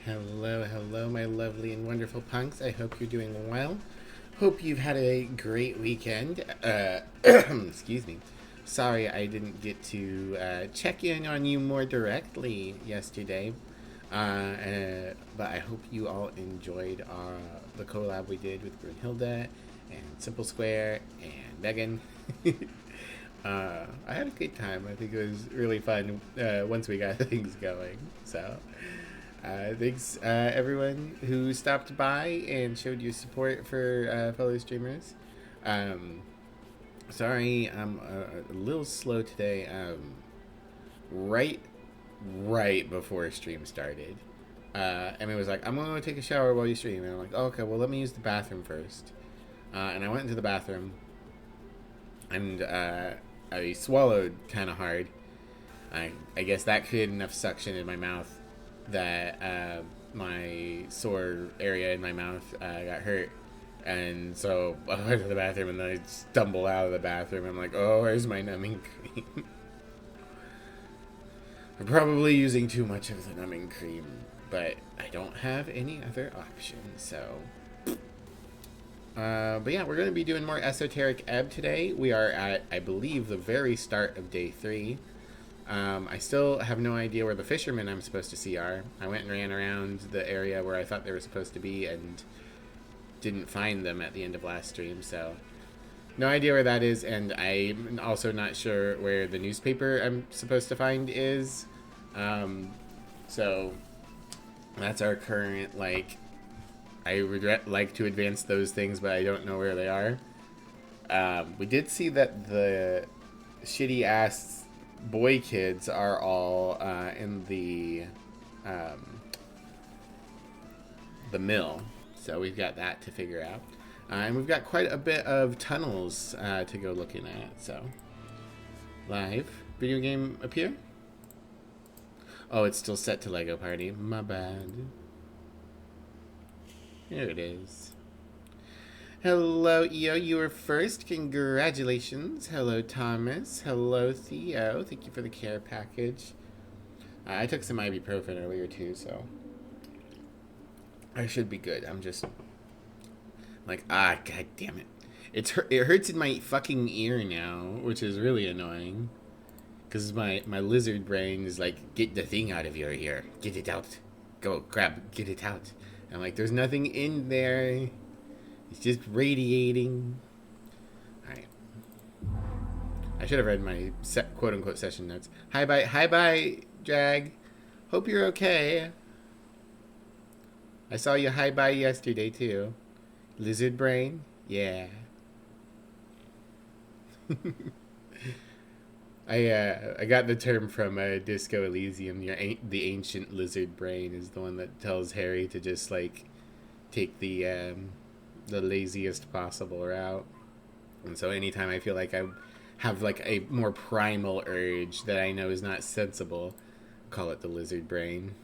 Hello, hello, my lovely and wonderful punks. I hope you're doing well. Hope you've had a great weekend. Excuse me. Sorry I didn't get to check in on you more directly yesterday. But I hope you all enjoyed the collab we did with Brunhilde and Simple Square and Megan. I had a good time. I think it was really fun once we got things going. So, thanks everyone who stopped by and showed your support for fellow streamers. Um, Sorry, I'm a little slow today. Right, right before stream started, Emmy was like, "I'm gonna take a shower while you stream," and I'm like, oh, "Okay, well, let me use the bathroom first." And I went into the bathroom, and I swallowed kind of hard. I guess that created enough suction in my mouth that my sore area in my mouth got hurt. And so I went to the bathroom and then I stumbled out of the bathroom. I'm like, oh, where's my numbing cream? I'm probably using too much of the numbing cream, but I don't have any other options, so. But yeah, we're going to be doing more Esoteric Ebb today. We are at, I believe, the very start of day 3. I still have no idea where the fishermen I'm supposed to see are. I went and ran around the area where I thought they were supposed to be and didn't find them at the end of last stream, so no idea where that is, and I'm also not sure where the newspaper I'm supposed to find is. So that's our current, like, I would like to advance those things, but I don't know where they are. We did see that the shitty ass boy kids are all in the mill, so we've got that to figure out. And we've got quite a bit of tunnels to go looking at, so. Live. Video game appear? Oh, it's still set to Lego Party. My bad. Here it is. Hello, EO. You were first. Congratulations. Hello, Thomas. Hello, Theo. Thank you for the care package. I took some ibuprofen earlier, too, so I should be good. I'm just like, god damn it. It hurts in my fucking ear now, which is really annoying. Because my lizard brain is like, get the thing out of your ear. Get it out. Go, get it out. And I'm like, there's nothing in there. It's just radiating. Alright. I should have read my quote-unquote session notes. Hi, bye, Drag. Hope you're okay. I saw you hi, bye yesterday, too. Lizard brain? Yeah. I got the term from Disco Elysium. The ancient lizard brain is the one that tells Harry to just like take the laziest possible route. And so anytime I feel like I have like a more primal urge that I know is not sensible, I call it the lizard brain.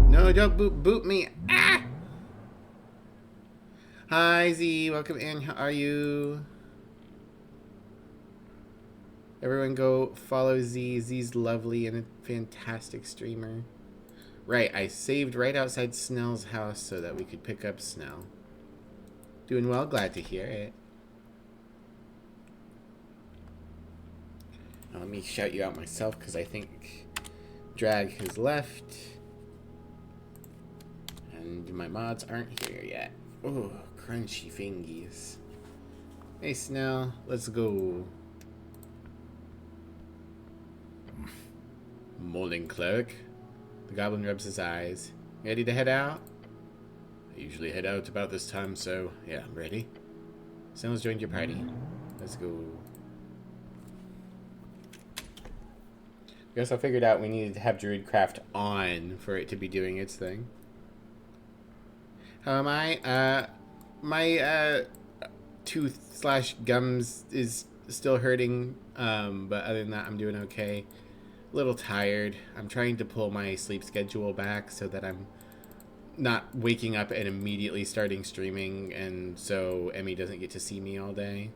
No, don't boot me. Ah! Hi Z, welcome in. How are you? Everyone go follow Z. Z's lovely and a fantastic streamer. Right, I saved right outside Snell's house so that we could pick up Snell. Doing well, glad to hear it. Now let me shout you out myself because I think Drag has left. And my mods aren't here yet. Oh, crunchy fingies. Hey Snell, let's go. Molding Cleric. The goblin rubs his eyes. Ready to head out? I usually head out about this time, so yeah, I'm ready. Snell's joined your party. Let's go. Guess I figured out we needed to have Druidcraft on for it to be doing its thing. How am I? My tooth/gums is still hurting, but other than that, I'm doing okay. A little tired. I'm trying to pull my sleep schedule back so that I'm not waking up and immediately starting streaming, and so Emmy doesn't get to see me all day.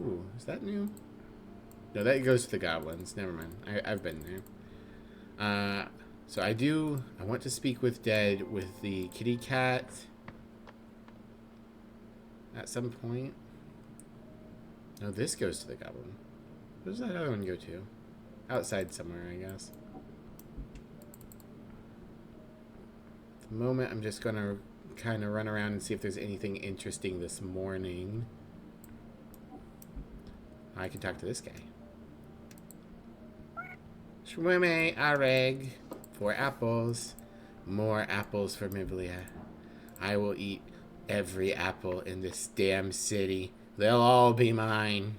Ooh, is that new? No, that goes to the goblins. Never mind. I've been there. So I want to speak with Dead with the kitty cat at some point. No, this goes to the goblin. Where does that other one go to? Outside somewhere, I guess. At the moment, I'm just going to kind of run around and see if there's anything interesting this morning. I can talk to this guy. Shweme areg. 4 apples. More apples for Miblia. I will eat every apple in this damn city. They'll all be mine.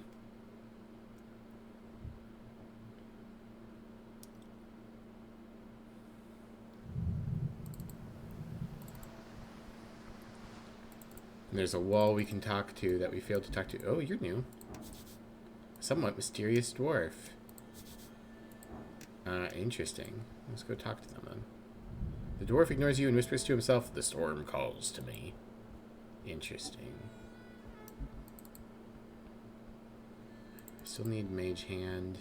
And there's a wall we can talk to that we failed to talk to. Oh, you're new. Somewhat mysterious dwarf. Interesting. Let's go talk to them then. The dwarf ignores you and whispers to himself, "The storm calls to me." Interesting. I still need Mage Hand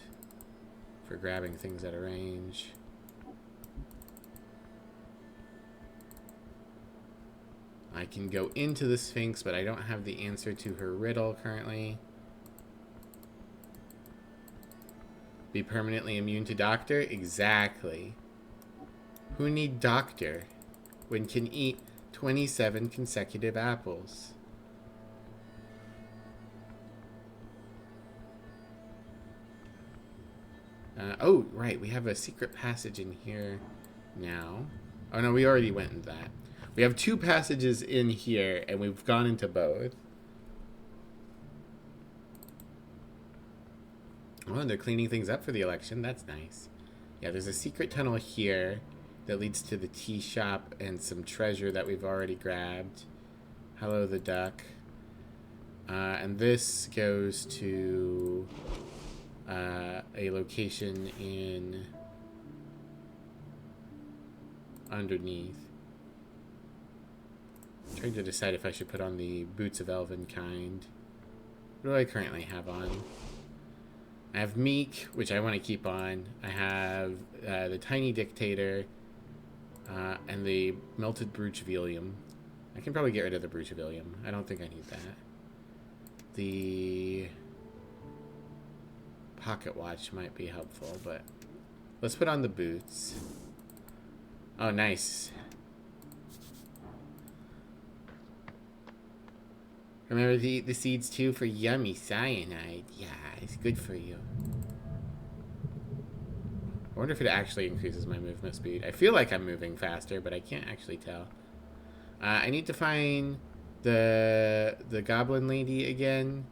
for grabbing things at a range. I can go into the Sphinx, but I don't have the answer to her riddle currently. Be permanently immune to Doctor? Exactly. Who need Doctor when can eat 27 consecutive apples? Oh, right. We have a secret passage in here now. Oh, no, we already went into that. We have 2 passages in here, and we've gone into both. Oh, they're cleaning things up for the election. That's nice. Yeah, there's a secret tunnel here that leads to the tea shop and some treasure that we've already grabbed. Hello, the duck. And this goes to a location in underneath. I'm trying to decide if I should put on the Boots of Elvenkind. What do I currently have on? I have Meek, which I want to keep on. I have the Tiny Dictator and the Melted Brooch of Elysium. I can probably get rid of the Brooch of Elysium. I don't think I need that. The Pocket Watch might be helpful, but let's put on the boots. Oh, nice. Remember to eat the seeds too for yummy cyanide. Yeah, it's good for you. I wonder if it actually increases my movement speed. I feel like I'm moving faster, but I can't actually tell. I need to find the goblin lady again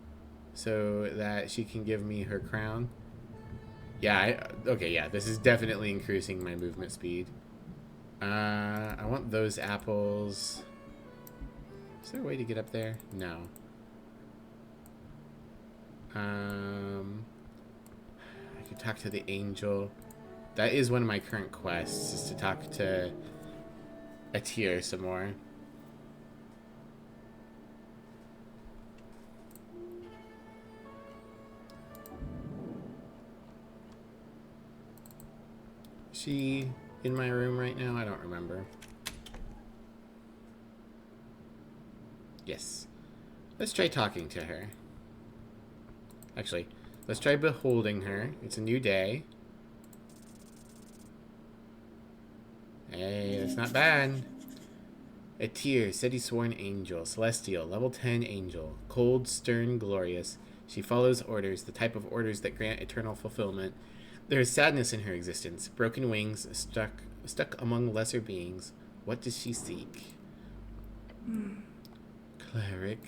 so that she can give me her crown. Yeah, okay, yeah, this is definitely increasing my movement speed. I want those apples. Is there a way to get up there? No. I could talk to the angel. That is one of my current quests, is to talk to Atir some more. Is she in my room right now? I don't remember. Yes. Let's try talking to her. Actually, let's try beholding her. It's a new day. Hey, that's not bad. Atir, City Sworn Angel, Celestial, level 10 Angel, cold, stern, glorious. She follows orders, the type of orders that grant eternal fulfillment. There is sadness in her existence, broken wings, stuck among lesser beings. What does she seek? Cleric.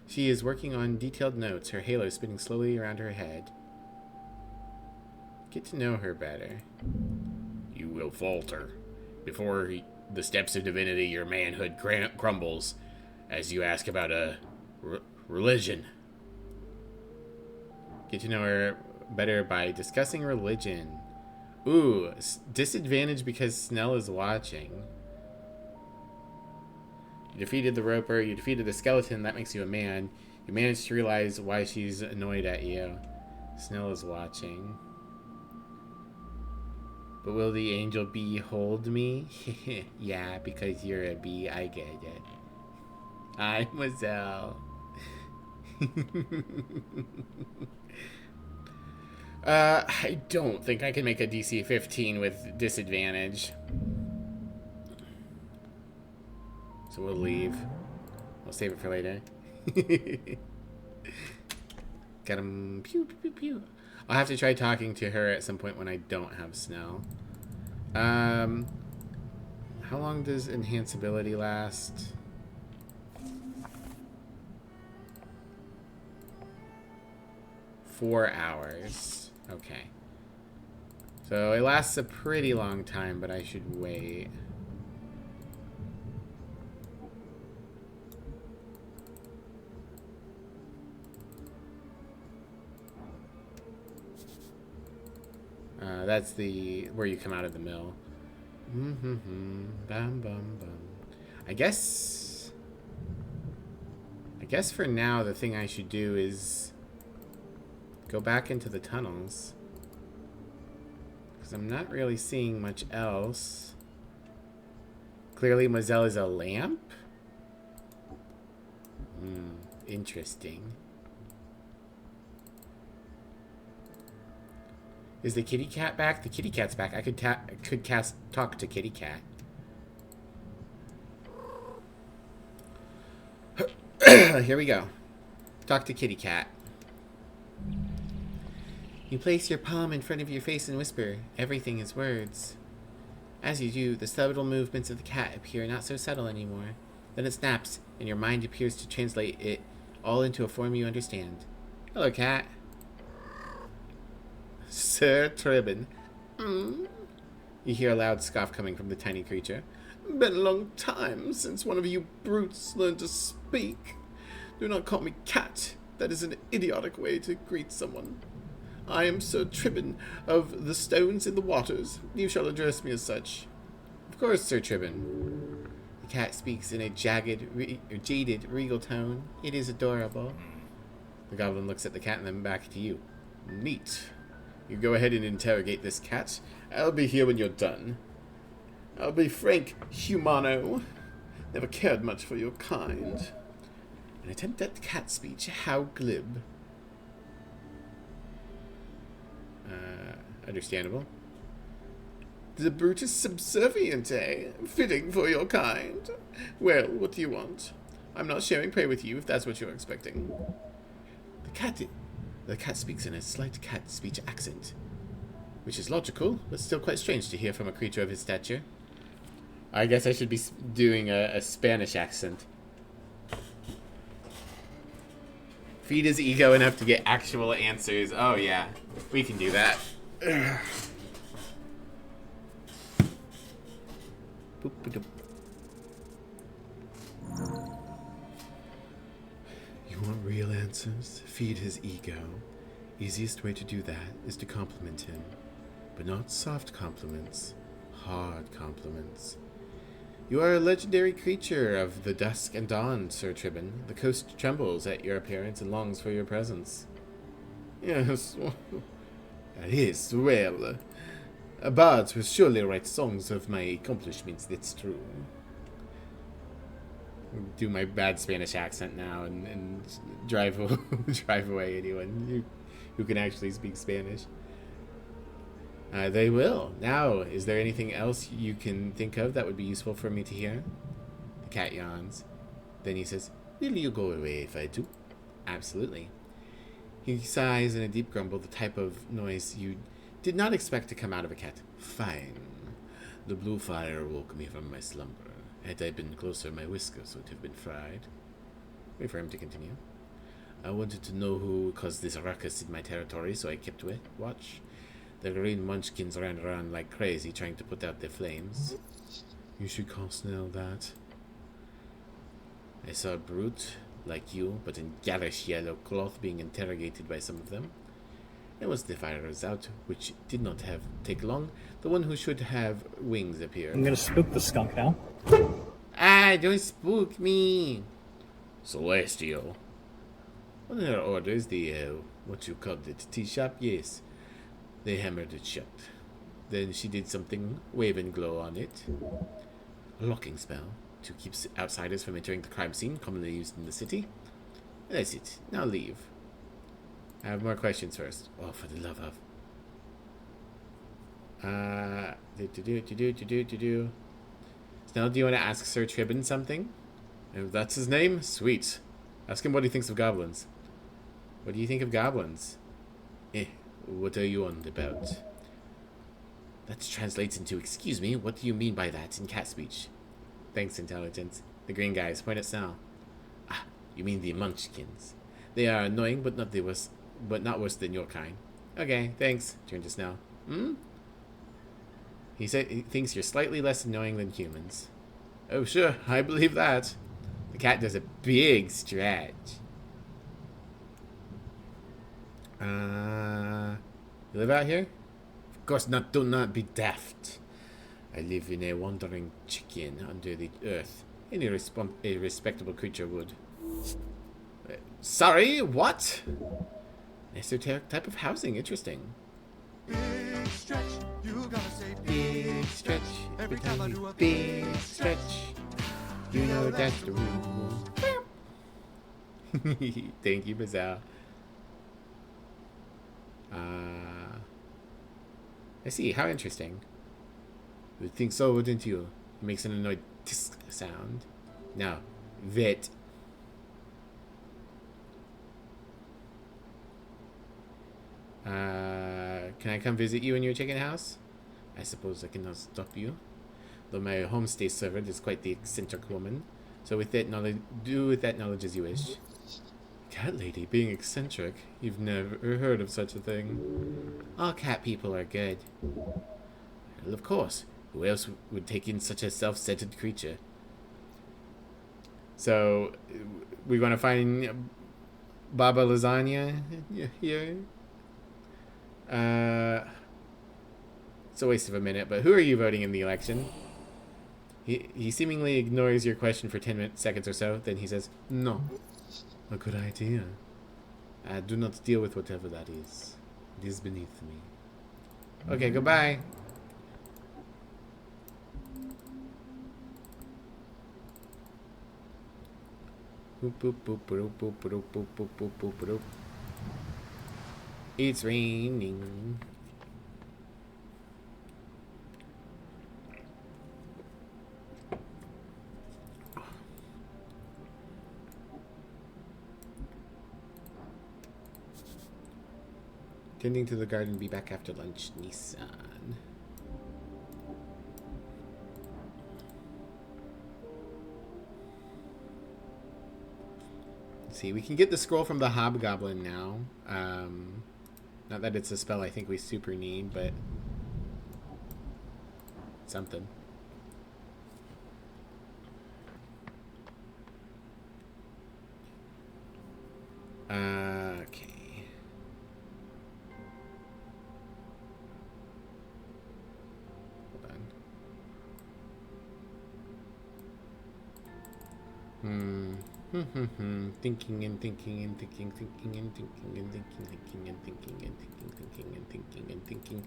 She is working on detailed notes, her halo spinning slowly around her head. Get to know her better. You will falter. Before the steps of divinity, your manhood crumbles as you ask about a religion. Get to know her better by discussing religion. Ooh, disadvantage because Snell is watching. You defeated the roper, you defeated the skeleton, that makes you a man. You managed to realize why she's annoyed at you. Snell is watching. But will the angel bee hold me? Yeah, because you're a bee, I get it. Hi, Mazel. I don't think I can make a DC 15 with disadvantage. So we'll leave. We'll save it for later. Got him. Pew, pew, pew, pew. I'll have to try talking to her at some point when I don't have snow. How long does enhanceability last? Four hours. Okay. So it lasts a pretty long time, but I should wait. That's the where you come out of the mill. Bam, bam, bam. I guess for now the thing I should do is go back into the tunnels, because I'm not really seeing much else. Clearly Mazel is a lamp. Interesting. Is the kitty cat back? The kitty cat's back. I could talk to kitty cat. Here we go. Talk to kitty cat. You place your palm in front of your face and whisper. Everything is words. As you do, the subtle movements of the cat appear not so subtle anymore. Then it snaps, and your mind appears to translate it all into a form you understand. Hello, cat. Sir Tribbin. You hear a loud scoff coming from the tiny creature. Been a long time since one of you brutes learned to speak. Do not call me cat. That is an idiotic way to greet someone. I am Sir Tribbin of the Stones in the Waters. You shall address me as such. Of course, Sir Tribbin. The cat speaks in a jaded, regal tone. It is adorable. The goblin looks at the cat and then back to you. Neat. You go ahead and interrogate this cat. I'll be here when you're done. I'll be frank, humano. Never cared much for your kind. An attempt at cat speech. How glib. Understandable. The brute is subservient, eh? Fitting for your kind. Well, what do you want? I'm not sharing prey with you, if that's what you're expecting. The cat speaks in a slight cat speech accent, which is logical, but still quite strange to hear from a creature of his stature. I guess I should be doing a Spanish accent. Feed his ego enough to get actual answers. Oh yeah, we can do that. You want real answers? Feed his ego. Easiest way to do that is to compliment him. But not soft compliments. Hard compliments. You are a legendary creature of the dusk and dawn, Sir Tribbin. The coast trembles at your appearance and longs for your presence. Yes, that is, well. Bards will surely write songs of my accomplishments, that's true. Do my bad Spanish accent now and drive away anyone who can actually speak Spanish. They will. Now, is there anything else you can think of that would be useful for me to hear? The cat yawns. Then he says, will you go away if I do? Absolutely. He sighs in a deep grumble, the type of noise you did not expect to come out of a cat. Fine. The blue fire woke me from my slumber. Had I been closer, my whiskers would have been fried. Wait for him to continue. I wanted to know who caused this ruckus in my territory, so I kept watch. The green munchkins ran around like crazy, trying to put out their flames. You should call Snell that. I saw a brute, like you, but in garish yellow cloth, being interrogated by some of them. And once the fire was out, which did not take long, the one who should have wings appeared. I'm gonna spook the skunk now. Ah, don't spook me! Celestial. One of her orders, the, what you called it, tea shop? Yes. They hammered it shut. Then she did something wave and glow on it. A locking spell to keep outsiders from entering the crime scene, commonly used in the city. That's it. Now leave. I have more questions first. Oh, for the love of. Snell, do you want to ask Sir Tribben something? If that's his name, sweet. Ask him what he thinks of goblins. What do you think of goblins? What are you on about? That translates into, excuse me, what do you mean by that in cat speech? Thanks, intelligence. The green guys, point at Snell. Ah, you mean the munchkins. They are annoying, but not worse than your kind. Okay, thanks. Turn to Snell. He said he thinks you're slightly less annoying than humans. Oh, sure, I believe that. The cat does a big stretch. You live out here? Of course not, do not be daft. I live in a wandering chicken under the earth. Any respectable creature would. Sorry, what? Esoteric type of housing, interesting. Big stretch, you gotta say Big stretch. every time I do a big stretch. You know that's the rule. Thank you, Bazaar. I see. How interesting. You would think so, wouldn't you? It makes an annoyed tisk sound. Now, vet. Can I come visit you in your chicken house? I suppose I cannot stop you. Though my homestay servant is quite the eccentric woman. So with that knowledge, do with that knowledge as you wish. Cat lady being eccentric? You've never heard of such a thing. All cat people are good. Well, of course. Who else would take in such a self-centered creature? So, we want to find Baba Lasagna here? It's a waste of a minute, but who are you voting in the election? He seemingly ignores your question for 10 seconds or so, then he says, no. A good idea. Do not deal with whatever that is. It is beneath me. Okay, goodbye. It's raining. Tending to the garden, be back after lunch, Nissan. Let's see, we can get the scroll from the hobgoblin now. Not that it's a spell I think we super need, but something. Okay. Hold on. Thinking and thinking and thinking, thinking and thinking and thinking, thinking and thinking and thinking, thinking and thinking and thinking.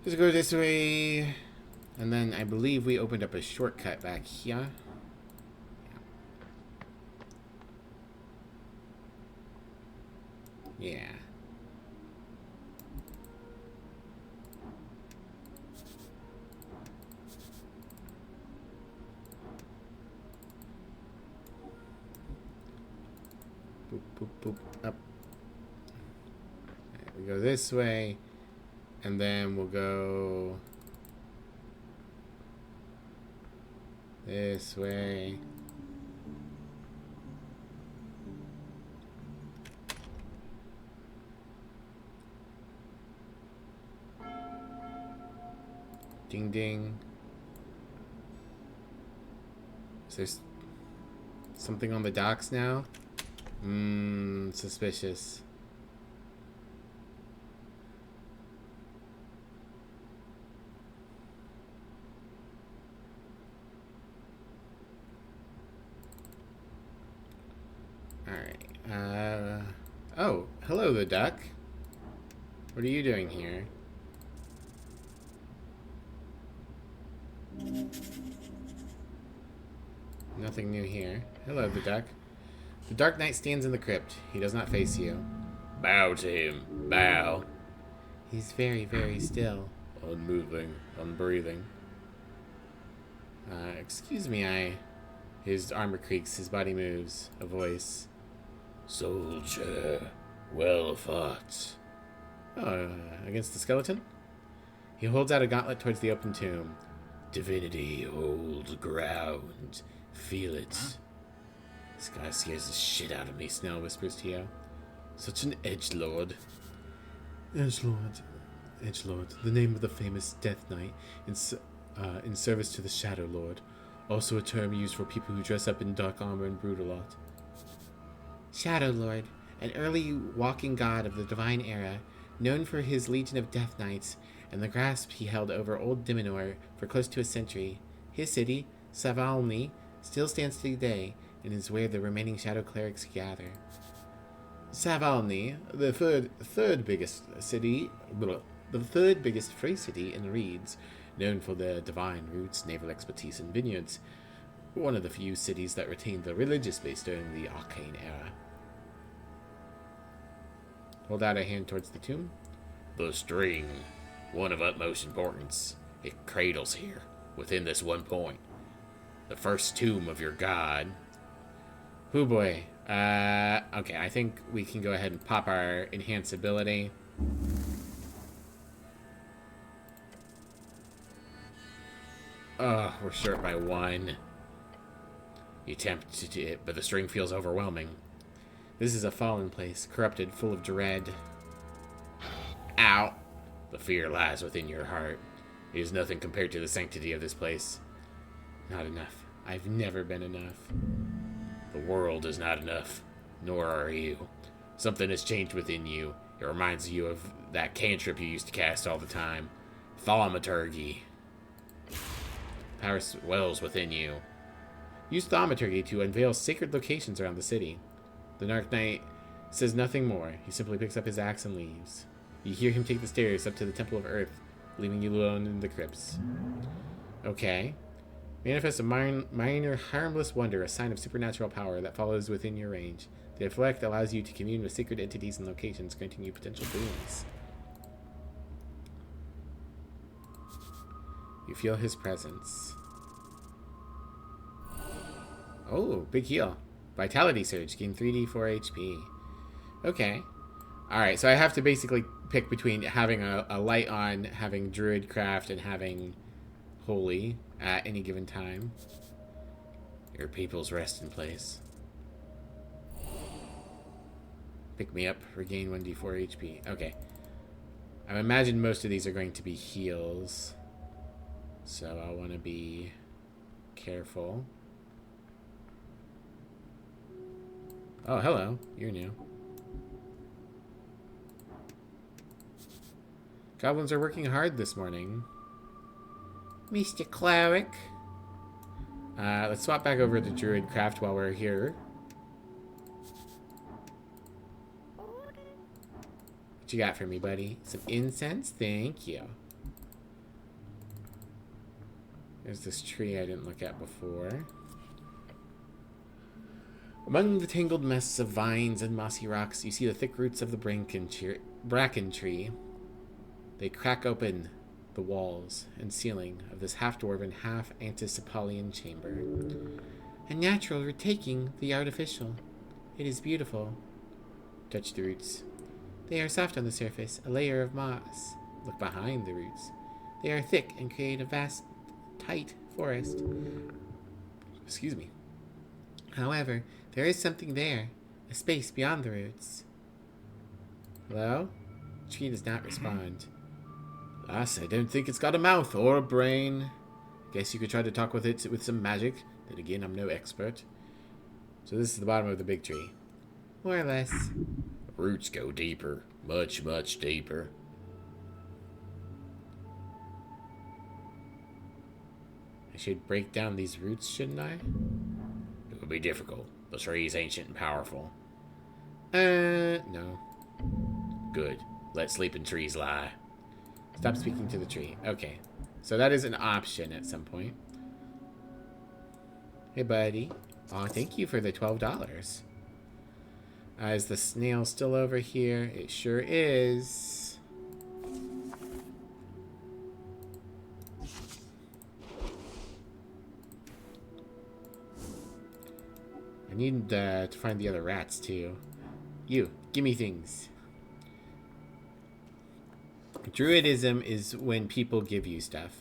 Just go this way. And then I believe we opened up a shortcut back here. Yeah. Boop, boop, boop, up. Right, we go this way, and then we'll go this way. Ding ding. Is there something on the docks now? Suspicious. Alright. Hello, the duck. What are you doing here? Nothing new here. Hello, the duck. The Dark Knight stands in the crypt. He does not face you. Bow to him. Bow. He's very, very still. Unmoving. Unbreathing. Excuse me, His armor creaks. His body moves. A voice. Soldier. Well fought. Against the skeleton? He holds out a gauntlet towards the open tomb. Divinity, hold ground. Feel it. This guy scares the shit out of me, Snell whispers to you. Such an edgelord. Edgelord. The name of the famous Death Knight in service to the Shadow Lord. Also a term used for people who dress up in dark armor and brood a lot. Shadow Lord, an early walking god of the Divine Era, known for his legion of Death Knights and the grasp he held over Old Dimenor for close to a century. His city, Savalny, still stands today and is where the remaining Shadow Clerics gather. Savalny, the third biggest free city in the Reeds, known for their divine roots, naval expertise, and vineyards. One of the few cities that retained the religious base during the Arcane Era. Hold out a hand towards the tomb. The string, one of utmost importance. It cradles here, within this one point. The first tomb of your god. Hoo boy. Okay, I think we can go ahead and pop our enhance ability. We're short by 1. You attempt to do it, but the string feels overwhelming. This is a fallen place, corrupted, full of dread. Ow! The fear lies within your heart. It is nothing compared to the sanctity of this place. Not enough. I've never been enough. The world is not enough, nor are you. Something has changed within you. It reminds you of that cantrip you used to cast all the time. Thaumaturgy. Power wells within you. Use Thaumaturgy to unveil sacred locations around the city. The Dark Knight says nothing more. He simply picks up his axe and leaves. You hear him take the stairs up to the Temple of Earth, leaving you alone in the crypts. Okay. Manifest a minor harmless wonder, a sign of supernatural power that follows within your range. The effect allows you to commune with sacred entities and locations, granting you potential boons. You feel his presence. Oh, big heal. Vitality Surge, gain 3d4 HP. Okay. Alright, so I have to basically pick between having a light on, having Druidcraft, and having Holy at any given time. Your people's resting place. Pick me up, regain 1d4 HP. Okay. I imagine most of these are going to be heals. So I want to be careful. Oh, hello. You're new. Goblins are working hard this morning. Mr. Cleric. Let's swap back over to Druidcraft while we're here. What you got for me, buddy? Some incense? Thank you. There's this tree I didn't look at before. Among the tangled mess of vines and mossy rocks, you see the thick roots of the bracken tree. They crack open the walls and ceiling of this half-dwarven, half-anticipolian chamber. A natural retaking the artificial. It is beautiful. Touch the roots. They are soft on the surface, a layer of moss. Look behind the roots. They are thick and create a vast, tight forest. Excuse me. However, there is something there, a space beyond the roots. Hello? The tree does not respond. Lass, I don't think it's got a mouth or a brain. Guess you could try to talk with it with some magic. Then again, I'm no expert. So this is the bottom of the big tree. More or less. Roots go deeper. Much, much deeper. I should break down these roots, shouldn't I? It would be difficult. The tree is ancient and powerful. No. Good. Let sleeping trees lie. Stop speaking to the tree. Okay. So that is an option at some point. Hey, buddy. Aw, thank you for the $12. Is the snail still over here? It sure is. I need to find the other rats, too. You, give me things. Druidism is when people give you stuff.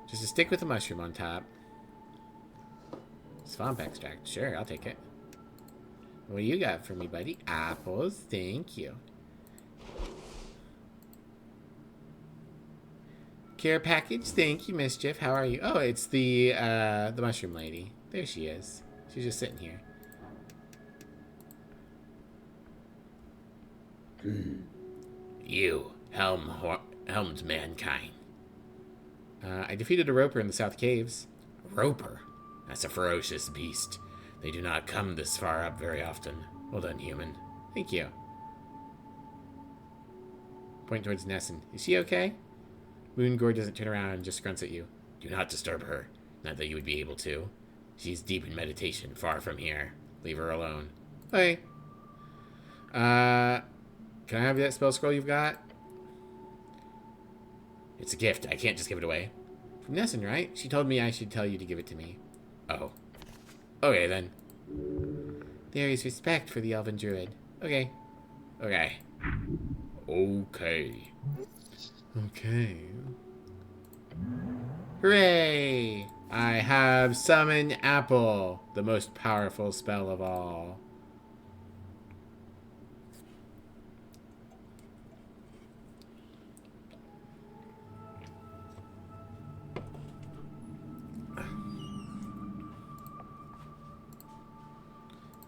Just a stick with a mushroom on top. Swamp extract. Sure, I'll take it. What do you got for me, buddy? Apples. Thank you. Care package. Thank you, Mischief. How are you? Oh, it's the mushroom lady. There she is. She's just sitting here. You, helmed mankind. I defeated a roper in the South Caves. Roper? That's a ferocious beast. They do not come this far up very often. Well done, human. Thank you. Point towards Nessun. Is she okay? Moongore doesn't turn around and just grunts at you. Do not disturb her. Not that you would be able to. She's deep in meditation, far from here. Leave her alone. Hey. Can I have that spell scroll you've got? It's a gift. I can't just give it away. From Nessun, right? She told me I should tell you to give it to me. Oh. Okay, then. There is respect for the elven druid. Okay. Okay. Okay. Okay. Hooray! I have Summon Apple, the most powerful spell of all.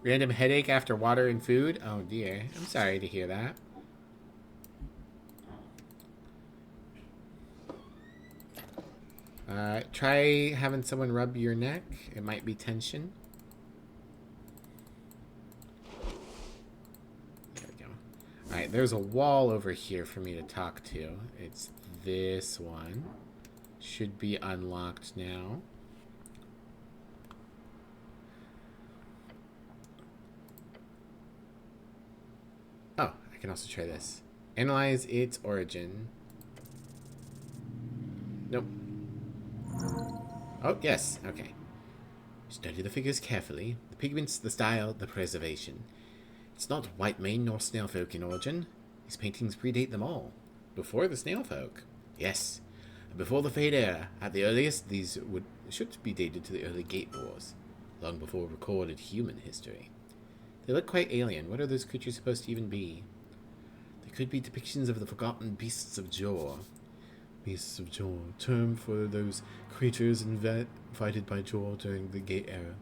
Random headache after water and food? Oh dear. I'm sorry to hear that. Try having someone rub your neck. It might be tension. There we go. Alright, there's a wall over here for me to talk to. It's this one. Should be unlocked now. Oh, I can also try this. Analyze its origin. Nope. Oh, yes. Okay. Study the figures carefully. The pigments, the style, the preservation. It's not white mane nor snail folk in origin. These paintings predate them all. Before the snail folk. Yes. Before the Fade Era. At the earliest, these should be dated to the early Gate Wars. Long before recorded human history. They look quite alien. What are those creatures supposed to even be? They could be depictions of the forgotten beasts of Jor. Beasts of Jor, term for those creatures invited by Jor during the Gate Era.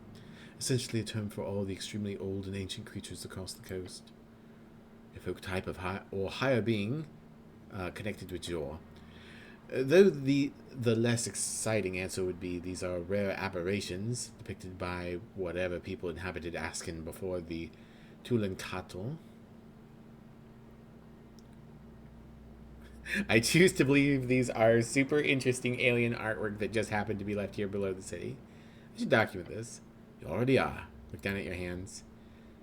Essentially a term for all the extremely old and ancient creatures across the coast. A folk type of higher being connected with Jor. Though the less exciting answer would be these are rare aberrations depicted by whatever people inhabited Asken before the Tulankatl. I choose to believe these are super interesting alien artwork that just happened to be left here below the city. I should document this. You already are. Look down at your hands.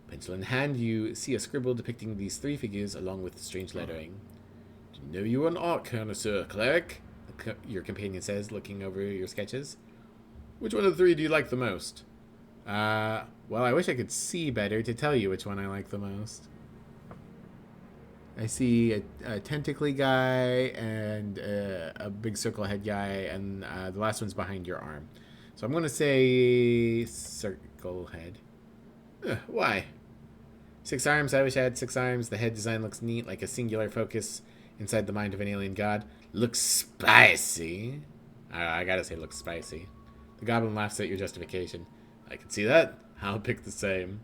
Pencil in hand, you see a scribble depicting these three figures along with strange lettering. Didn't know you were an art connoisseur, cleric, your companion says, looking over your sketches. Which one of the three do you like the most? Well, I wish I could see better to tell you which one I like the most. I see a tentacly guy and a big circle head guy, and the last one's behind your arm. So I'm going to say circle head. Why? 6 arms. I wish I had 6 arms. The head design looks neat, like a singular focus inside the mind of an alien god. Looks spicy. I gotta say looks spicy. The goblin laughs at your justification. I can see that. I'll pick the same.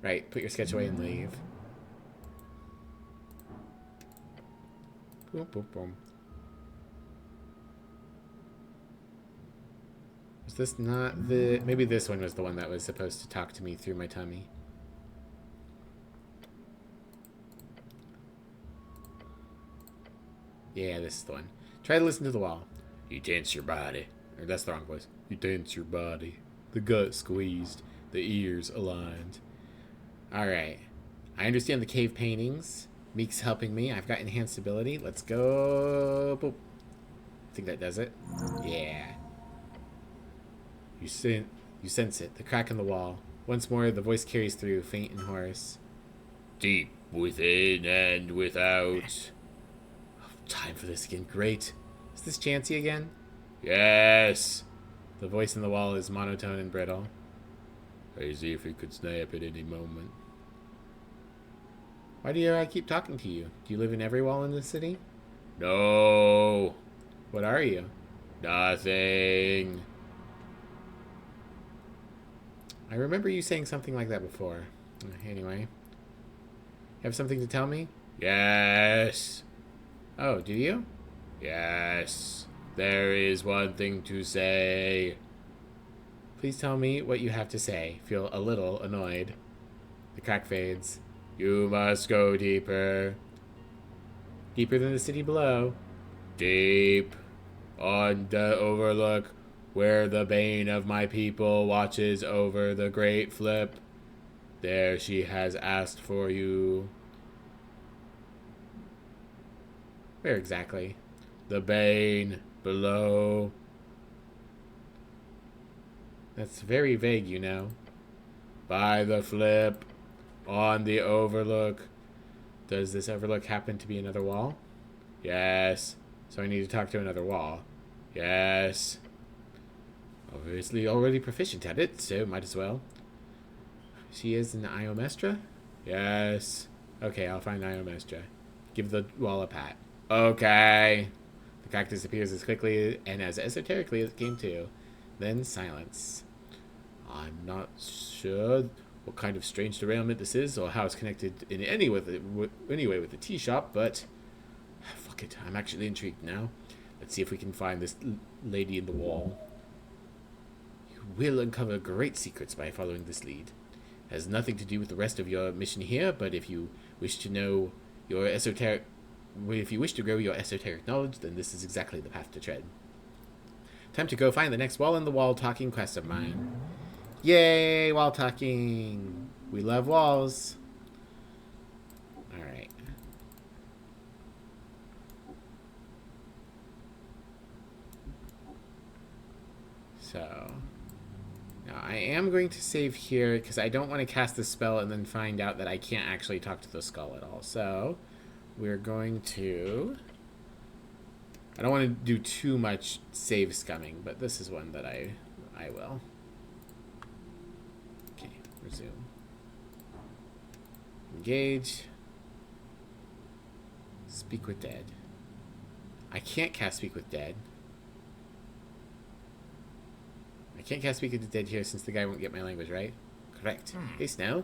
Right, put your sketch away and leave. Boom, boom, boom. Was this not the... Maybe this one was the one that was supposed to talk to me through my tummy. Yeah, this is the one. Try to listen to the wall. You tense your body. Or that's the wrong voice. You tense your body. The gut squeezed. The ears aligned. Alright. I understand the cave paintings. Meek's helping me. I've got enhanced ability. Let's go. Boop. I think that does it. Yeah. You sense it. The crack in the wall. Once more, the voice carries through, faint and hoarse. Deep within and without. Oh, time for this again. Great. Is this Chansey again? Yes. The voice in the wall is monotone and brittle. As if it could snap at any moment. Why do I keep talking to you? Do you live in every wall in the city? No. What are you? Nothing. I remember you saying something like that before. Anyway. Have something to tell me? Yes. Oh, do you? Yes. There is one thing to say. Please tell me what you have to say. Feel a little annoyed. The crack fades. You must go deeper. Deeper than the city below. Deep. On the overlook, where the bane of my people watches over the great flip. There she has asked for you. Where exactly? The bane. Below. That's very vague, you know. By the flip. On the overlook. Does this overlook happen to be another wall? Yes. So I need to talk to another wall. Yes. Obviously already proficient at it, so might as well. She is an Iomestra? Yes. Okay, I'll find Iomestra. Give the wall a pat. Okay. The cactus appears as quickly and as esoterically as it came to. Then silence. I'm not sure what kind of strange derailment this is, or how it's connected in any way with the tea shop, but fuck it, I'm actually intrigued now. Let's see if we can find this lady in the wall. You will uncover great secrets by following this lead. It has nothing to do with the rest of your mission here, but if you wish to know your esoteric... If you wish to grow your esoteric knowledge, then this is exactly the path to tread. Time to go find the next wall-in-the-wall talking quest of mine. Yay, wall talking. We love walls. Alright. So, now I am going to save here because I don't want to cast the spell and then find out that I can't actually talk to the skull at all. So, we're going to... I don't want to do too much save scumming, but this is one that I will. Okay, resume. Engage. Speak with dead. I can't cast Speak with Dead. I can't cast Speak with the Dead here since the guy won't get my language, right? Correct. Hey, Snow.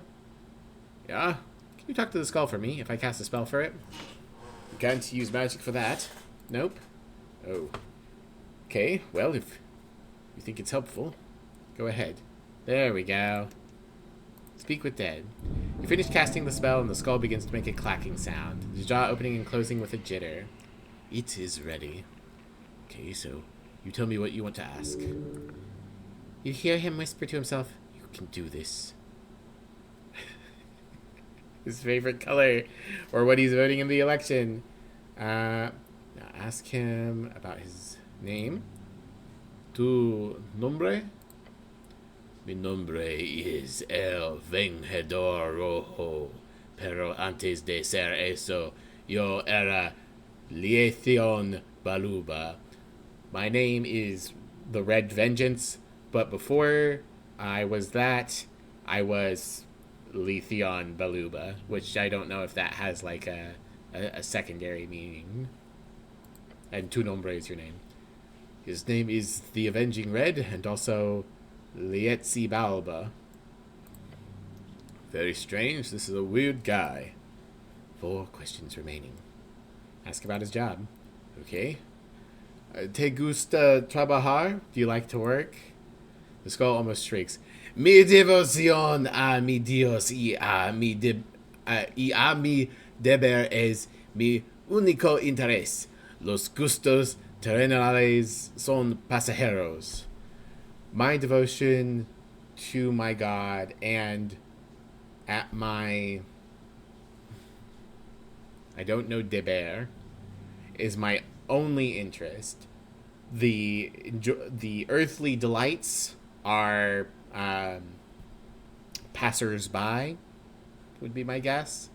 Yeah? Can you talk to the skull for me if I cast a spell for it? You can't use magic for that. Nope. Oh. Okay, well, if you think it's helpful, go ahead. There we go. Speak with Dead. You finish casting the spell and the skull begins to make a clacking sound, the jaw opening and closing with a jitter. It is ready. Okay, so you tell me what you want to ask. You hear him whisper to himself, "You can do this." His favorite color, or what he's voting in the election. Now ask him about his name. Tu nombre? Mi nombre es El Vengador Rojo, pero antes de ser eso, yo era Elysium Baluba. My name is the Red Vengeance, but before I was that, I was Letheon Baluba, which I don't know if that has like a secondary meaning. And Tu Nombre is your name. His name is the Avenging Red, and also Lietzi Balba. Very strange. This is a weird guy. 4 questions remaining. Ask about his job. Okay. Te gusta trabajar? Do you like to work? The skull almost shrieks. Mi devoción a mi Dios y a mi deber es mi único interés. Los gustos terrenales son pasajeros. My devotion to my God and at my, I don't know, deber is my only interest. The earthly delights are passers-by, would be my guess.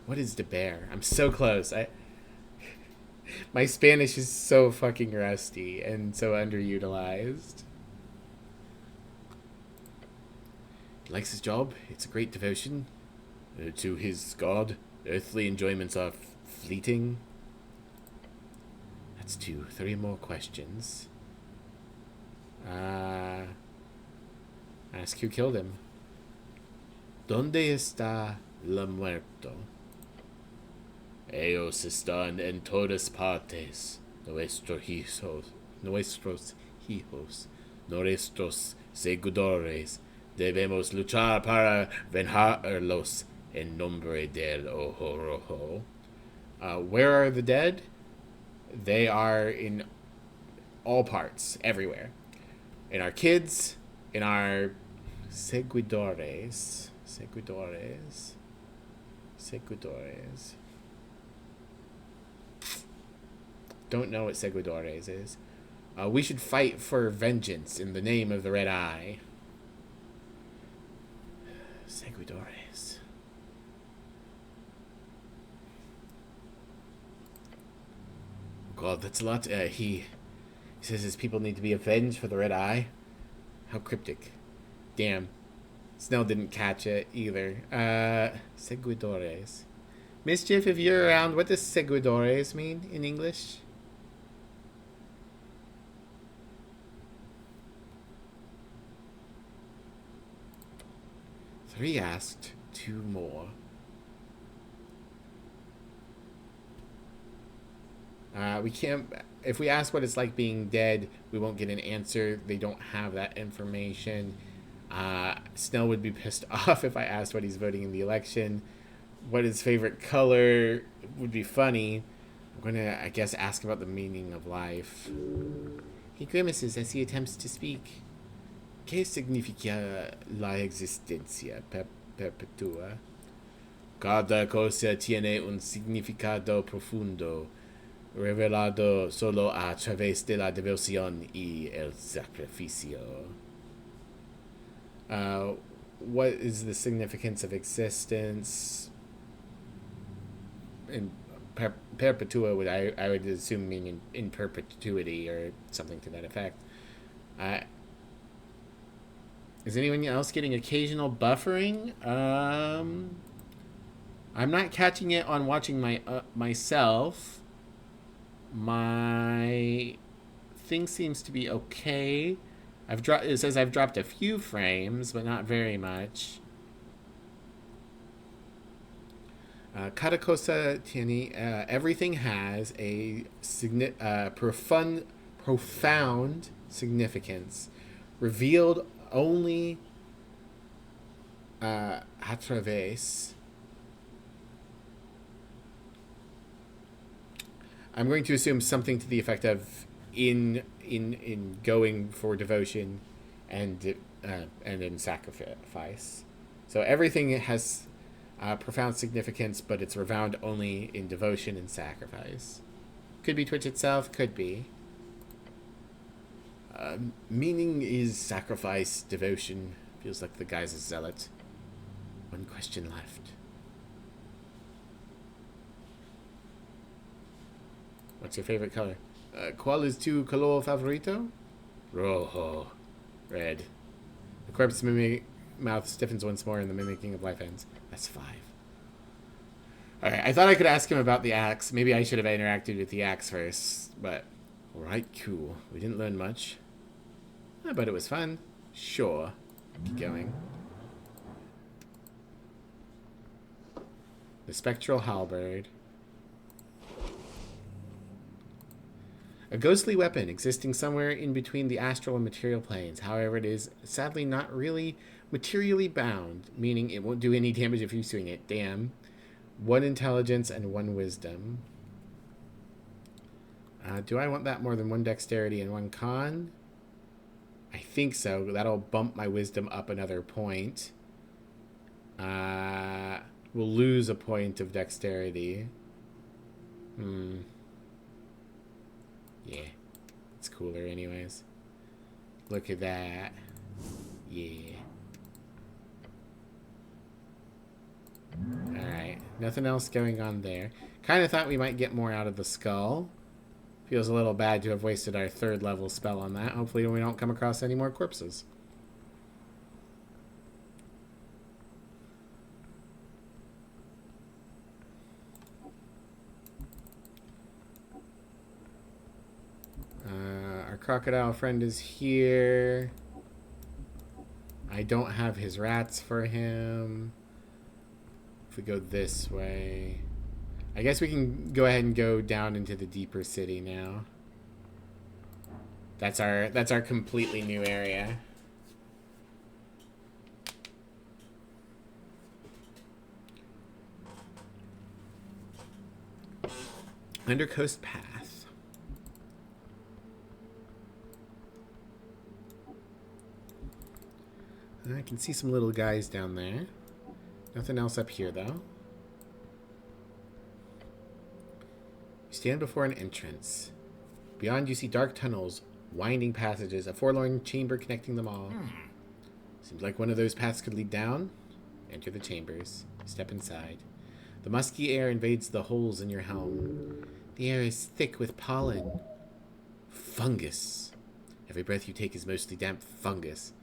What is deber? I'm so close. My Spanish is so fucking rusty and so underutilized. He likes his job. It's a great devotion to his God. Earthly enjoyments are fleeting. That's 2. 3 more questions. Ask who killed him. ¿Dónde está el muerto? Ellos están en todas partes. Nuestros hijos, nuestros seguidores. Debemos luchar para vencerlos en nombre del Ojo Rojo. Where are the dead? They are in all parts, everywhere. In our kids, in our seguidores. Don't know what seguidores is. We should fight for vengeance in the name of the Red Eye. Seguidores. God, that's a lot. He says his people need to be avenged for the Red Eye. How cryptic. Damn. Snell didn't catch it either. Seguidores. Mischief, if you're around, what does seguidores mean in English? Three asked, 2 more. We can't. If we ask what it's like being dead, we won't get an answer. They don't have that information. Snell would be pissed off if I asked what he's voting in the election. What his favorite color would be funny. I'm gonna, I guess, ask about the meaning of life. He grimaces as he attempts to speak. ¿Qué significa la existencia perpetua? Cada cosa tiene un significado profundo, revelado solo a través de la devoción y el sacrificio. What is the significance of existence? In perpetua, I would assume mean in perpetuity or something to that effect. Is anyone else getting occasional buffering? I'm not catching it on watching myself. My thing seems to be okay. It says I've dropped a few frames, but not very much. Cada cosa tiene, everything has a profound significance, revealed only a través. I'm going to assume something to the effect of in going for devotion and in sacrifice. So everything has profound significance, but it's refound only in devotion and sacrifice. Could be Twitch itself, could be. Meaning is sacrifice, devotion. Feels like the guy's a zealot. 1 question left. What's your favorite color? ¿Cuál es tu color favorito? Rojo. Red. The corpse mouth stiffens once more and the mimicking of life ends. That's 5. Alright, I thought I could ask him about the axe. Maybe I should have interacted with the axe first, but... Alright, cool. We didn't learn much. But it was fun. Sure. Keep going. The spectral halberd. A ghostly weapon existing somewhere in between the astral and material planes. However, it is sadly not really materially bound, meaning it won't do any damage if you swing it. Damn. 1 intelligence and 1 wisdom. Do I want that more than 1 dexterity and 1 con? I think so. That'll bump my wisdom up another point. We'll lose a point of dexterity. Yeah. It's cooler anyways. Look at that. Yeah. Alright. Nothing else going on there. Kind of thought we might get more out of the skull. Feels a little bad to have wasted our 3rd level spell on that. Hopefully we don't come across any more corpses. Our crocodile friend is here. I don't have his rats for him. If we go this way, I guess we can go ahead and go down into the deeper city now. That's our completely new area. Undercoast Path. I can see some little guys down there. Nothing else up here, though. You stand before an entrance. Beyond, you see dark tunnels, winding passages, a forlorn chamber connecting them all. Seems like one of those paths could lead down. Enter the chambers. Step inside. The musky air invades the holes in your helm. The air is thick with pollen. Fungus. Every breath you take is mostly damp fungus.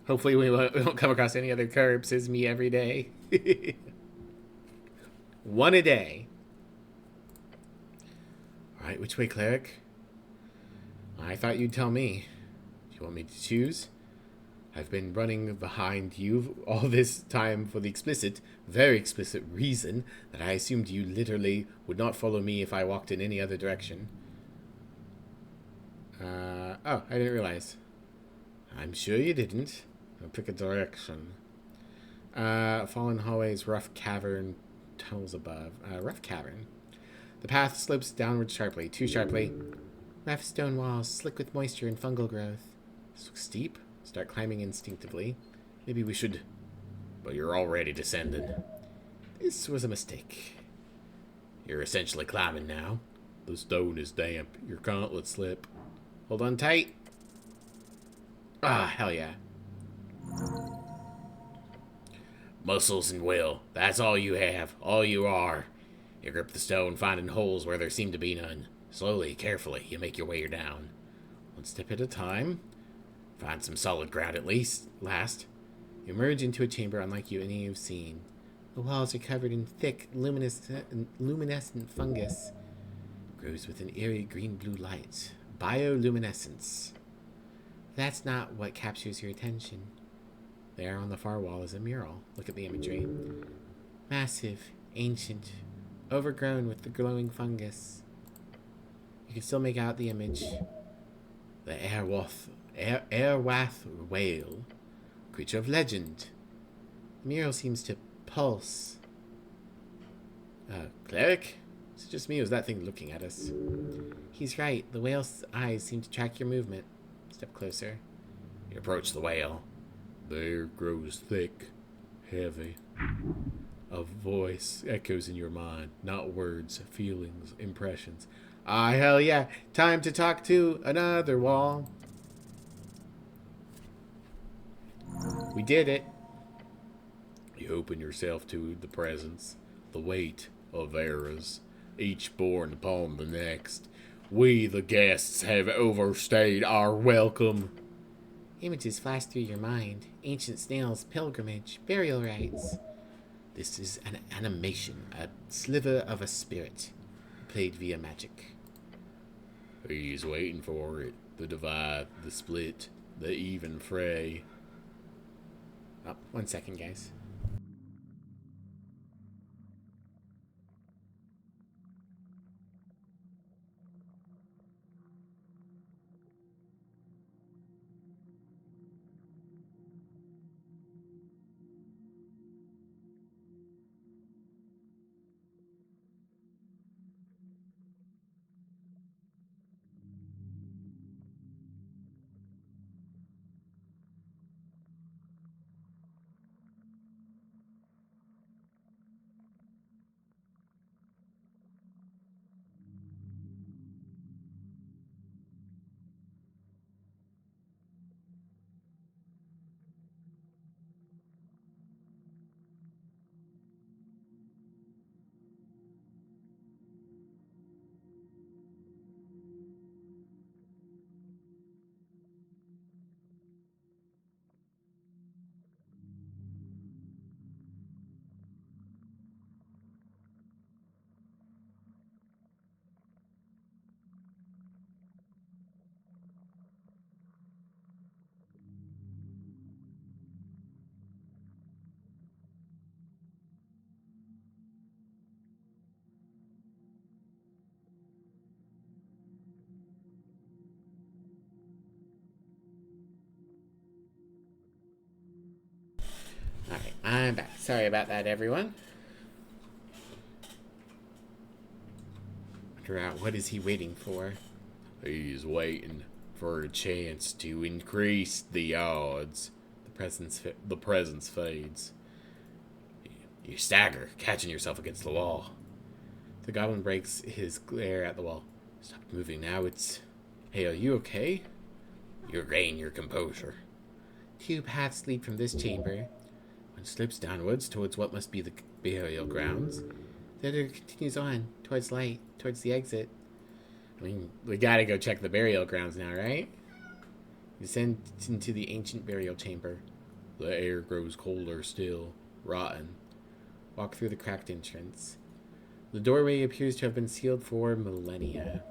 Hopefully we won't come across any other corpses me every day. 1 a day. Alright, which way, cleric? I thought you'd tell me. Do you want me to choose? I've been running behind you all this time for the explicit, very explicit reason that I assumed you literally would not follow me if I walked in any other direction. Oh, I didn't realize. I'm sure you didn't. I'll pick a direction. Fallen hallways, rough cavern, tunnels above. Rough cavern. The path slopes downward sharply, too sharply. Rough stone walls, slick with moisture and fungal growth. So steep. Start climbing instinctively. Maybe we should... But you're already descending. This was a mistake. You're essentially climbing now. The stone is damp. Your gauntlet slip. Hold on tight. Ah, hell yeah. Muscles and will. That's all you have. All you are. You grip the stone, finding holes where there seem to be none. Slowly, carefully, you make your way down. 1 step at a time. Find some solid ground at least. Last, you emerge into a chamber unlike any you've seen. The walls are covered in thick, luminescent fungus. It grows with an eerie green-blue light. Bioluminescence. That's not what captures your attention. There on the far wall is a mural. Look at the imagery. Massive, ancient, overgrown with the glowing fungus. You can still make out the image. The Airwath whale. Creature of legend. The mural seems to pulse. Cleric? Is it just me or is that thing looking at us? He's right. The whale's eyes seem to track your movement. Step closer. You approach the whale. The air grows thick, heavy. A voice echoes in your mind. Not words, feelings, impressions. Ah, hell yeah. Time to talk to another wall. We did it. You open yourself to the presence, the weight of eras, each borne upon the next. We, the guests, have overstayed our welcome. Images flash through your mind. Ancient snails, pilgrimage, burial rites. This is an animation, a sliver of a spirit, played via magic. He's waiting for it. The divide, the split, the even fray. Oh, 1 second, guys. I'm back. Sorry about that, everyone. What is he waiting for? He's waiting for a chance to increase the odds. The presence fades. You stagger, catching yourself against the wall. The goblin breaks his glare at the wall. Stop moving now, Hey, are you okay? You regain your composure. 2 paths lead from this chamber. One slopes downwards towards what must be the burial grounds. The other continues on, towards light, towards the exit. I mean, we gotta go check the burial grounds now, right? Descend into the ancient burial chamber. The air grows colder still, rotten. Walk through the cracked entrance. The doorway appears to have been sealed for millennia.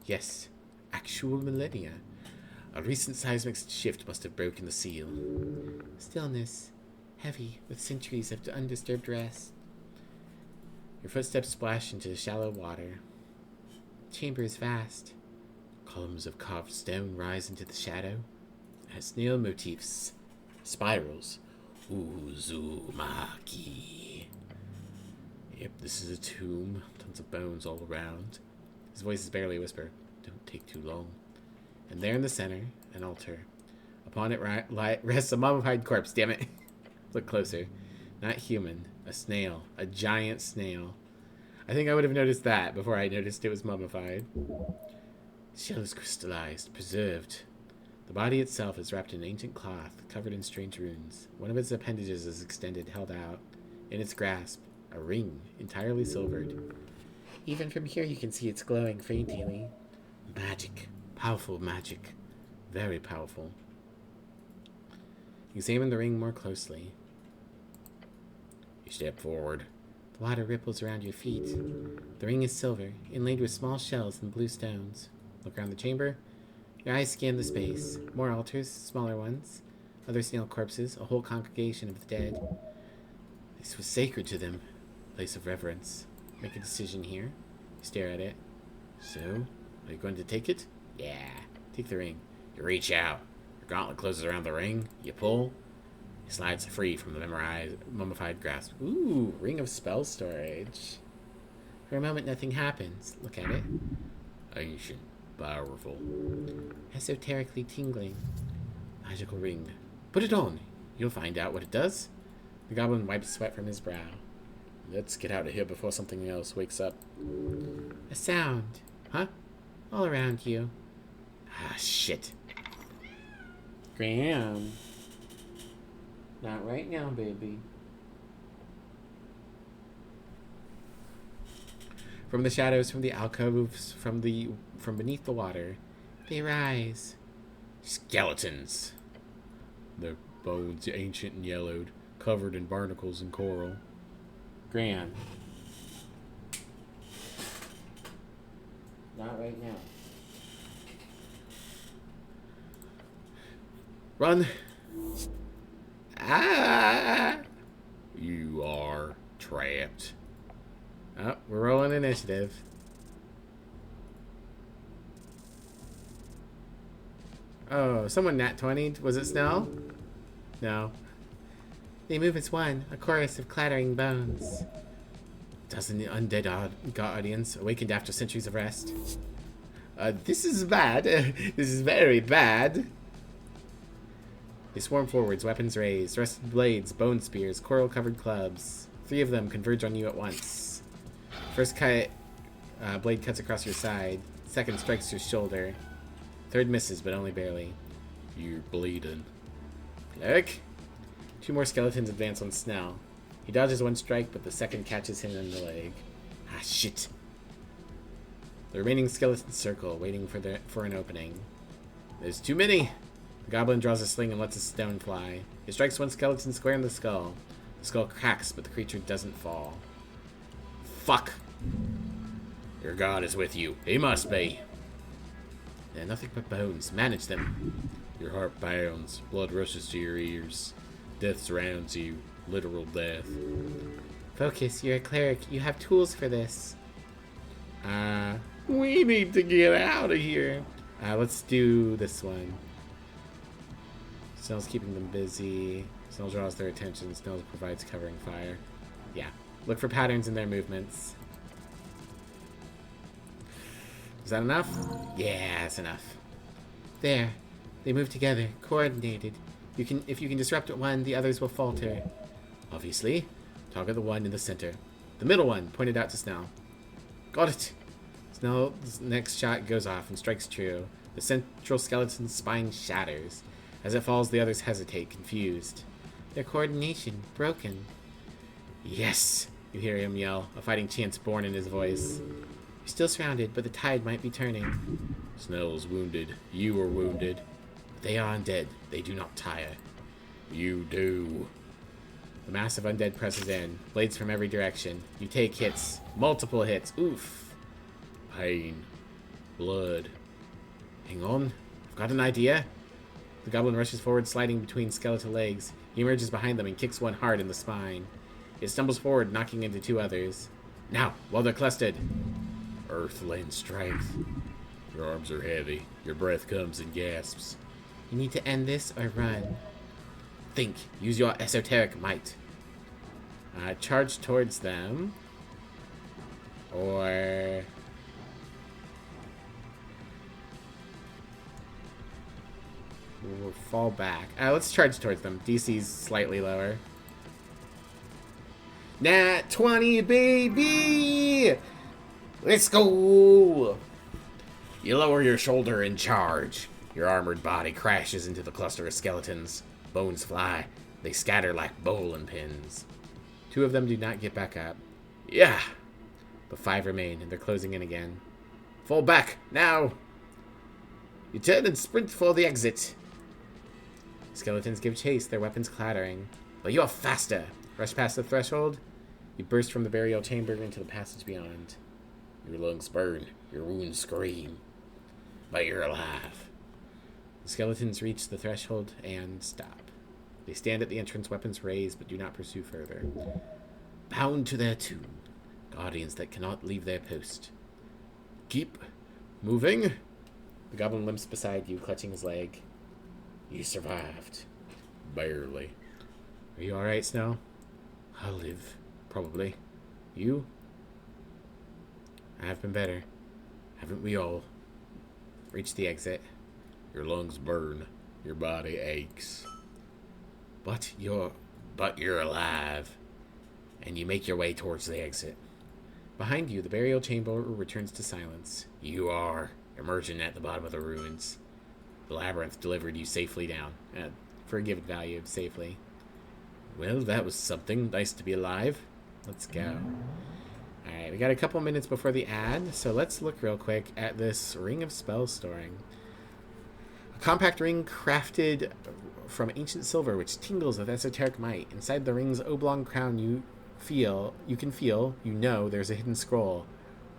Yes, actual millennia. A recent seismic shift must have broken the seal. Stillness, heavy, with centuries of undisturbed rest. Your footsteps splash into shallow water. The chamber is vast. Columns of carved stone rise into the shadow. It has snail motifs, spirals. Uzumaki. Yep, this is a tomb. Tons of bones all around. His voice is barely a whisper. Don't take too long. And there in the center, an altar. Upon it rests a mummified corpse, damn it. Look closer. Not human. A snail. A giant snail. I think I would have noticed that before I noticed it was mummified. The shell is crystallized, preserved. The body itself is wrapped in ancient cloth, covered in strange runes. One of its appendages is extended, held out. In its grasp, a ring, entirely silvered. Even from here you can see it's glowing faintly. Magic. Powerful magic. Very powerful. Examine the ring more closely. You step forward. The water ripples around your feet. The ring is silver, inlaid with small shells and blue stones. Look around the chamber. Your eyes scan the space. More altars, smaller ones. Other snail corpses, a whole congregation of the dead. This was sacred to them. Place of reverence. Make a decision here. You stare at it. So, are you going to take it? Yeah. Take the ring. You reach out. Your gauntlet closes around the ring. You pull. It slides free from the mummified grasp. Ooh, ring of spell storage. For a moment, nothing happens. Look at it. Ancient. Powerful. Esoterically tingling. Magical ring. Put it on. You'll find out what it does. The goblin wipes sweat from his brow. Let's get out of here before something else wakes up. A sound. Huh? All around you. Ah, shit. Graham. Not right now, baby. From the shadows, from the alcoves, from beneath the water, they rise. Skeletons. Their bones ancient and yellowed, covered in barnacles and coral. Graham. Not right now. Run! Ah! You are trapped. Oh, we're rolling initiative. Oh, someone nat 20'd. Was it Snell? No. They move as one, a chorus of clattering bones. Dozen undead guardians, awakened after centuries of rest. This is bad. This is very bad. They swarm forwards, weapons raised, rusted blades, bone spears, coral-covered clubs. 3 of them converge on you at once. First blade cuts across your side. Second strikes your shoulder. Third misses, but only barely. You're bleeding. Cleric? 2 more skeletons advance on Snell. He dodges one strike, but the second catches him in the leg. Ah, shit. The remaining skeletons circle, waiting for an opening. There's too many! The goblin draws a sling and lets a stone fly. He strikes one skeleton square in the skull. The skull cracks, but the creature doesn't fall. Fuck! Your god is with you. He must be. They're nothing but bones. Manage them. Your heart pounds. Blood rushes to your ears. Death surrounds you. Literal death. Focus. You're a cleric. You have tools for this. We need to get out of here. Let's do this one. Snell's keeping them busy. Snell draws their attention. Snell provides covering fire. Yeah. Look for patterns in their movements. Is that enough? Yeah, that's enough. There. They move together, coordinated. If you can disrupt one, the others will falter. Obviously. Target the one in the center. The middle one, pointed out to Snell. Got it. Snell's next shot goes off and strikes true. The central skeleton's spine shatters. As it falls, the others hesitate, confused. Their coordination broken. Yes, you hear him yell, a fighting chance born in his voice. You're still surrounded, but the tide might be turning. Snell's wounded. You are wounded. They are undead. They do not tire. You do. The mass of undead presses in. Blades from every direction. You take hits. Multiple hits. Oof. Pain. Blood. Hang on. I've got an idea. The goblin rushes forward, sliding between skeletal legs. He emerges behind them and kicks one hard in the spine. It stumbles forward, knocking into two others. Now, while they're clustered. Earthling strength. Your arms are heavy. Your breath comes in gasps. You need to end this or run. Think. Use your esoteric might. Charge towards them. Or... we'll fall back. Let's charge towards them. DC's slightly lower. Nat 20, baby! Let's go! You lower your shoulder and charge. Your armored body crashes into the cluster of skeletons. Bones fly. They scatter like bowling pins. Two of them do not get back up. Yeah! But 5 remain, and they're closing in again. Fall back, now! You turn and sprint for the exit. Skeletons give chase, their weapons clattering. But you're faster. Rush past the threshold. You burst from the burial chamber into the passage beyond. Your lungs burn. Your wounds scream. But you're alive. The skeletons reach the threshold and stop. They stand at the entrance, weapons raised, but do not pursue further. Bound to their tomb. Guardians that cannot leave their post. Keep moving. The goblin limps beside you, clutching his leg. You survived. Barely. Are you alright, Snow? I'll live. Probably. You? I've been better. Haven't we all? Reach the exit. Your lungs burn. Your body aches. But you're alive. And you make your way towards the exit. Behind you, the burial chamber returns to silence. You are emerging at the bottom of the ruins. The labyrinth delivered you safely down. For a given value of safely. Well, that was something. Nice to be alive. Let's go. Alright, we got a couple minutes before the ad, so let's look real quick at this Ring of Spell Storing. A compact ring crafted from ancient silver, which tingles with esoteric might. Inside the ring's oblong crown you know there's a hidden scroll,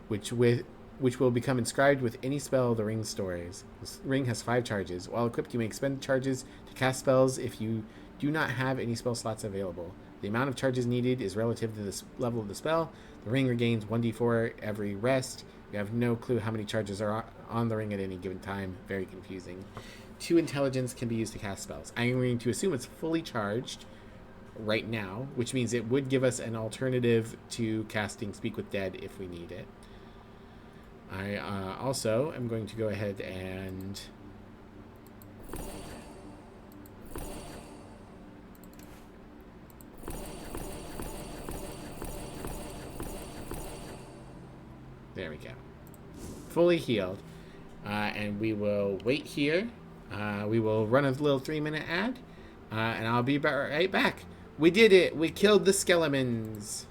which will become inscribed with any spell the ring stores. This ring has 5 charges. While equipped, you may expend charges to cast spells if you do not have any spell slots available. The amount of charges needed is relative to the level of the spell. The ring regains 1d4 every rest. You have no clue how many charges are on the ring at any given time. Very confusing. 2 intelligence can be used to cast spells. I'm going to assume it's fully charged right now, which means it would give us an alternative to casting Speak with Dead if we need it. I also am going to go ahead and there we go. Fully healed. And we will wait here. We will run a little 3-minute ad. And I'll be right back. We did it. We killed the skeletons.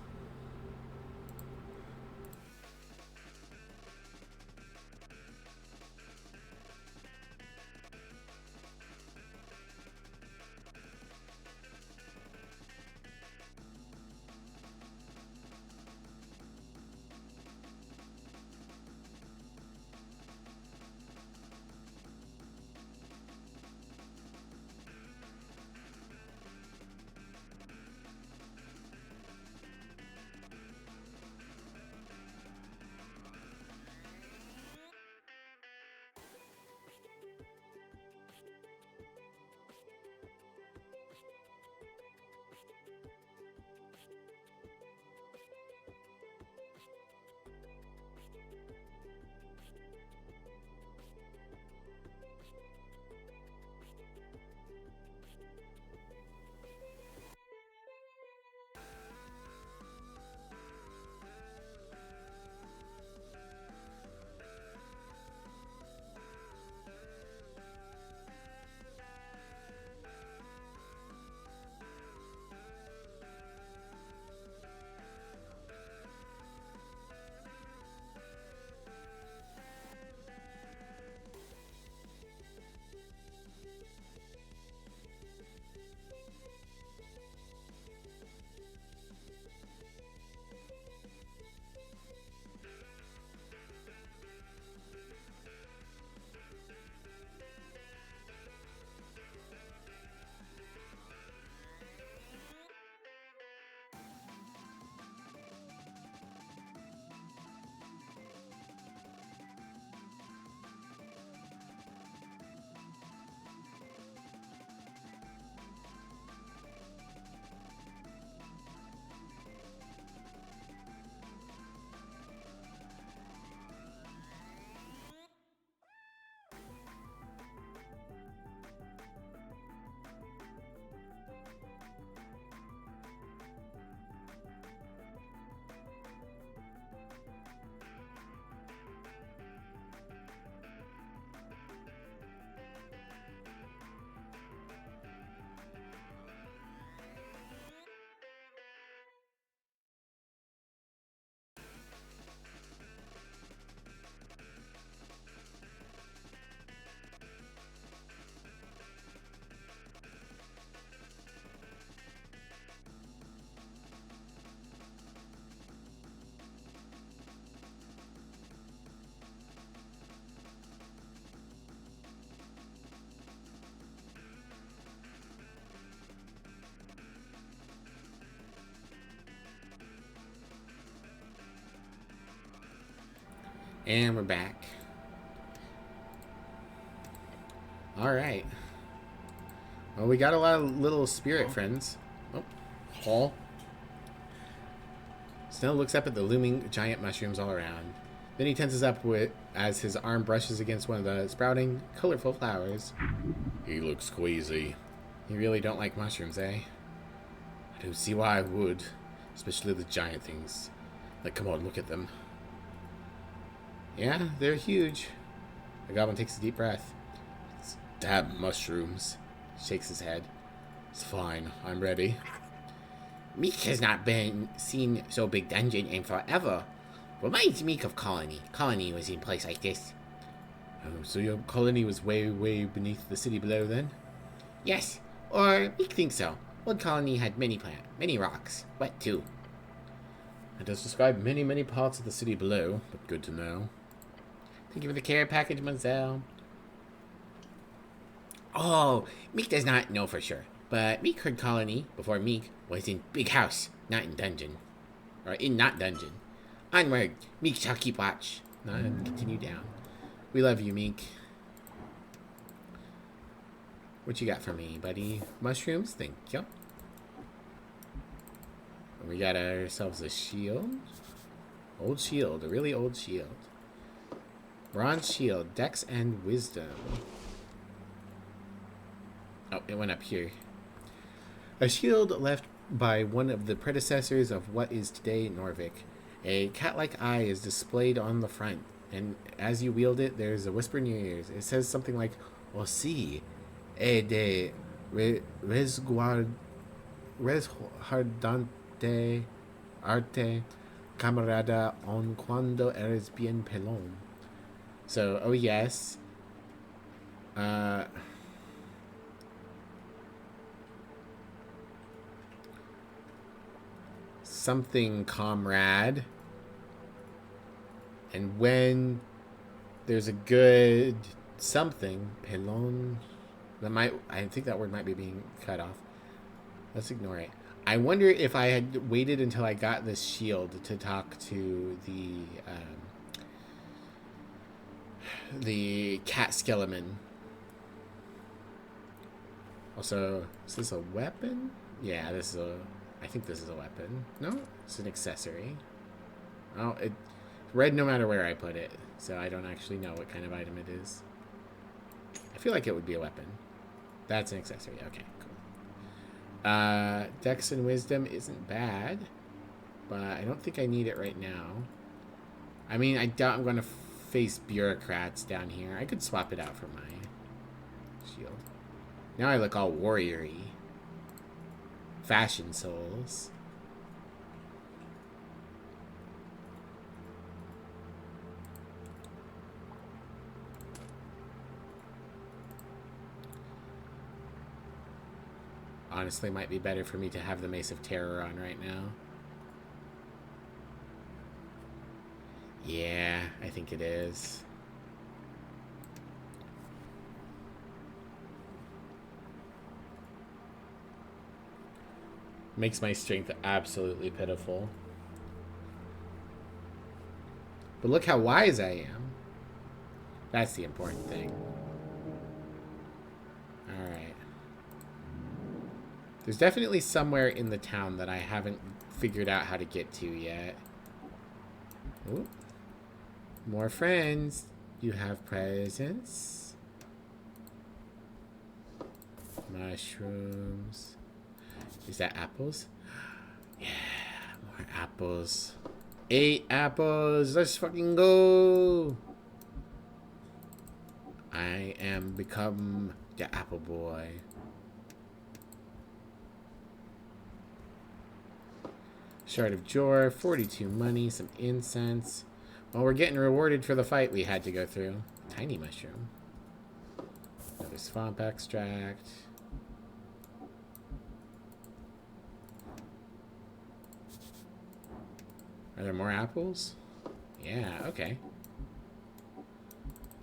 And we're back. Alright. Well, we got a lot of little spirit friends. Oh, hall. Snow looks up at the looming giant mushrooms all around. Then he tenses up as his arm brushes against one of the sprouting, colorful flowers. He looks queasy. You really don't like mushrooms, eh? I don't see why I would. Especially the giant things. Like, come on, look at them. Yeah, they're huge. The goblin takes a deep breath. Damn mushrooms. Shakes his head. It's fine. I'm ready. Meek has not been seen so big dungeon in forever. Reminds Meek of Colony. Colony was in a place like this. Oh, so your colony was way, way beneath the city below then? Yes, or Meek thinks so. Old Colony had many rocks. Wet too. It does describe many, many parts of the city below, but good to know. Thank you for the care package, Mademoiselle. Oh, Meek does not know for sure, but Meek heard Colony before Meek was in big house, not in dungeon. Or in not dungeon. Onward, Meek shall keep watch. Not continue down. We love you, Meek. What you got for me, buddy? Mushrooms? Thank you. We got ourselves a shield. Old shield, a really old shield. Bronze shield, dex and wisdom. Oh, it went up here. A shield left by one of the predecessors of what is today Norvik. A cat-like eye is displayed on the front, and as you wield it, there's a whisper in your ears. It says something like, "O si, e de resguardante arte camarada on cuando eres bien pelón." So, oh yes. Something comrade. And when there's a good something, pelon, I think that word might be being cut off. Let's ignore it. I wonder if I had waited until I got this shield to talk to the cat skeleton. Also, is this a weapon? Yeah, I think this is a weapon. No, it's an accessory. Oh, it's red no matter where I put it, so I don't actually know what kind of item it is. I feel like it would be a weapon. That's an accessory. Okay, cool. Dex and wisdom isn't bad, but I don't think I need it right now. I mean, I doubt I'm going to face bureaucrats down here. I could swap it out for my shield. Now I look all warrior-y. Fashion souls. Honestly, might be better for me to have the Mace of Terror on right now. Yeah, I think it is. Makes my strength absolutely pitiful. But look how wise I am. That's the important thing. Alright. There's definitely somewhere in the town that I haven't figured out how to get to yet. Ooh. More friends. You have presents. Mushrooms. Is that apples? Yeah, more apples. 8 apples. Let's fucking go. I am become the apple boy. Shard of Jor, 42 money, some incense. Well, we're getting rewarded for the fight we had to go through. Tiny mushroom. Another swamp extract. Are there more apples? Yeah, okay.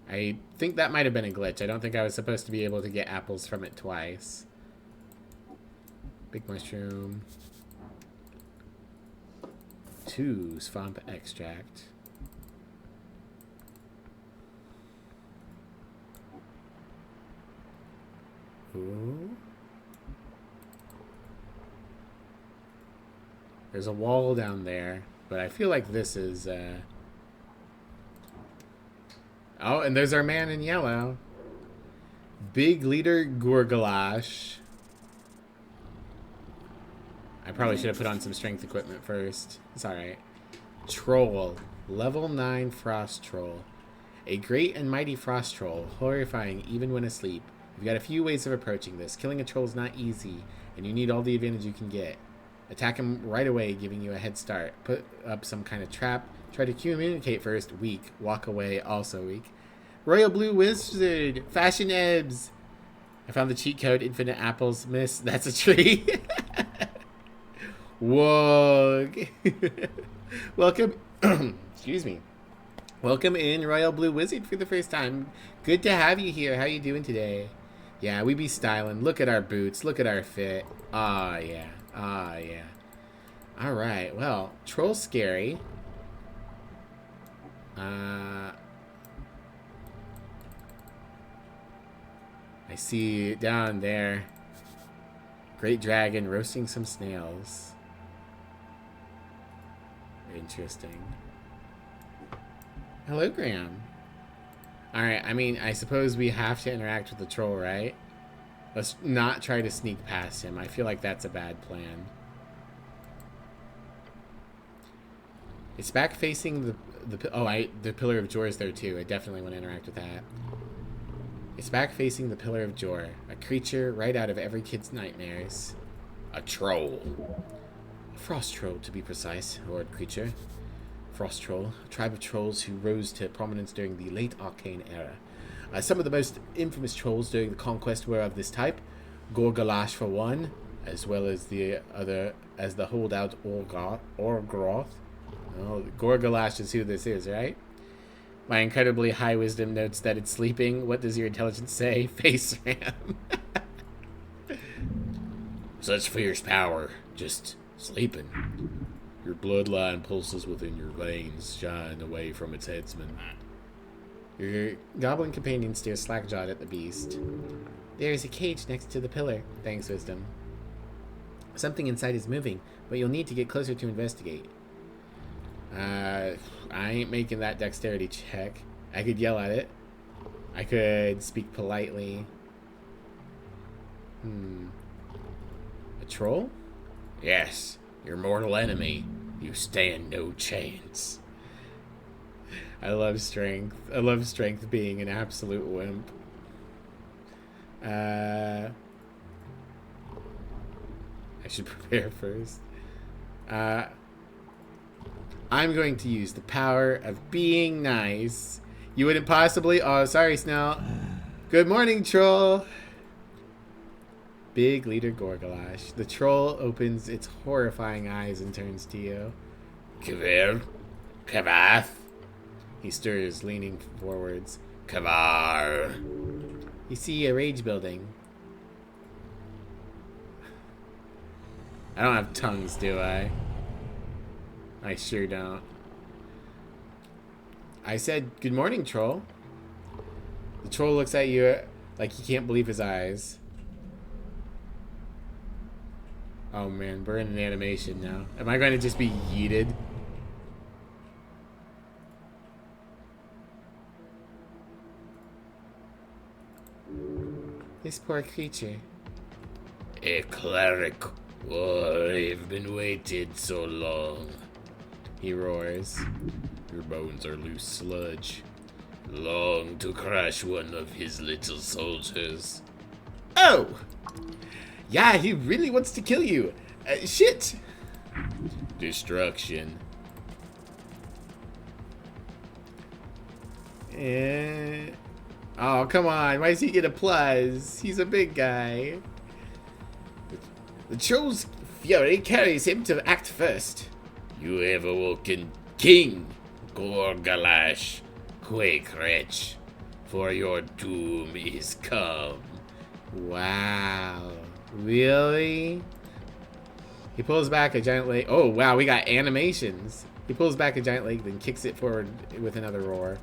I think that might have been a glitch. I don't think I was supposed to be able to get apples from it twice. Big mushroom. 2 swamp extract. Ooh. There's a wall down there, but I feel like this is, Oh, and there's our man in yellow. Big Leader Gorgalash. I probably should have put on some strength equipment first. It's alright. Troll. Level 9 Frost Troll. A great and mighty frost troll, horrifying even when asleep. You've got a few ways of approaching this. Killing a troll is not easy, and you need all the advantage you can get. Attack him right away, giving you a head start. Put up some kind of trap. Try to communicate first. Weak. Walk away. Also weak. Royal Blue Wizard. Fashion Ebbs. I found the cheat code. Infinite apples. Miss. That's a tree. Whoa. Welcome. Excuse me. Welcome in, Royal Blue Wizard, for the first time. Good to have you here. How you doing today? Yeah, we be styling. Look at our boots. Look at our fit. Ah, yeah. Ah, yeah. All right. Well, troll scary. I see down there. Great dragon roasting some snails. Interesting. Hello, Graham. Alright, I mean, I suppose we have to interact with the troll, right? Let's not try to sneak past him. I feel like that's a bad plan. It's back facing the Pillar of Jor is there too. I definitely want to interact with that. It's back facing the Pillar of Jor, a creature right out of every kid's nightmares. A troll. A frost troll, to be precise, Lord creature. Frost troll, a tribe of trolls who rose to prominence during the late Arcane era. Some of the most infamous trolls during the conquest were of this type. Gorgalash for one, as well as the holdout Orgroth. Oh, Gorgalash is who this is, right? My incredibly high wisdom notes that it's sleeping. What does your intelligence say? Face ram. Such fierce power, just sleeping. Your bloodline pulses within your veins, shine away from its headsman. Your goblin companion stares slack-jawed at the beast. There is a cage next to the pillar. Thanks, Wisdom. Something inside is moving, but you'll need to get closer to investigate. I ain't making that dexterity check. I could yell at it. I could speak politely. A troll? Yes. Your mortal enemy. You stand no chance. I love strength. I love strength being an absolute wimp. I should prepare first. I'm going to use the power of being nice. You wouldn't possibly... Oh, sorry, Snell. Good morning, troll. Big Leader Gorgalash. The troll opens its horrifying eyes and turns to you. Kavir? Kavath? He stirs, leaning forwards. Kavar. You see a rage building. I don't have tongues, do I? I sure don't. I said, good morning, troll. The troll looks at you like he can't believe his eyes. Oh man, we're in an animation now. Am I going to just be yeeted? This poor creature. A cleric. Why I've been waited so long. He roars. Your bones are loose sludge. Long to crush one of his little soldiers. Oh! Yeah, he really wants to kill you. Shit! Destruction. Oh, come on. Why does he get a plus? He's a big guy. The troll's fury carries him to act first. You have awoken King Gorgalash. Quake wretch, for your doom is come. Wow. Really? He pulls back a giant leg. Oh, wow, we got animations. He pulls back a giant leg, then kicks it forward with another roar.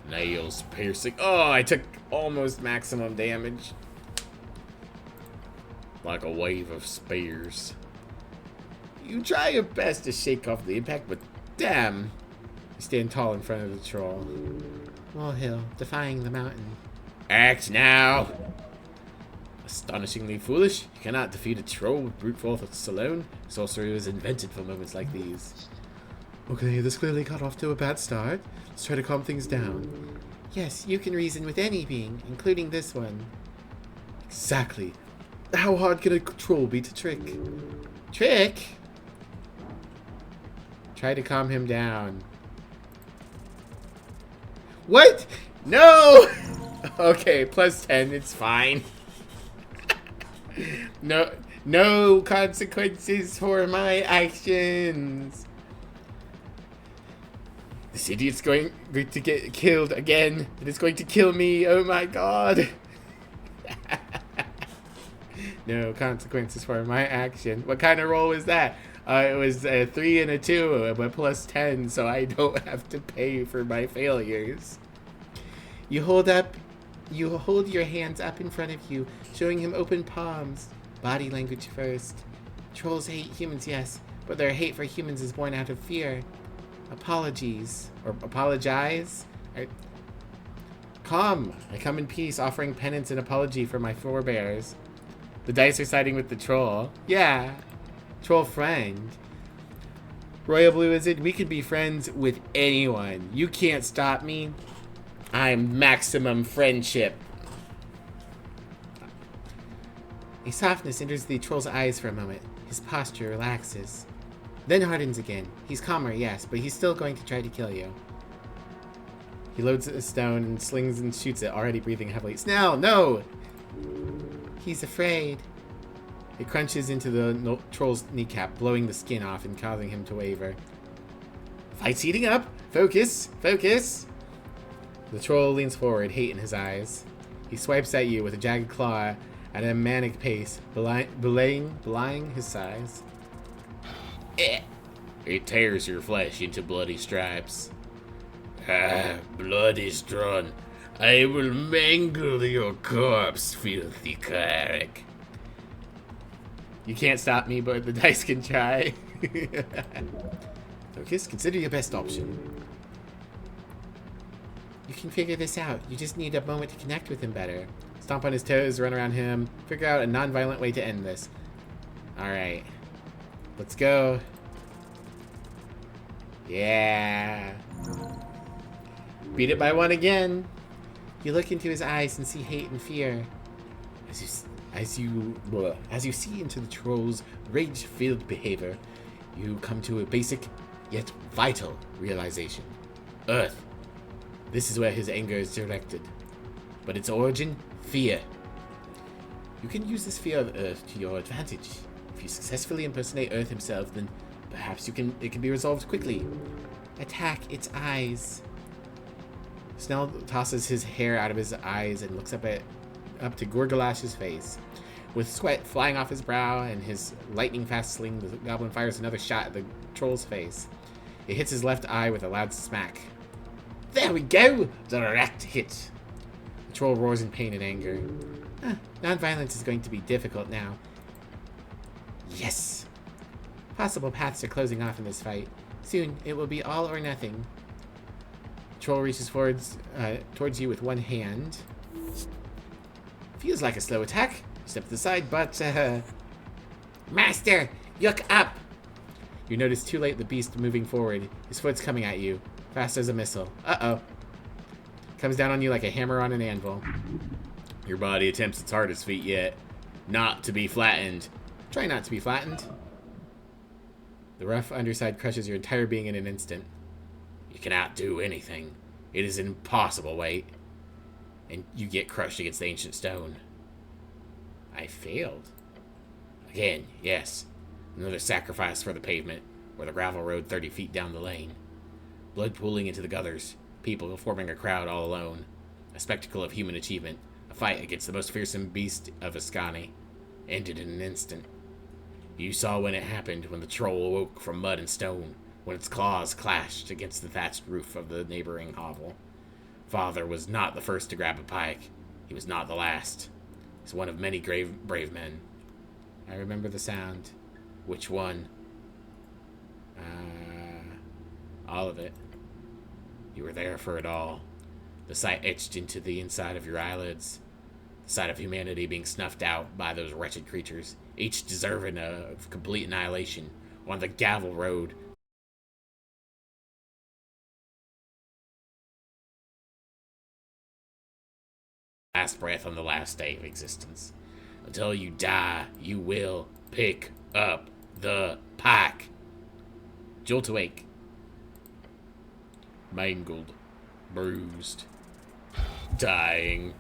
Nails piercing. Oh, I took almost maximum damage. like a wave of spears. You try your best to shake off the impact, but damn! You stand tall in front of the troll. Molehill, defying the mountain. Act now! Astonishingly foolish. You cannot defeat a troll with brute force alone. Sorcery was invented for moments like these. Okay, this clearly got off to a bad start. Let's try to calm things down. Yes, you can reason with any being, including this one. Exactly. How hard can a troll be to trick? Trick? Try to calm him down. What? No! Okay, plus 10, it's fine. No consequences for my actions. This idiot's going to get killed again. It is going to kill me. Oh my god. No consequences for my action. What kind of roll was that? It was a 3 and a 2, but plus 10, so I don't have to pay for my failures. You hold your hands up in front of you, showing him open palms. Body language first. Trolls hate humans, yes, but their hate for humans is born out of fear. Apologies. Or apologize? Come. I come in peace, offering penance and apology for my forebears. The dice are siding with the troll. Yeah. Troll friend. Royal Blue Wizard, we can be friends with anyone. You can't stop me. I'm maximum friendship. A softness enters the troll's eyes for a moment. His posture relaxes. Then hardens again. He's calmer, yes, but he's still going to try to kill you. He loads a stone and slings and shoots it, already breathing heavily. Snell, no! He's afraid. It crunches into the troll's kneecap, blowing the skin off and causing him to waver. Fight's heating up! Focus! Focus! The troll leans forward, hate in his eyes. He swipes at you with a jagged claw at a manic pace, belying his size. It tears your flesh into bloody stripes. Blood is drawn. I will mangle your corpse, filthy cleric. You can't stop me, but the dice can try. Focus, consider your best option. You can figure this out. You just need a moment to connect with him better. Stomp on his toes, run around him, figure out a non-violent way to end this. Alright. Let's go. Yeah. Beat it by 1 again. You look into his eyes and see hate and fear. As you see into the troll's rage-filled behavior, you come to a basic yet vital realization. Earth. This is where his anger is directed. But its origin? Fear. You can use this fear of Earth to your advantage. If you successfully impersonate Earth himself, then perhaps it can be resolved quickly. Attack its eyes. Snell tosses his hair out of his eyes and looks up to Gorgalash's face. With sweat flying off his brow and his lightning-fast sling, the goblin fires another shot at the troll's face. It hits his left eye with a loud smack. There we go! Direct hit. The troll roars in pain and anger. Non-violence is going to be difficult now. Yes! Possible paths are closing off in this fight. Soon, it will be all or nothing. The troll reaches towards you with one hand. Feels like a slow attack. Step to the side, but, Master! Look up! You notice too late the beast moving forward. His foot's coming at you. Fast as a missile. Uh-oh. Comes down on you like a hammer on an anvil. Your body attempts its hardest feat yet. Not to be flattened. Try not to be flattened. The rough underside crushes your entire being in an instant. You cannot do anything. It is an impossible weight. And you get crushed against the ancient stone. I failed. Again, yes. Another sacrifice for the pavement, or the gravel road 30 feet down the lane. Blood pooling into the gutters. People forming a crowd all alone. A spectacle of human achievement. A fight against the most fearsome beast of Ascani. Ended in an instant. You saw when it happened, when the troll awoke from mud and stone, when its claws clashed against the thatched roof of the neighboring hovel. Father was not the first to grab a pike. He was not the last. He's one of many brave men. I remember the sound. Which one? All of it. You were there for it all. The sight etched into the inside of your eyelids. The sight of humanity being snuffed out by those wretched creatures, each deserving of complete annihilation, on the gavel road. Last breath on the last day of existence. Until you die, you will pick up the pack. Jolt awake. Mangled. Bruised. Dying.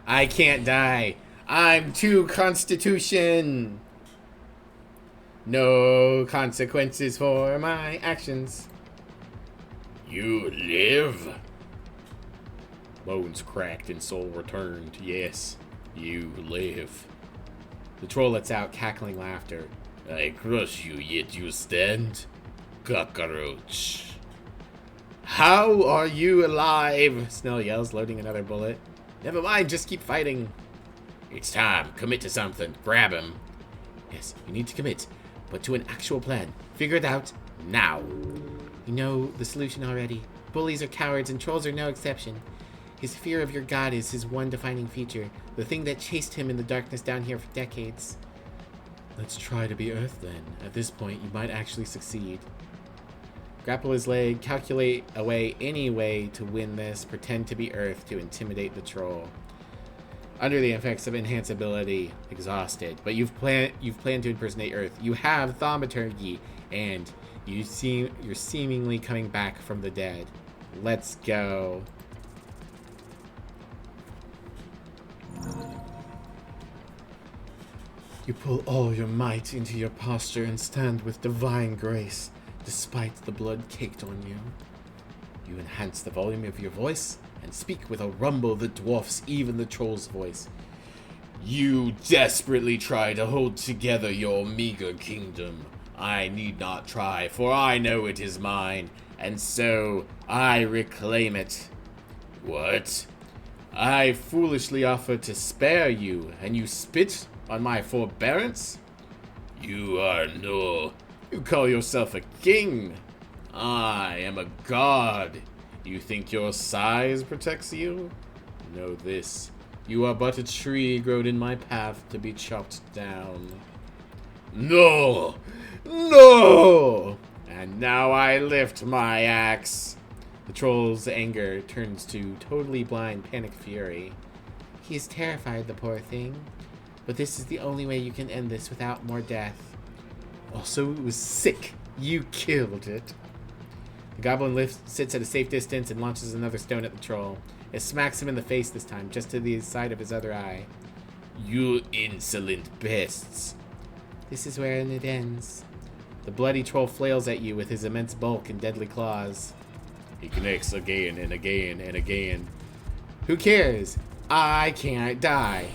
I can't die. I'm too Constitution. No consequences for my actions. You live. Bones cracked and soul returned. Yes, you live. The troll lets out cackling laughter. I crush you, yet you stand. Cockroach. How are you alive? Snell yells, loading another bullet. Never mind, just keep fighting. It's time. Commit to something. Grab him. Yes, you need to commit, but to an actual plan. Figure it out now. You know the solution already. Bullies are cowards and trolls are no exception. His fear of your god is his one defining feature, the thing that chased him in the darkness down here for decades. Let's try to be Earth then. At this point, you might actually succeed. Grapple his leg, calculate a way, any way to win this, pretend to be Earth to intimidate the troll. Under the effects of enhanceability, exhausted, but you've planned to impersonate Earth. You have thaumaturgy, and you're seemingly coming back from the dead. Let's go. You pull all your might into your posture and stand with divine grace, despite the blood caked on you. You enhance the volume of your voice and speak with a rumble that dwarfs even the troll's voice. You desperately try to hold together your meager kingdom. I need not try, for I know it is mine, and so I reclaim it. What? I foolishly offer to spare you, and you spit on my forbearance? You are no. You call yourself a king. I am a god. You think your size protects you? Know this. You are but a tree grown in my path to be chopped down. No! No! And now I lift my axe. The troll's anger turns to totally blind panic fury. He is terrified, the poor thing. But this is the only way you can end this without more death. Also, it was sick. You killed it. The goblin sits at a safe distance and launches another stone at the troll. It smacks him in the face this time, just to the side of his other eye. You insolent pests. This is where it ends. The bloody troll flails at you with his immense bulk and deadly claws. He connects again and again and again. Who cares? I can't die.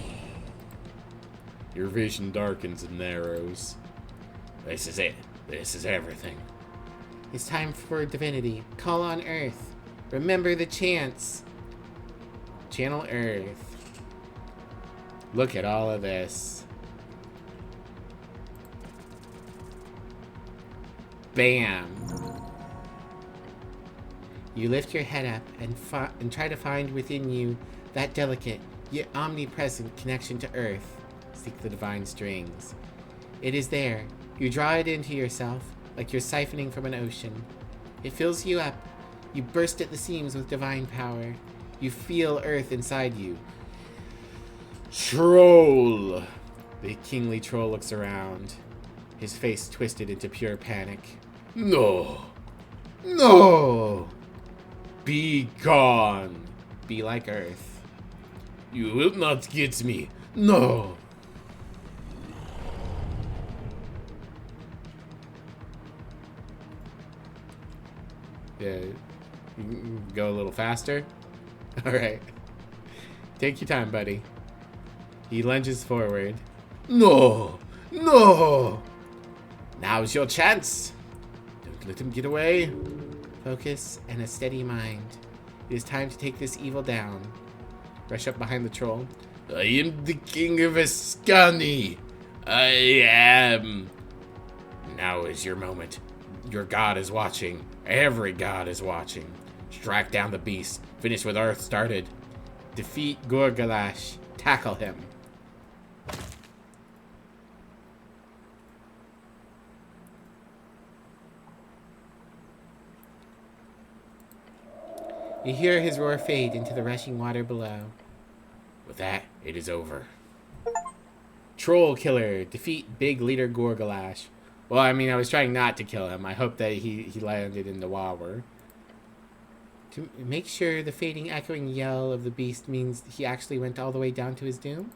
Your vision darkens and narrows. This is it. This is everything. It's time for divinity. Call on Earth. Remember the chants. Channel Earth. Look at all of this. Bam. You lift your head up and try to find within you that delicate yet omnipresent connection to Earth. Seek the divine strings. It is there. You draw it into yourself, like you're siphoning from an ocean. It fills you up. You burst at the seams with divine power. You feel Earth inside you. Troll! The kingly troll looks around, his face twisted into pure panic. No! No! Be gone! Be like Earth. You will not get me. No! Yeah, you can go a little faster. Alright. Take your time, buddy. He lunges forward. No! No! Now's your chance! Don't let him get away. Focus and a steady mind. It is time to take this evil down. Rush up behind the troll. I am the king of Ascani. I am. Now is your moment. Your god is watching. Every god is watching. Strike down the beast. Finish what Earth started. Defeat Gorgalash. Tackle him. You hear his roar fade into the rushing water below. With that, it is over. Troll Killer. Defeat Big Leader Gorgalash. Well, I mean, I was trying not to kill him. I hope that he landed in the water. To make sure the fading, echoing yell of the beast means he actually went all the way down to his doom?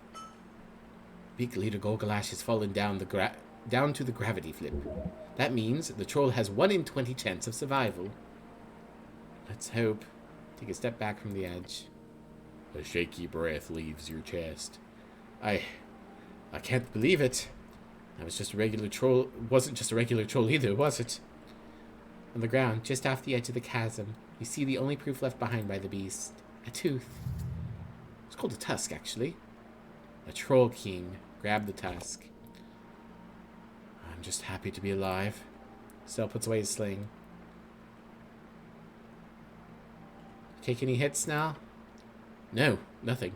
Big Leader Gorgalash has fallen down to the gravity flip. That means the troll has 1 in 20 chance of survival. Let's hope. Take a step back from the edge. A shaky breath leaves your chest. I can't believe it. That was just a regular troll. Wasn't just a regular troll either, was it? On the ground, just off the edge of the chasm, you see the only proof left behind by the beast. A tooth. It's called a tusk, actually. A troll king grabbed the tusk. I'm just happy to be alive. Still puts away his sling. Take any hits now? No, nothing.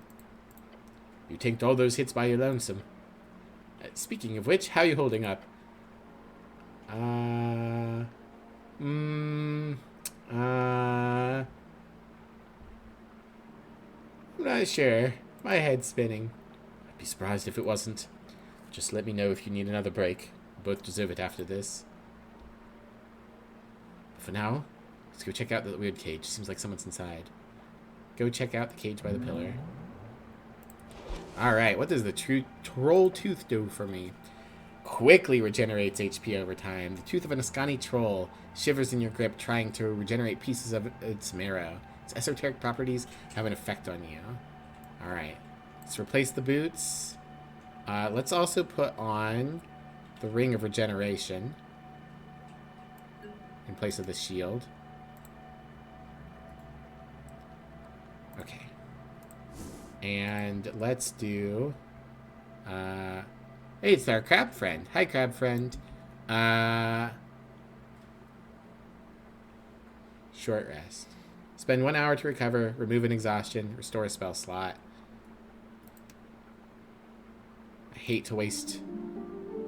You tanked all those hits by your lonesome. Speaking of which, how are you holding up? I'm not sure. My head's spinning. I'd be surprised if it wasn't. Just let me know if you need another break. We both deserve it after this. But for now, let's go check out that weird cage. Seems like someone's inside. Go check out the cage by the pillar. Alright, what does the troll tooth do for me? Quickly regenerates HP over time. The tooth of an Ascani troll shivers in your grip, trying to regenerate pieces of its marrow. Its esoteric properties have an effect on you. Alright, let's replace the boots. Let's also put on the ring of regeneration in place of the shield. Okay. And let's do... hey, it's our crab friend. Hi, crab friend. Short rest. Spend 1 hour to recover, remove an exhaustion, restore a spell slot. I hate to waste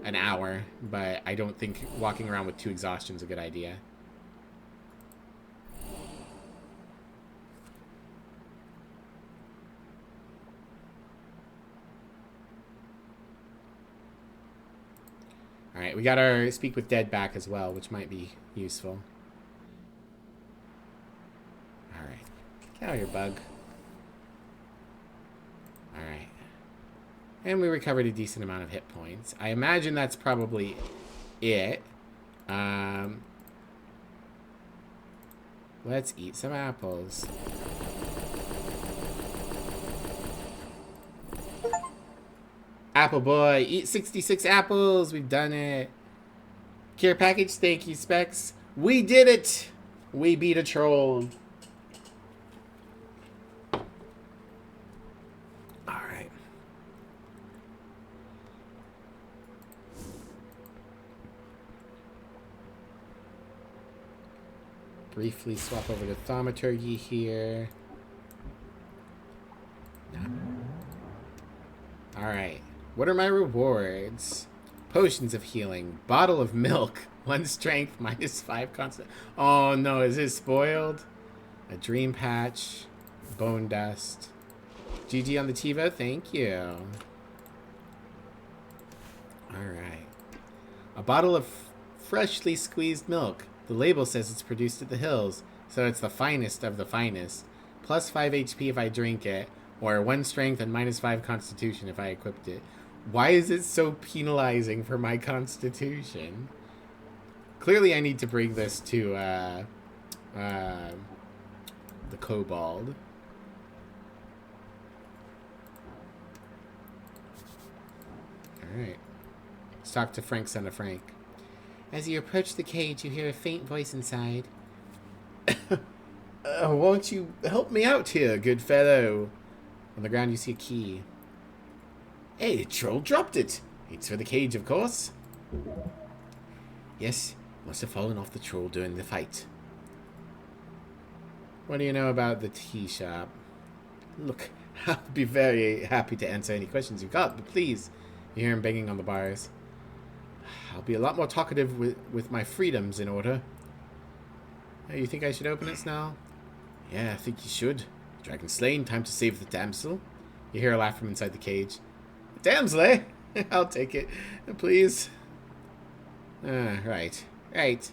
an hour, but I don't think walking around with 2 exhaustion is a good idea. Alright, we got our Speak with Dead back as well, which might be useful. Alright. Get out here, bug. Alright. And we recovered a decent amount of hit points. I imagine that's probably it. Let's eat some apples. Apple boy, eat 66 apples. We've done it. Care package, thank you, Specs. We did it. We beat a troll. Alright. Briefly swap over to Thaumaturgy here. Alright. What are my rewards? Potions of healing. Bottle of milk. 1 strength, -5 constant. Oh no, is it spoiled? A dream patch. Bone dust. GG on the TiVo, thank you. Alright. A bottle of freshly squeezed milk. The label says it's produced at the hills, so it's the finest of the finest. Plus 5 HP if I drink it, or 1 strength and -5 constitution if I equipped it. Why is it so penalizing for my constitution? Clearly I need to bring this to the kobold. Alright. Let's talk to Frank, son of Frank. As you approach the cage, you hear a faint voice inside. Won't you help me out here, good fellow? On the ground you see a key. Hey, troll dropped it. It's for the cage, of course. Yes, must have fallen off the troll during the fight. What do you know about the tea shop? Look, I'll be very happy to answer any questions you've got, but please. You hear him banging on the bars. I'll be a lot more talkative with my freedoms in order. Oh, you think I should open it now? Yeah, I think you should. Dragon slain, time to save the damsel. You hear a laugh from inside the cage. Damsel, eh? I'll take it. Please. Right. Right.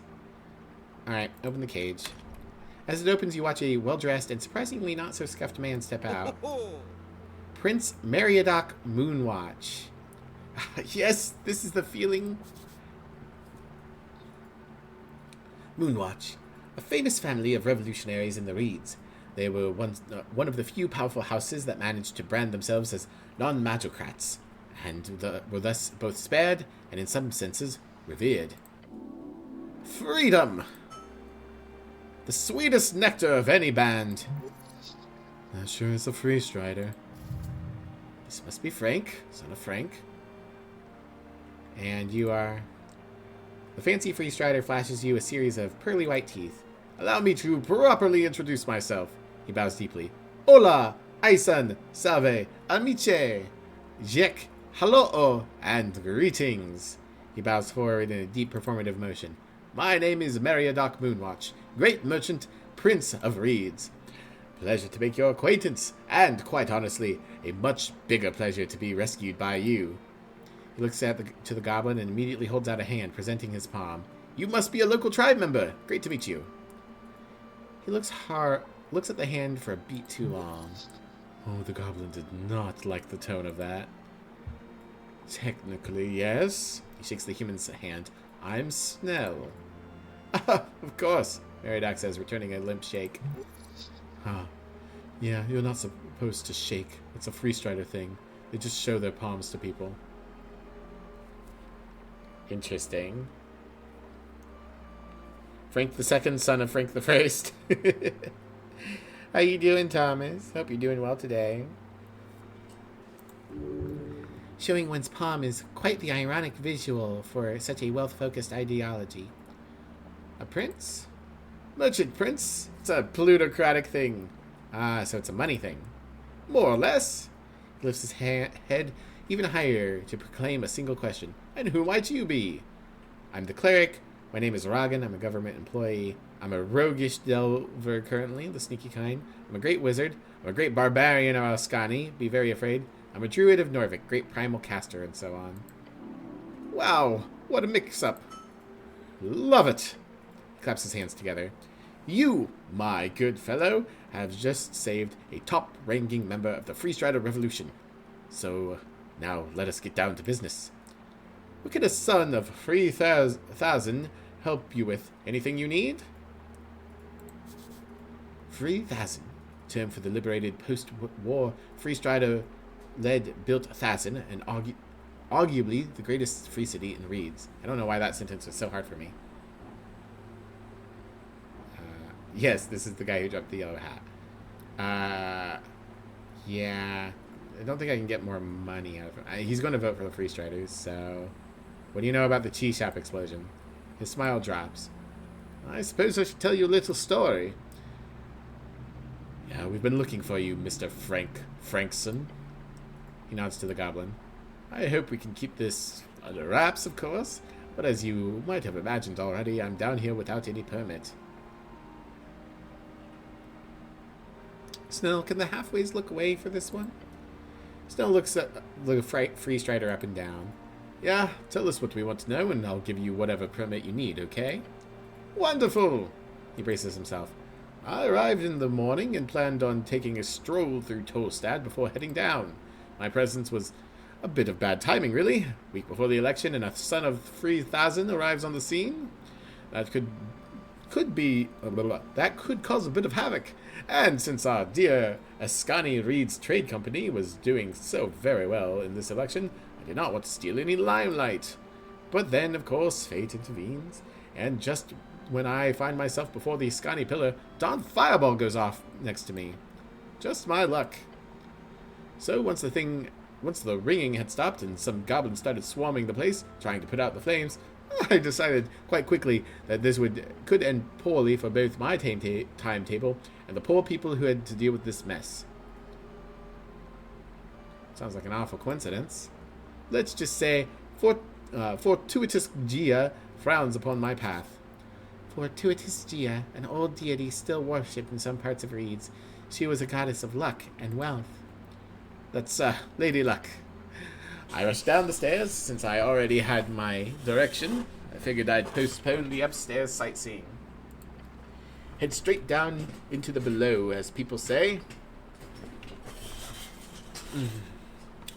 Alright, open the cage. As it opens, you watch a well-dressed and surprisingly not-so-scuffed man step out. Prince Meriadoc Moonwatch. Yes, this is the feeling. Moonwatch, a famous family of revolutionaries in the Reeds. They were once one of the few powerful houses that managed to brand themselves as non-magocrats, and were thus both spared and, in some senses, revered. Freedom! The sweetest nectar of any band. That sure is a free strider. This must be Frank, son of Frank. And you are... The fancy free strider flashes you a series of pearly white teeth. Allow me to properly introduce myself. He bows deeply. Hola, Aisan, salve, amice, jek, hello, and greetings. He bows forward in a deep performative motion. My name is Meriadoc Moonwatch, great merchant, prince of reeds. Pleasure to make your acquaintance, and, quite honestly, a much bigger pleasure to be rescued by you. He looks to the goblin and immediately holds out a hand, presenting his palm. You must be a local tribe member. Great to meet you. He looks at the hand for a beat too long. Oh, the goblin did not like the tone of that. Technically, yes. He shakes the human's hand. I'm Snell. Of course, Meriadoc says, returning a limp shake. Yeah, you're not supposed to shake. It's a free strider thing. They just show their palms to people. Interesting. Frank the Second, son of Frank the First. How you doing, Thomas? Hope you're doing well today. Showing one's palm is quite the ironic visual for such a wealth-focused ideology. A prince? Merchant prince? It's a plutocratic thing. Ah, so it's a money thing. More or less. He lifts his head even higher to proclaim a single question. And who might you be? I'm the cleric. My name is Ragan. I'm a government employee. I'm a roguish delver currently, the sneaky kind. I'm a great wizard. I'm a great barbarian of Ascani. Be very afraid. I'm a druid of Norvik, great primal caster, and so on. Wow, what a mix-up. Love it. He claps his hands together. You, my good fellow, have just saved a top-ranking member of the Free Strider Revolution. So, now let us get down to business. What can a son of 3,000 help you with? Anything you need? 3,000, term for the liberated post-war Free Strider-led built Thazin, and arguably the greatest free city in Reeds. I don't know why that sentence was so hard for me. Yes, this is the guy who dropped the yellow hat. Yeah, I don't think I can get more money out of him. He's going to vote for the Free Striders, so... What do you know about the tea shop explosion? His smile drops. I suppose I should tell you a little story. Yeah, we've been looking for you, Mr. Frankson. He nods to the goblin. I hope we can keep this under wraps, of course, but as you might have imagined already, I'm down here without any permit. Snell, can the halfways look away for this one? Snell looks at the Free Strider up and down. Yeah, tell us what we want to know, and I'll give you whatever permit you need, okay? Wonderful! He braces himself. I arrived in the morning and planned on taking a stroll through Tolstad before heading down. My presence was a bit of bad timing, really. Week before the election, and a son of 3,000 arrives on the scene. That could cause a bit of havoc. And since our dear Ascani Reed's trade company was doing so very well in this election, I did not want to steal any limelight. But then, of course, fate intervenes, and just when I find myself before the Ascani pillar, Dawn Fireball goes off next to me. Just my luck. So once the thing Once the ringing had stopped and some goblins started swarming the place, trying to put out the flames, I decided quite quickly that this could end poorly for both my timetable and the poor people who had to deal with this mess. Sounds like an awful coincidence. Let's just say Fortuitous Gia frowns upon my path. Fortuitous Gia, an old deity still worshipped in some parts of Reeds. She was a goddess of luck and wealth. That's Lady Luck. I rushed down the stairs since I already had my direction. I figured I'd postpone the upstairs sightseeing. Head straight down into the below, as people say.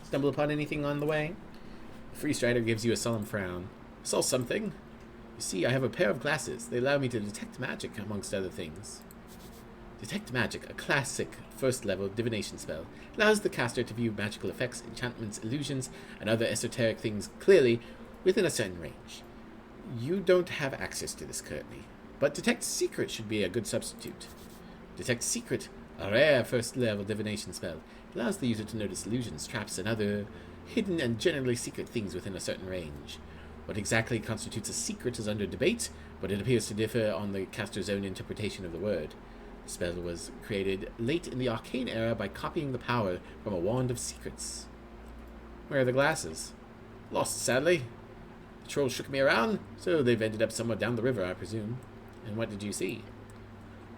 Stumble upon anything on the way? The free strider gives you a solemn frown. I saw something. You see, I have a pair of glasses. They allow me to detect magic, amongst other things. Detect magic, a classic first-level divination spell, allows the caster to view magical effects, enchantments, illusions, and other esoteric things clearly within a certain range. You don't have access to this currently, but Detect Secret should be a good substitute. Detect Secret, a rare first-level divination spell, allows the user to notice illusions, traps, and other hidden and generally secret things within a certain range. What exactly constitutes a secret is under debate, but it appears to differ on the caster's own interpretation of the word. The spell was created late in the arcane era by copying the power from a wand of secrets. Where are the glasses? Lost, sadly. The trolls shook me around, so they've ended up somewhere down the river, I presume. And what did you see?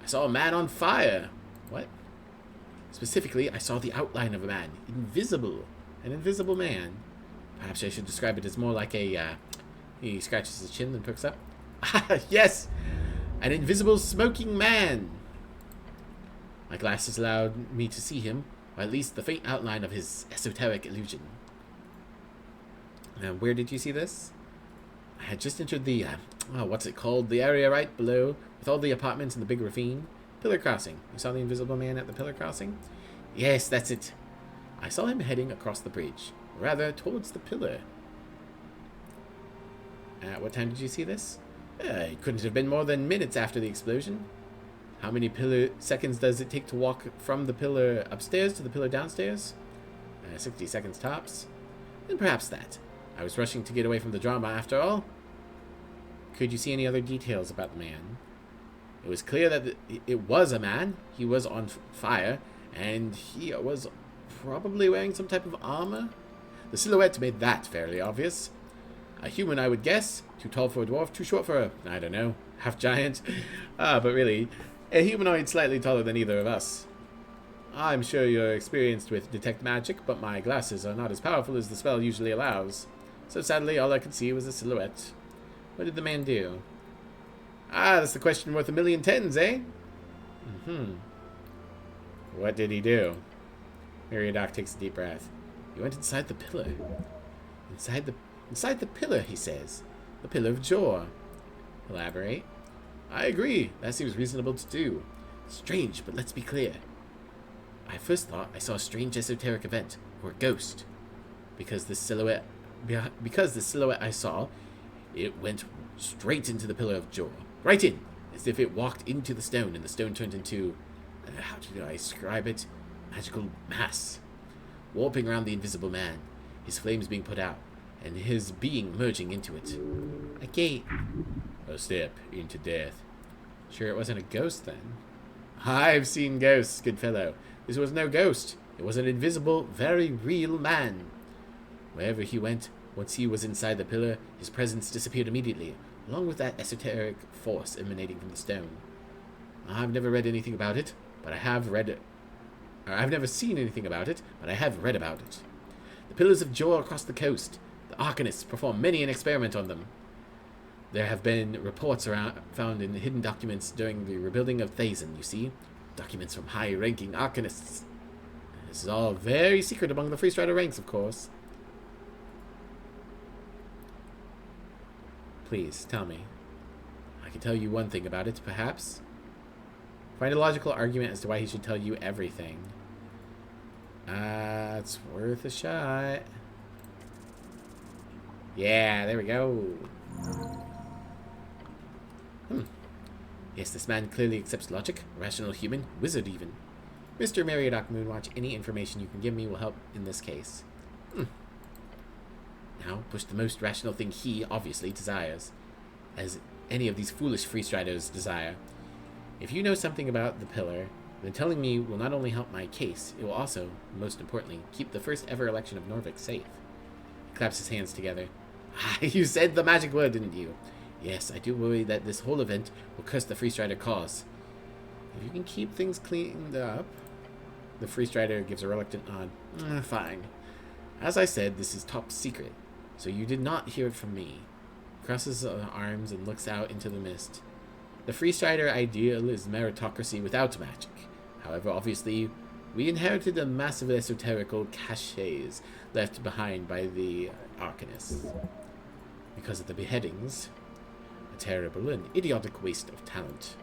I saw a man on fire. What? Specifically, I saw the outline of a man. Invisible. An invisible man. Perhaps I should describe it as more like a, he scratches his chin and perks up. Yes! An invisible smoking man! My glasses allowed me to see him, or at least the faint outline of his esoteric illusion. Where did you see this? I had just entered the, what's it called? The area right below, with all the apartments and the big ravine. Pillar crossing. You saw the invisible man at the pillar crossing? Yes, that's it. I saw him heading across the bridge, rather towards the pillar. At what time did you see this? It couldn't have been more than minutes after the explosion. How many seconds does it take to walk from the pillar upstairs to the pillar downstairs? 60 seconds tops. And perhaps that. I was rushing to get away from the drama after all. Could you see any other details about the man? It was clear that it was a man. He was on fire, and he was probably wearing some type of armor. The silhouette made that fairly obvious. A human, I would guess. Too tall for a dwarf, too short for a, I don't know, half giant. But really, a humanoid slightly taller than either of us. I'm sure you're experienced with detect magic, but my glasses are not as powerful as the spell usually allows. So sadly, all I could see was a silhouette. What did the man do? That's the question worth 1,000,000 tens, eh? What did he do? Meriadoc takes a deep breath. He went inside the pillar. Inside the pillar, he says. The pillar of Jor. Elaborate. I agree. That seems reasonable to do. Strange, but let's be clear. I first thought I saw a strange esoteric event, or a ghost. Because the silhouette I saw, it went straight into the pillar of Jor. Right in, as if it walked into the stone, and the stone turned into, how do I describe it? Magical mass. Warping around the invisible man, his flames being put out, and his being merging into it. A gate. A step into death. Sure it wasn't a ghost then? I've seen ghosts, good fellow. This was no ghost. It was an invisible, very real man. Wherever he went, once he was inside the pillar, his presence disappeared immediately, along with that esoteric force emanating from the stone. I've never read anything about it, but I have read it. I've never seen anything about it, but I have read about it. The pillars of Jor across the coast. The Arcanists performed many an experiment on them. There have been reports found in hidden documents during the rebuilding of Thazin, you see. Documents from high-ranking Arcanists. This is all very secret among the Free Strider ranks, of course. Please, tell me. I can tell you one thing about it, perhaps. Find a logical argument as to why he should tell you everything. It's worth a shot. Yeah, there we go. Yes, this man clearly accepts logic, rational human, wizard even. Mr. Meriadoc Moonwatch, any information you can give me will help in this case. Now, push the most rational thing he, obviously, desires, as any of these foolish freestriders desire. If you know something about the pillar, then telling me will not only help my case, it will also, most importantly, keep the first ever election of Norvik safe. He claps his hands together. Ah, you said the magic word, didn't you? Yes, I do worry that this whole event will curse the freestrider cause. If you can keep things cleaned up... The freestrider gives a reluctant nod. Fine. As I said, this is top secret, so you did not hear it from me. He crosses his arms and looks out into the mist. The freestrider ideal is meritocracy without magic. However, obviously, we inherited a massive esoterical caches left behind by the Arcanists. Because of the beheadings, a terrible and idiotic waste of talent.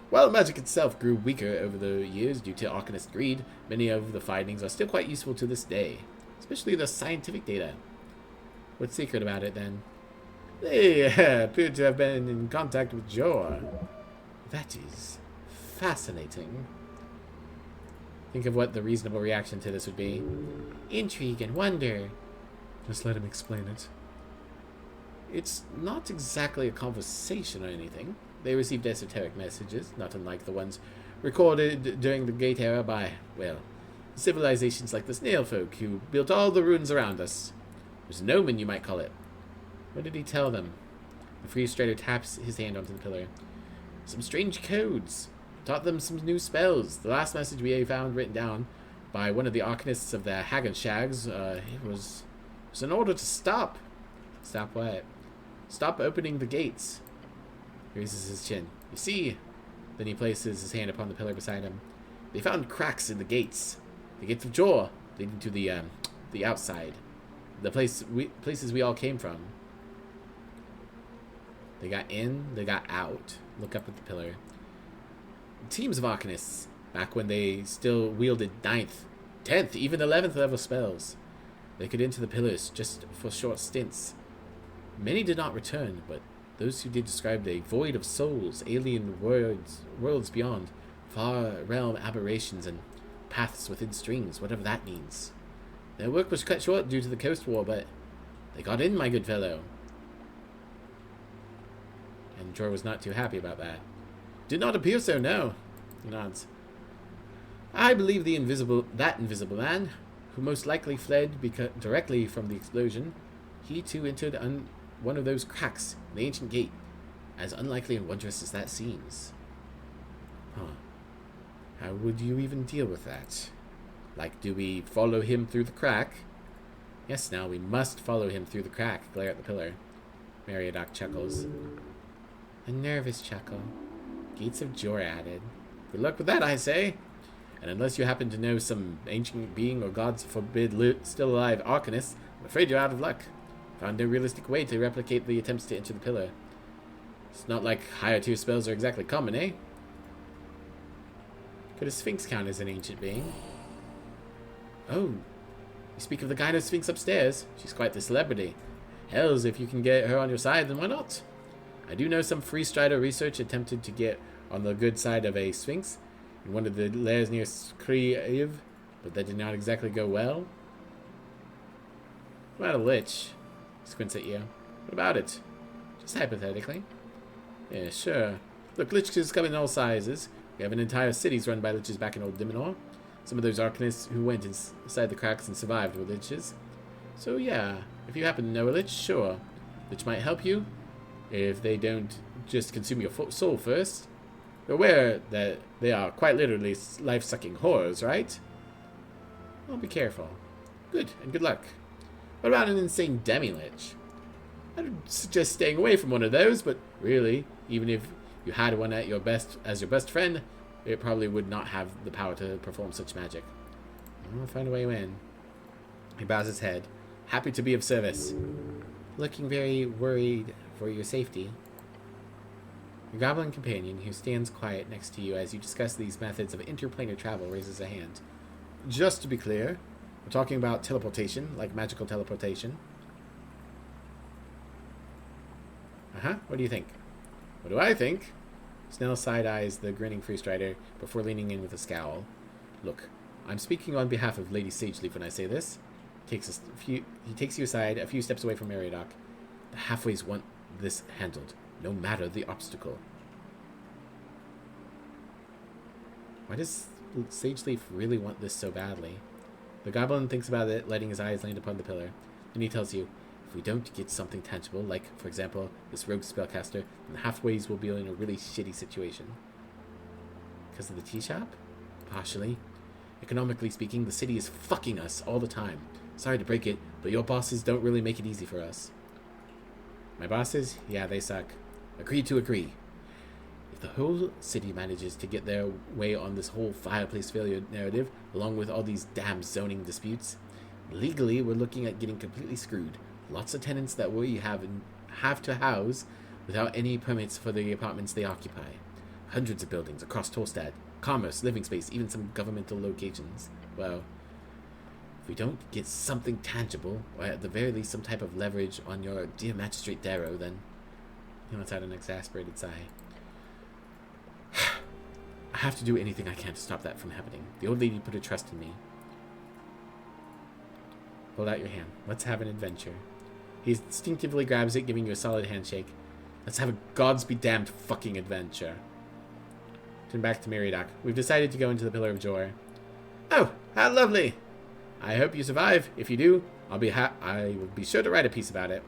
While magic itself grew weaker over the years due to Arcanist greed, many of the findings are still quite useful to this day, especially the scientific data. What's secret about it, then? They appear to have been in contact with Jor. That is fascinating. Think of what the reasonable reaction to this would be. Intrigue and wonder. Just let him explain it. It's not exactly a conversation or anything. They received esoteric messages, not unlike the ones recorded during the Gate Era by, well, civilizations like the Snail Folk who built all the ruins around us. It was an omen, you might call it. What did he tell them? The freestrider taps his hand onto the pillar. Some strange codes. Taught them some new spells. The last message we found written down by one of the Arcanists of the Haggard Shags, it was an order to stop. Stop what? Stop opening the gates. He raises his chin. You see? Then he places his hand upon the pillar beside him. They found cracks in the gates. The gates of Jor, leading to the outside. The places we all came from. They got in, they got out. Look up at the pillar. Teams of Arcanists, back when they still wielded 9th, 10th, even 11th level spells. They could enter the pillars just for short stints. Many did not return, but those who did described a void of souls, alien worlds beyond, far realm aberrations, and paths within strings, whatever that means. Their work was cut short due to the Coast War, but they got in, my good fellow. And Jor was not too happy about that. Did not appear so, no. He nods. I believe that invisible man, who most likely fled directly from the explosion, he too entered one of those cracks in the ancient gate, as unlikely and wondrous as that seems. Huh. How would you even deal with that? Like, do we follow him through the crack? Yes, now we must follow him through the crack. Glare at the pillar. Meriadoc chuckles. A nervous chuckle. Gates of Jor added. Good luck with that, I say. And unless you happen to know some ancient being or gods forbid still alive Arcanists, I'm afraid you're out of luck. Found no realistic way to replicate the attempts to enter the pillar. It's not like higher tier spells are exactly common, eh? Could a Sphinx count as an ancient being? Oh, you speak of the Gyno Sphinx upstairs. She's quite the celebrity. Hells, if you can get her on your side, then why not? I do know some freestrider research attempted to get on the good side of a Sphinx in one of the lairs near Skriev, but that did not exactly go well. What about a Lich? Squints at you. What about it? Just hypothetically. Yeah, sure. Look, Liches come in all sizes. We have an entire cities run by Liches back in Old Diminor. Some of those Arcanists who went inside the cracks and survived were Liches. So yeah, if you happen to know a Lich, sure. Lich might help you, if they don't just consume your soul first. You're aware that they are quite literally life-sucking horrors, right? Well, be careful. Good, and good luck. What about an insane demi-lich? I'd suggest staying away from one of those, but really, even if you had one as your best friend, it probably would not have the power to perform such magic. I'll find a way in. He bows his head, happy to be of service. Looking very worried for your safety. Your goblin companion, who stands quiet next to you as you discuss these methods of interplanar travel, raises a hand. Just to be clear, we're talking about teleportation, like magical teleportation. What do you think? What do I think? Snell side-eyes the grinning freestrider before leaning in with a scowl. Look, I'm speaking on behalf of Lady Sageleaf when I say this. He takes you aside a few steps away from Meriadoc. The halfways want this handled, no matter the obstacle. Why does Sage Leaf really want this so badly? The goblin thinks about it, letting his eyes land upon the pillar. Then he tells you, if we don't get something tangible, like, for example, this rogue spellcaster, then the halfways will be in a really shitty situation. Because of the tea shop? Partially. Economically speaking, the city is fucking us all the time. Sorry to break it, but your bosses don't really make it easy for us. My bosses? Yeah, they suck. Agree to agree. If the whole city manages to get their way on this whole fireplace failure narrative, along with all these damn zoning disputes, legally we're looking at getting completely screwed. Lots of tenants that we have to house without any permits for the apartments they occupy. Hundreds of buildings across Tolstad. Commerce, living space, even some governmental locations. Well, if we don't get something tangible, or at the very least some type of leverage on your dear Magistrate Darrow, then... He lets out an exasperated sigh. I have to do anything I can to stop that from happening. The old lady put her trust in me. Hold out your hand. Let's have an adventure. He instinctively grabs it, giving you a solid handshake. Let's have a gods be damned fucking adventure. Turn back to Meriadoc. We've decided to go into the Pillar of Jor. Oh, how lovely! I hope you survive. If you do, I will be sure to write a piece about it.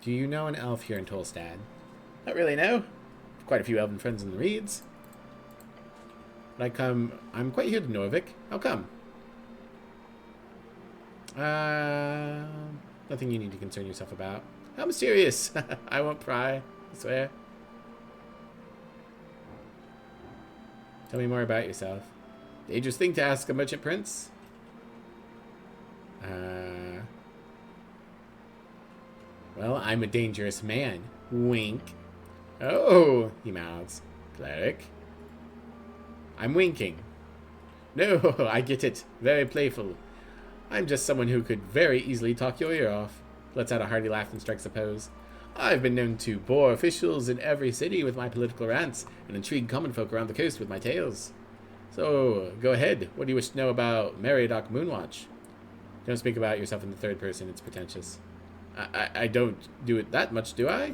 Do you know an elf here in Tolstad? Not really, no. Quite a few elven friends in the Reeds. But I'm quite here to Norvik. How come? Nothing you need to concern yourself about. How mysterious. I won't pry, I swear. Tell me more about yourself. Dangerous thing to ask a merchant prince. Well, I'm a dangerous man. Wink. Oh, he mouths. Cleric. I'm winking. No, I get it. Very playful. I'm just someone who could very easily talk your ear off. Lets out a hearty laugh and strikes a pose. I've been known to bore officials in every city with my political rants and intrigue common folk around the coast with my tales. So, go ahead. What do you wish to know about Meriadoc Moonwatch? Don't speak about yourself in the third person. It's pretentious. I don't do it that much, do I?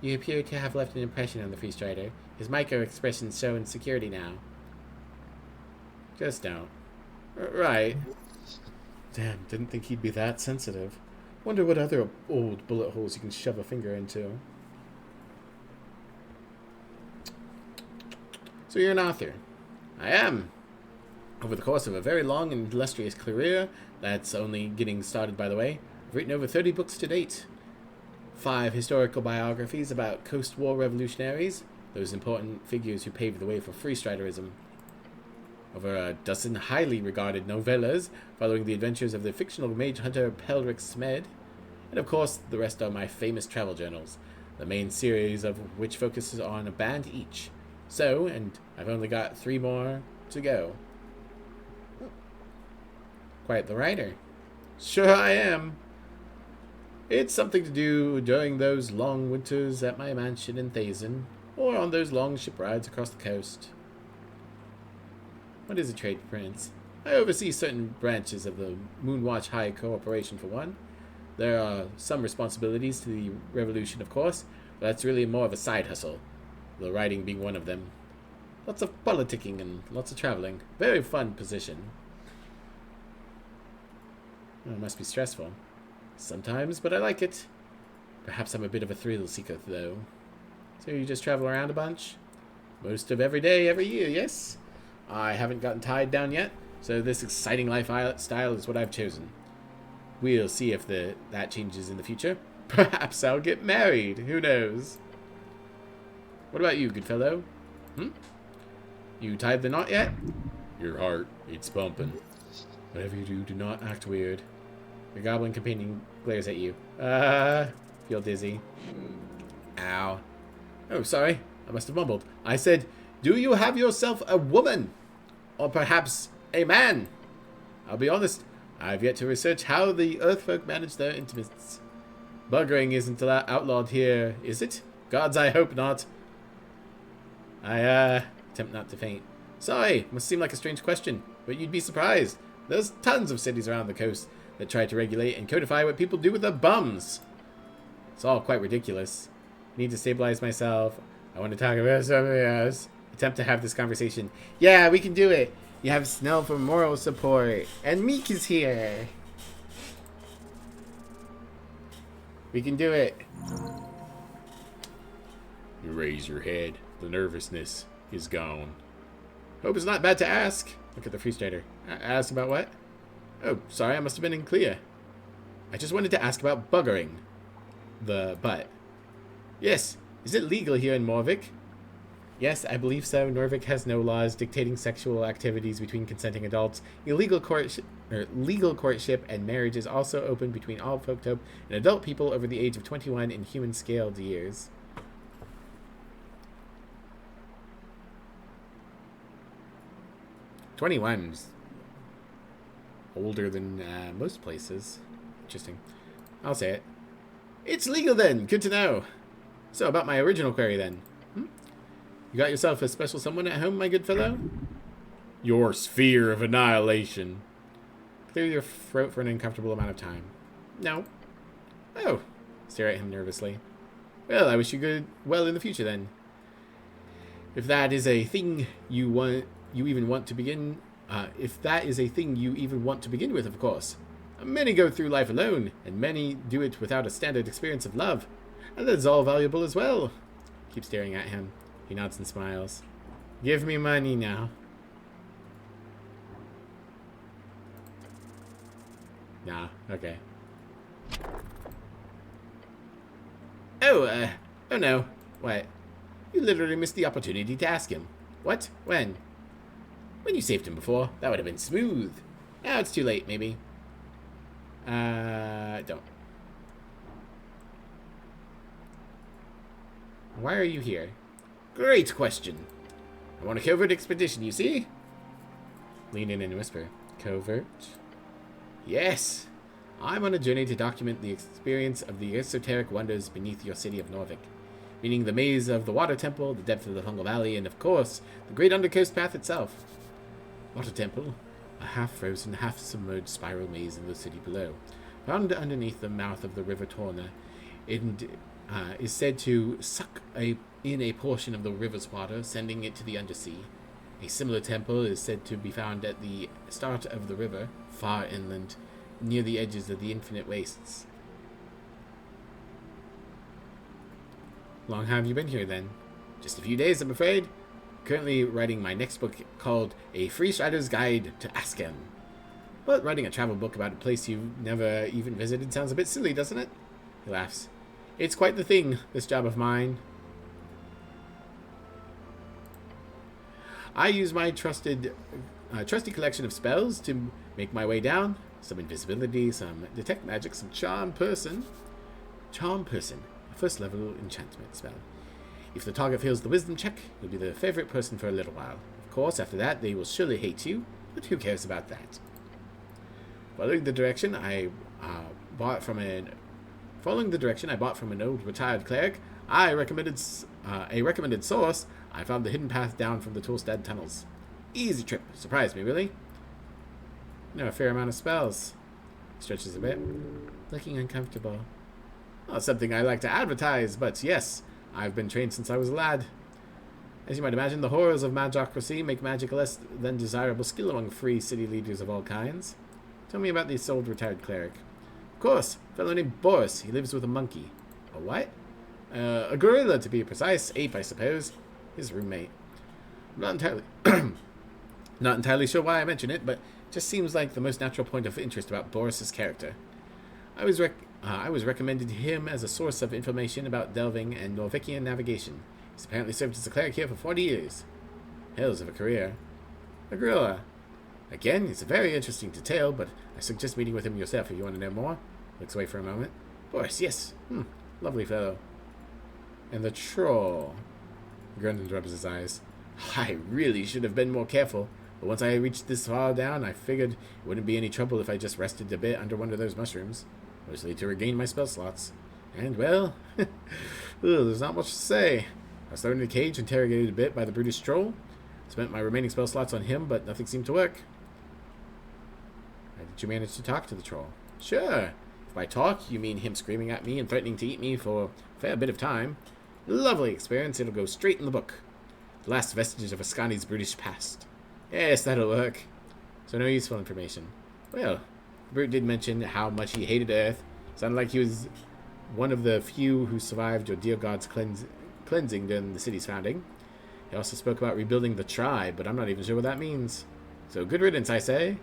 You appear to have left an impression on the Free Strider. His micro-expressions show insecurity now. Just don't. Right. Damn, didn't think he'd be that sensitive. Wonder what other old bullet holes you can shove a finger into. So you're an author. I am. Over the course of a very long and illustrious career, that's only getting started, by the way, I've written over 30 books to date. 5 historical biographies about post-war revolutionaries, those important figures who paved the way for freestriderism. Over a dozen highly regarded novellas following the adventures of the fictional mage hunter Pelric Smed. And of course, the rest are my famous travel journals, the main series of which focuses on a band each. So, and I've only got 3 more to go. Quite the writer. Sure I am. It's something to do during those long winters at my mansion in Thazen, or on those long ship rides across the coast. What is a trade prince? I oversee certain branches of the Moonwatch High Corporation for one. There are some responsibilities to the revolution, of course, but that's really more of a side hustle, the writing being one of them. Lots of politicking and lots of traveling. Very fun position. Oh, it must be stressful. Sometimes, but I like it. Perhaps I'm a bit of a thrill seeker, though. So you just travel around a bunch? Most of every day, every year, yes? I haven't gotten tied down yet, so this exciting lifestyle is what I've chosen. We'll see if that changes in the future. Perhaps I'll get married. Who knows? What about you, good fellow? You tied the knot yet? Your heart, it's pumping. Whatever you do, do not act weird. Your goblin companion glares at you. Feel dizzy. Ow. Oh, sorry. I must have mumbled. I said, do you have yourself a woman? Or perhaps a man? I'll be honest, I've yet to research how the Earthfolk manage their intimates. Buggering isn't outlawed here, is it? Gods, I hope not. I attempt not to faint. Sorry, must seem like a strange question, but you'd be surprised. There's tons of cities around the coast that try to regulate and codify what people do with their bums. It's all quite ridiculous. Need to stabilize myself. I want to talk about something else. Attempt to have this conversation. Yeah, we can do it. You have Snell for moral support. And Meek is here. We can do it. You raise your head. The nervousness is gone. Hope it's not bad to ask. Look at the free trader. Ask about what? Oh, sorry, I must have been unclear. I just wanted to ask about buggering. The butt. Yes. Is it legal here in Morvik? Yes, I believe so. Norvik has no laws dictating sexual activities between consenting adults. Legal courtship and marriage is also open between all folktop and adult people over the age of 21 in human scaled years. "21's older than most places. Interesting. I'll say it. It's legal then. Good to know. So about my original query then. You got yourself a special someone at home, my good fellow? Your sphere of annihilation. Clear your throat for an uncomfortable amount of time. No. Oh. Stare at him nervously. Well, I wish you good well in the future then. If that is a thing you even want to begin with, of course. Many go through life alone, and many do it without a standard experience of love. And that's all valuable as well. Keep staring at him. He nods and smiles. Give me money now. Nah, okay. Oh no. What? You literally missed the opportunity to ask him. What? When? When you saved him before. That would have been smooth. Now it's too late, maybe. Don't. Why are you here? Great question. I want a covert expedition, you see? Lean in and whisper. Covert? Yes. I'm on a journey to document the experience of the esoteric wonders beneath your city of Norvik. Meaning the maze of the Water Temple, the depth of the Fungal Valley, and of course, the great undercoast path itself. Water Temple, a half-frozen, half-submerged spiral maze in the city below. Found underneath the mouth of the River Torna, it is said to suck in a portion of the river's water, sending it to the undersea. A similar temple is said to be found at the start of the river, far inland, near the edges of the infinite wastes. Long have you been here, then? Just a few days, I'm afraid. Currently writing my next book called A Free Strider's Guide to Asken. But writing a travel book about a place you've never even visited sounds a bit silly, doesn't it? He laughs. It's quite the thing, this job of mine. I use my trusty collection of spells to make my way down. Some invisibility, some detect magic, some charm person. Charm person, a first level enchantment spell. If the target fails the wisdom check, you'll be their favorite person for a little while. Of course, after that, they will surely hate you, but who cares about that? Following the direction I bought from an old retired cleric, a recommended source, I found the hidden path down from the Tolstad tunnels. Easy trip. Surprised me, really. You know a fair amount of spells. Stretches a bit. Looking uncomfortable. Not something I like to advertise, but yes, I've been trained since I was a lad. As you might imagine, the horrors of magocracy make magic a less than desirable skill among free city leaders of all kinds. Tell me about this old retired cleric. Of course, a fellow named Boris. He lives with a monkey. A what? A gorilla, to be precise. Ape, I suppose. His roommate. I'm not entirely sure why I mention it, but it just seems like the most natural point of interest about Boris's character. I was recommended to him as a source of information about delving and Norvikian navigation. He's apparently served as a cleric here for 40 years. Hells of a career. A gorilla. Again, it's a very interesting detail, but I suggest meeting with him yourself if you want to know more. Looks away for a moment. Boris, yes. Lovely fellow. And the troll. He grunted and rubs his eyes. I really should have been more careful, but once I reached this far down, I figured it wouldn't be any trouble if I just rested a bit under one of those mushrooms. Mostly to regain my spell slots. And, well, there's not much to say. I was thrown in a cage, interrogated a bit by the brutish troll. Spent my remaining spell slots on him, but nothing seemed to work. How did you manage to talk to the troll? Sure. If by talk, you mean him screaming at me and threatening to eat me for a fair bit of time. Lovely experience. It'll go straight in the book. The last vestiges of Ascani's brutish past. Yes, that'll work. So no useful information. Well, the brute did mention how much he hated Earth. Sounded like he was one of the few who survived your dear god's cleansing during the city's founding. He also spoke about rebuilding the tribe, but I'm not even sure what that means. So good riddance, I say.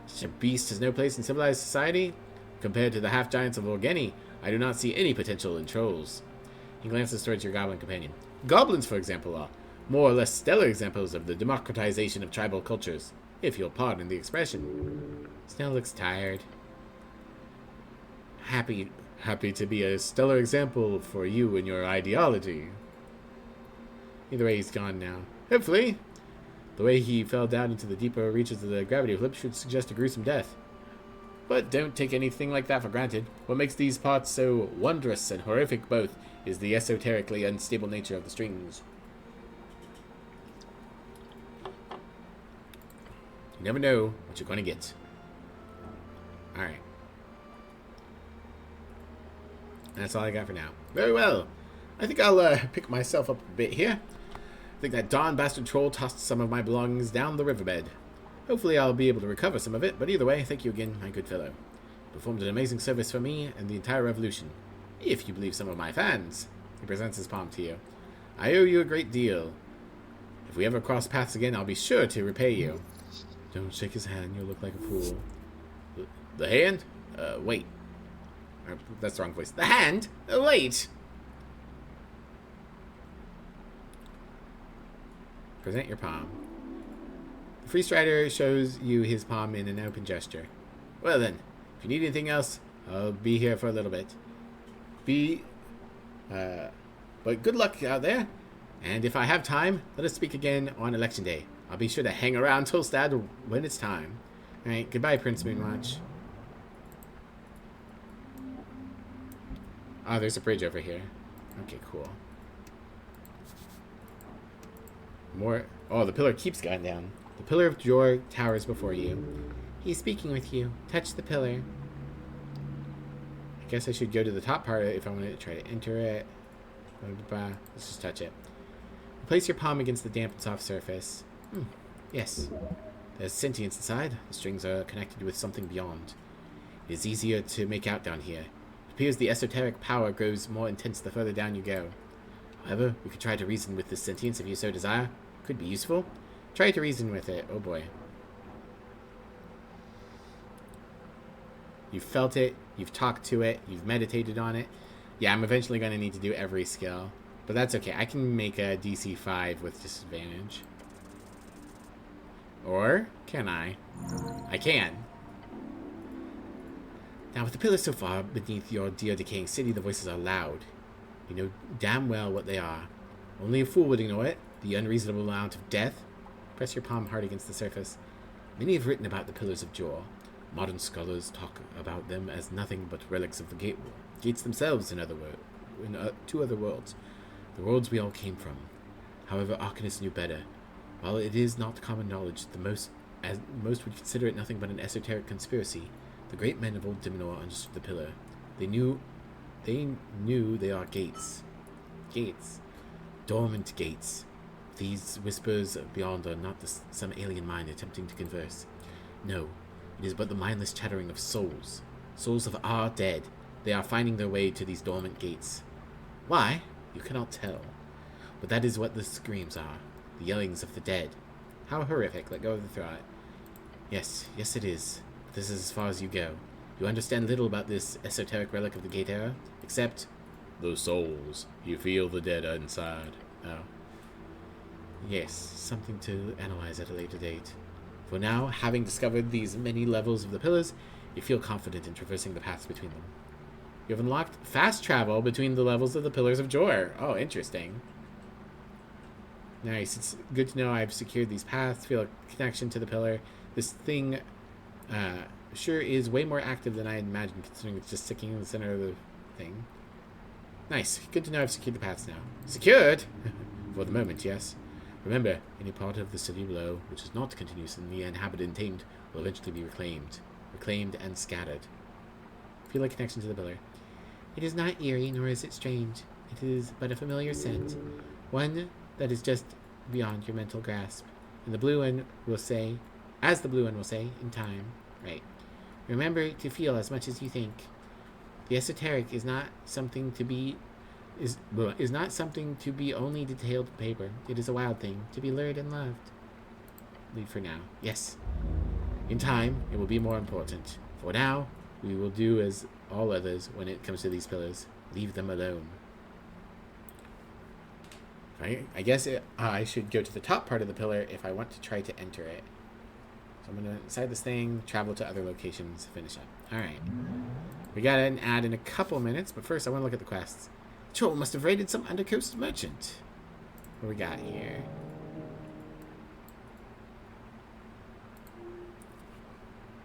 Such a beast has no place in civilized society. Compared to the half-giants of Orgeni, I do not see any potential in trolls. He glances towards your goblin companion. Goblins, for example, are more or less stellar examples of the democratization of tribal cultures, if you'll pardon the expression. Snail looks tired. Happy to be a stellar example for you and your ideology. Either way, he's gone now. Hopefully. The way he fell down into the deeper reaches of the gravity flip should suggest a gruesome death. But don't take anything like that for granted. What makes these parts so wondrous and horrific both is the esoterically unstable nature of the strings. You never know what you're going to get. Alright. That's all I got for now. Very well. I think I'll pick myself up a bit here. I think that darn bastard troll tossed some of my belongings down the riverbed. Hopefully I'll be able to recover some of it, but either way, thank you again, my good fellow. You performed an amazing service for me and the entire revolution. If you believe some of my fans. He presents his palm to you. I owe you a great deal. If we ever cross paths again, I'll be sure to repay you. Don't shake his hand, you'll look like a fool. The hand? Wait. That's the wrong voice. The hand? Wait! Present your palm. The free strider shows you his palm in an open gesture. Well then, if you need anything else, I'll be here for a little bit. But good luck out there. And if I have time, let us speak again on election day. I'll be sure to hang around Tolstad when it's time. Alright, goodbye, Prince Moonwatch. Oh, there's a bridge over here. Okay, cool. More. Oh, the pillar keeps going down. The pillar of joy towers before you. He's speaking with you. Touch the pillar. I guess I should go to the top part if I want to try to enter it. Let's just touch it. Place your palm against the damp and soft surface. Yes. There's sentience inside. The strings are connected with something beyond. It is easier to make out down here. It appears the esoteric power grows more intense the further down you go. However, we could try to reason with this sentience if you so desire. Could be useful. Try to reason with it. Oh boy. You've felt it. You've talked to it. You've meditated on it. Yeah, I'm eventually going to need to do every skill. But that's okay. I can make a DC 5 with disadvantage. Or can I? I can. Now, with the pillars so far beneath your dear decaying city, the voices are loud. You know damn well what they are. Only a fool would ignore it. The unreasonable amount of death. Press your palm hard against the surface. Many have written about the Pillars of Jor. Modern scholars talk about them as nothing but relics of the gates themselves, in two other worlds. The worlds we all came from. However, Arcanist knew better. While it is not common knowledge, most would consider it nothing but an esoteric conspiracy. The great men of old Dimenor understood the pillar. They knew they are gates. Gates. Dormant gates. These whispers beyond are not some alien mind attempting to converse. No, it is but the mindless chattering of souls. Souls of our dead. They are finding their way to these dormant gates. Why? You cannot tell. But that is what the screams are. The yellings of the dead. How horrific. Let go of the throat. Yes it is. But this is as far as you go. You understand little about this esoteric relic of the Gate Era, except the souls. You feel the dead inside. Oh. Yes, something to analyze at a later date. For now, having discovered these many levels of the pillars, you feel confident in traversing the paths between them. You have unlocked fast travel between the levels of the Pillars of Jor. Oh, interesting. Nice. It's good to know I've secured these paths, feel a connection to the pillar. This thing sure is way more active than I had imagined, considering it's just sticking in the center of the thing. Nice. Good to know I've secured the paths now. Secured? For the moment, yes. Remember, any part of the city below which is not continuous in the inhabited and tamed will eventually be reclaimed and scattered. Feel a connection to the pillar. It is not eerie, nor is it strange. It is but a familiar scent, one that is just beyond your mental grasp. And the blue one will say, as the blue one will say, in time. Right. Remember to feel as much as you think. The esoteric is not something to be is not something to be only detailed in paper. It is a wild thing, to be lured and loved. Leave for now. Yes. In time, it will be more important. For now, we will do as all others when it comes to these pillars. Leave them alone. I guess I should go to the top part of the pillar if I want to try to enter it. So I'm going to inside this thing, travel to other locations, finish up. Alright. We got an ad in a couple minutes, but first I want to look at the quests. Troll must have raided some undercoast merchant. What we got here?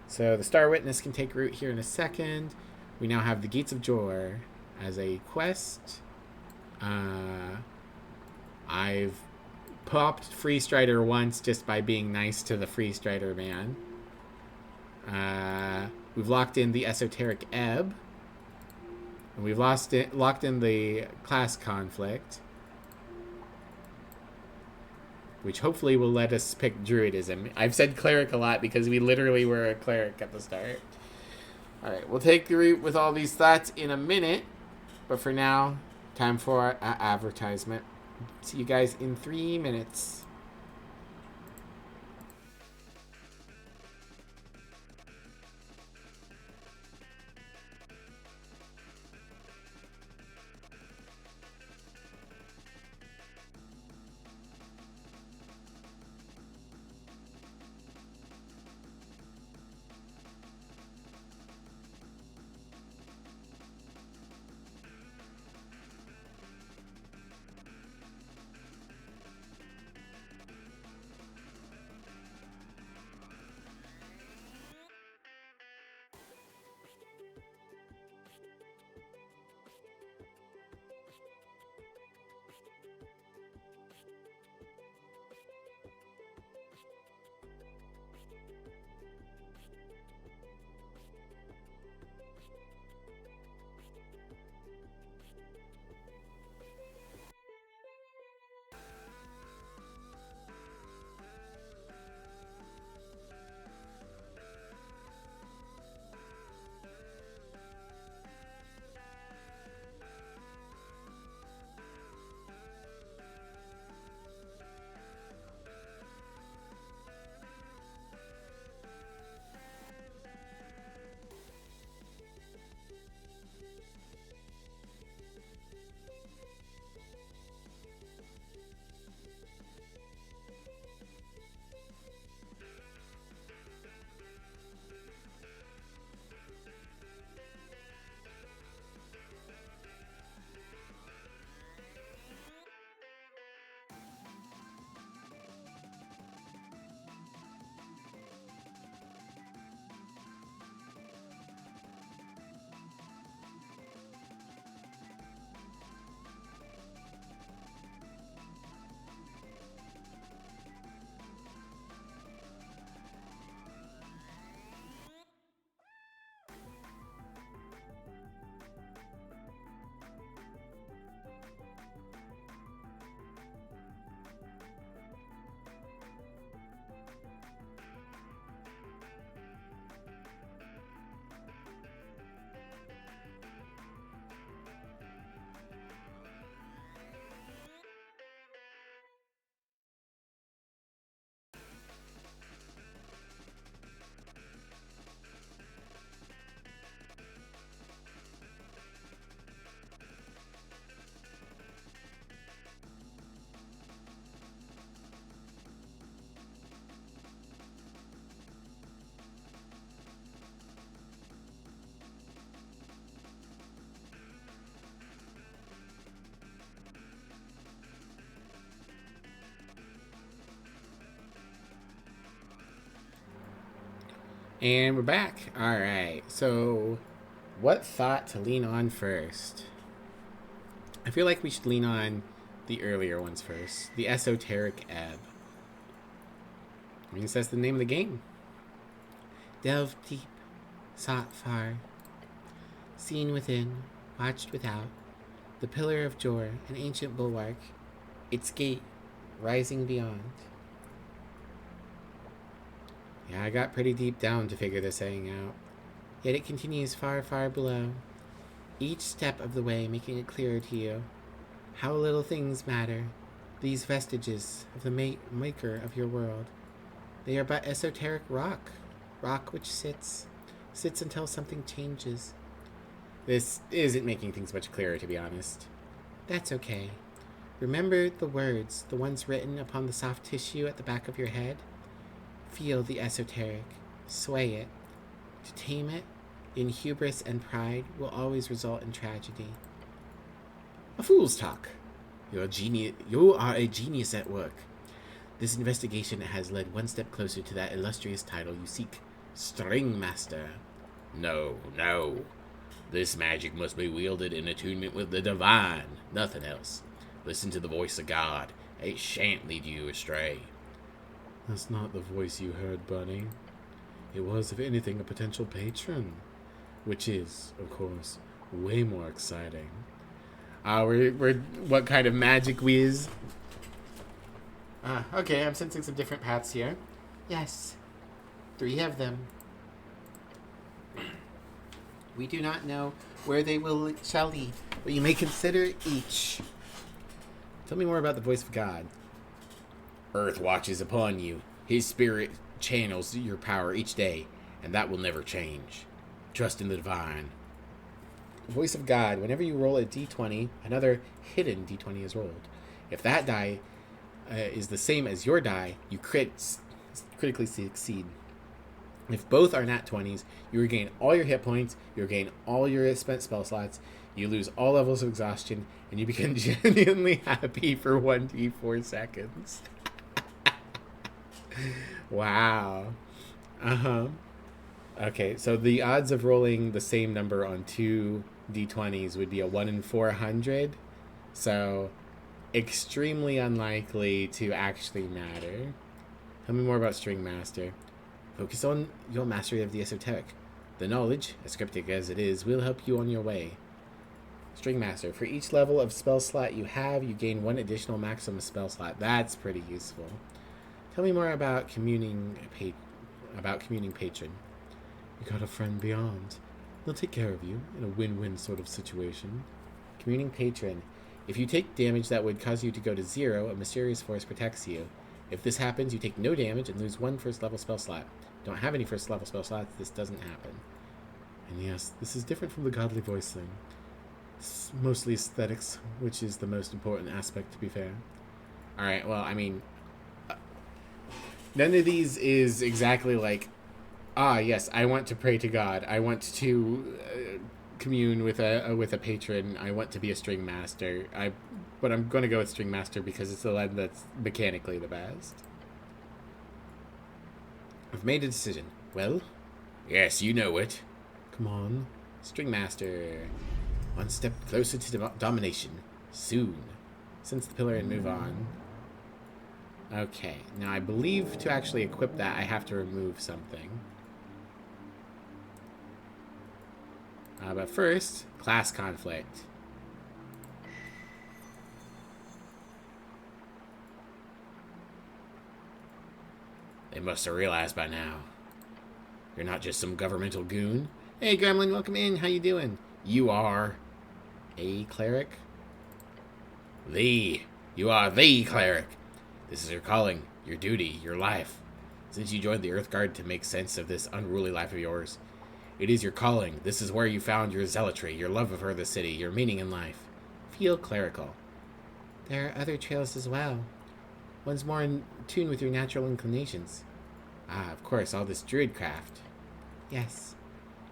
So the Star Witness can take root here in a second. We now have the Gates of Jor as a quest. I've popped Free Strider once just by being nice to the Free Strider man. We've locked in the Esoteric Ebb. And we've locked in the class conflict. Which hopefully will let us pick Druidism. I've said Cleric a lot because we literally were a Cleric at the start. Alright, we'll take the route with all these thoughts in a minute. But for now, time for our advertisement. See you guys in 3 minutes. And we're back. Alright, so what thought to lean on first? I feel like we should lean on the earlier ones first. The Esoteric Ebb. I mean, that's the name of the game. Delve deep, sought far, seen within, watched without, the pillar of Jor, an ancient bulwark, its gate rising beyond. Yeah, I got pretty deep down to figure this saying out. Yet it continues far, far below, each step of the way making it clearer to you how little things matter, these vestiges of the maker of your world. They are but esoteric rock which sits until something changes. This isn't making things much clearer, to be honest. That's okay. Remember the words, the ones written upon the soft tissue at the back of your head? Feel the esoteric, sway it. To tame it, in hubris and pride, will always result in tragedy. A fool's talk. You are a genius at work. This investigation has led one step closer to that illustrious title you seek, String Master. No. This magic must be wielded in attunement with the divine, nothing else. Listen to the voice of God. It shan't lead you astray. That's not the voice you heard, Bunny. It was, if anything, a potential patron. Which is, of course, way more exciting. We're what kind of magic whiz? Okay, I'm sensing some different paths here. Yes, 3 of them. We do not know where they shall lead, but you may consider each. Tell me more about the voice of God. Earth watches upon you. His spirit channels your power each day, and that will never change. Trust in the divine. Voice of God. Whenever you roll a d20, another hidden d20 is rolled. If that die is the same as your die, you critically succeed. If both are nat 20s, you regain all your hit points, you regain all your spent spell slots, you lose all levels of exhaustion, and you become genuinely happy for 1d4 seconds. Wow. Okay, so the odds of rolling the same number on 2 d20s would be a 1 in 400. So, extremely unlikely to actually matter. Tell me more about String Master. Focus on your mastery of the esoteric. The knowledge, as cryptic as it is, will help you on your way. String Master. For each level of spell slot you have, you gain 1 additional maximum spell slot. That's pretty useful. Tell me more about communing patron. You got a friend beyond. They'll take care of you in a win-win sort of situation. Communing patron. If you take damage that would cause you to go to 0, a mysterious force protects you. If this happens, you take no damage and lose 1 first level spell slot. Don't have any first level spell slots, this doesn't happen. And yes, this is different from the godly voice thing. It's mostly aesthetics, which is the most important aspect, to be fair. Alright, well, I mean, none of these is exactly like, yes, I want to pray to God. I want to commune with a patron. I want to be a string master. But I'm going to go with String Master because it's the one that's mechanically the best. I've made a decision. Well? Yes, you know it. Come on. String Master. One step closer to domination. Soon. Sense the pillar and move on. Okay. Now, I believe to actually equip that, I have to remove something. But first, class conflict. They must have realized by now. You're not just some governmental goon. Hey, Gremlin, welcome in. How you doing? You are a cleric? You are the cleric. This is your calling, your duty, your life. Since you joined the Earth Guard to make sense of this unruly life of yours, it is your calling. This is where you found your zealotry, your love for the city, your meaning in life. Feel clerical. There are other trails as well. One's more in tune with your natural inclinations. Of course, all this druidcraft. Yes.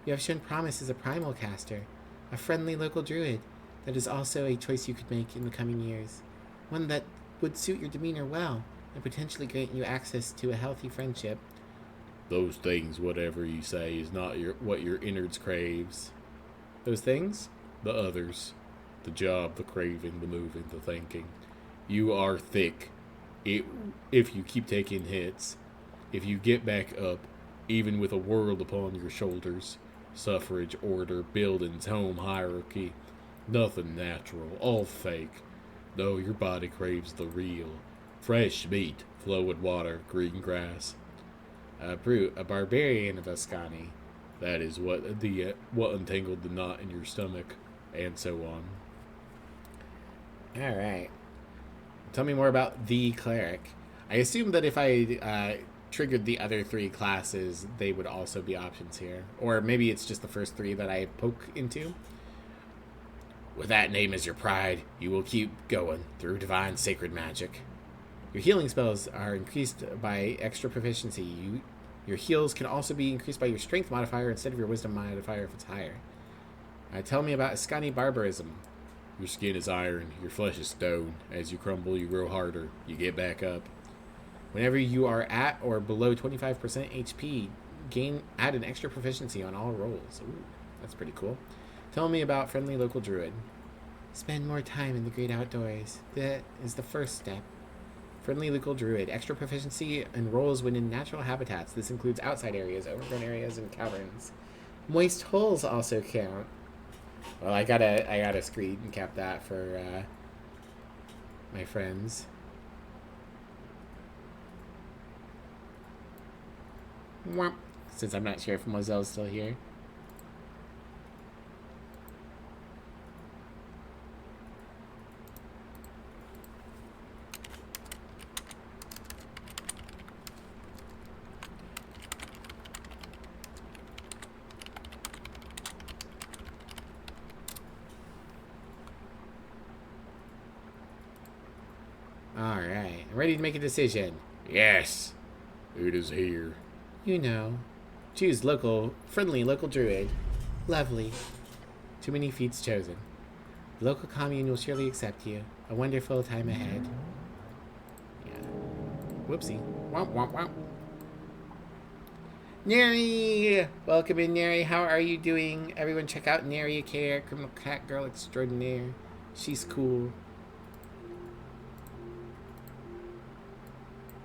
You have shown promise as a primal caster, a friendly local druid. That is also a choice you could make in the coming years. One that would suit your demeanor well, and potentially grant you access to a healthy friendship. Those things, whatever you say, is not what your innards craves. Those things? The others. The job, the craving, the moving, the thinking. You are thick. If you keep taking hits, if you get back up, even with a world upon your shoulders, suffrage, order, buildings, home, hierarchy, nothing natural, all fake. No, your body craves the real. Fresh meat, flowing water, green grass. A brute, a barbarian of Ascani. That is what untangled the knot in your stomach, and so on. All right. Tell me more about the cleric. I assume that if I triggered the other 3 classes, they would also be options here. Or maybe it's just the first 3 that I poke into. With that name as your pride, you will keep going through divine sacred magic. Your healing spells are increased by extra proficiency. Your heals can also be increased by your strength modifier instead of your wisdom modifier if it's higher. Tell me about Ascani barbarism. Your skin is iron, your flesh is stone. As you crumble, you grow harder. You get back up. Whenever you are at or below 25% HP, add an extra proficiency on all rolls. Ooh, that's pretty cool. Tell me about friendly local druid. Spend more time in the great outdoors. That is the first step. Friendly local druid. Extra proficiency in rolls when in natural habitats. This includes outside areas, overgrown areas, and caverns. Moist holes also count. Well, I gotta screen and cap that for my friends. Womp. Since I'm not sure if Mozelle's still here. Alright, I'm ready to make a decision. Yes, it is here. You know. Choose friendly local druid. Lovely. Too many feats chosen. The local commune will surely accept you. A wonderful time ahead. Yeah. Whoopsie. Womp womp womp. Neri! Welcome in, Neri. How are you doing? Everyone check out Neri Care, criminal cat girl extraordinaire. She's cool.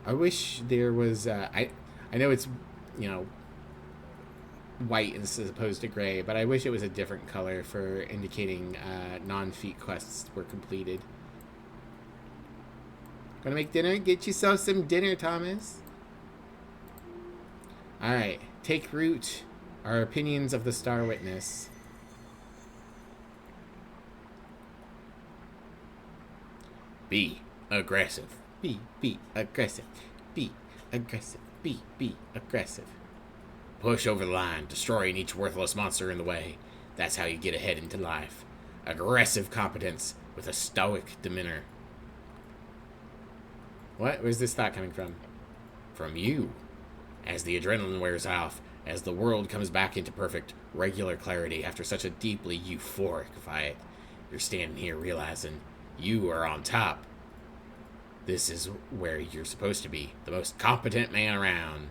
I wish there was, I know it's, white as opposed to gray, but I wish it was a different color for indicating non-feat quests were completed. Gonna make dinner? Get yourself some dinner, Thomas. Alright, take root. Our opinions of the Star Witness. Be aggressive. Be aggressive. Be aggressive. Be aggressive. Push over the line, destroying each worthless monster in the way. That's how you get ahead into life. Aggressive competence with a stoic demeanor. What? Where's this thought coming from? From you. As the adrenaline wears off, as the world comes back into perfect, regular clarity after such a deeply euphoric fight, you're standing here realizing you are on top. This is where you're supposed to be, the most competent man around.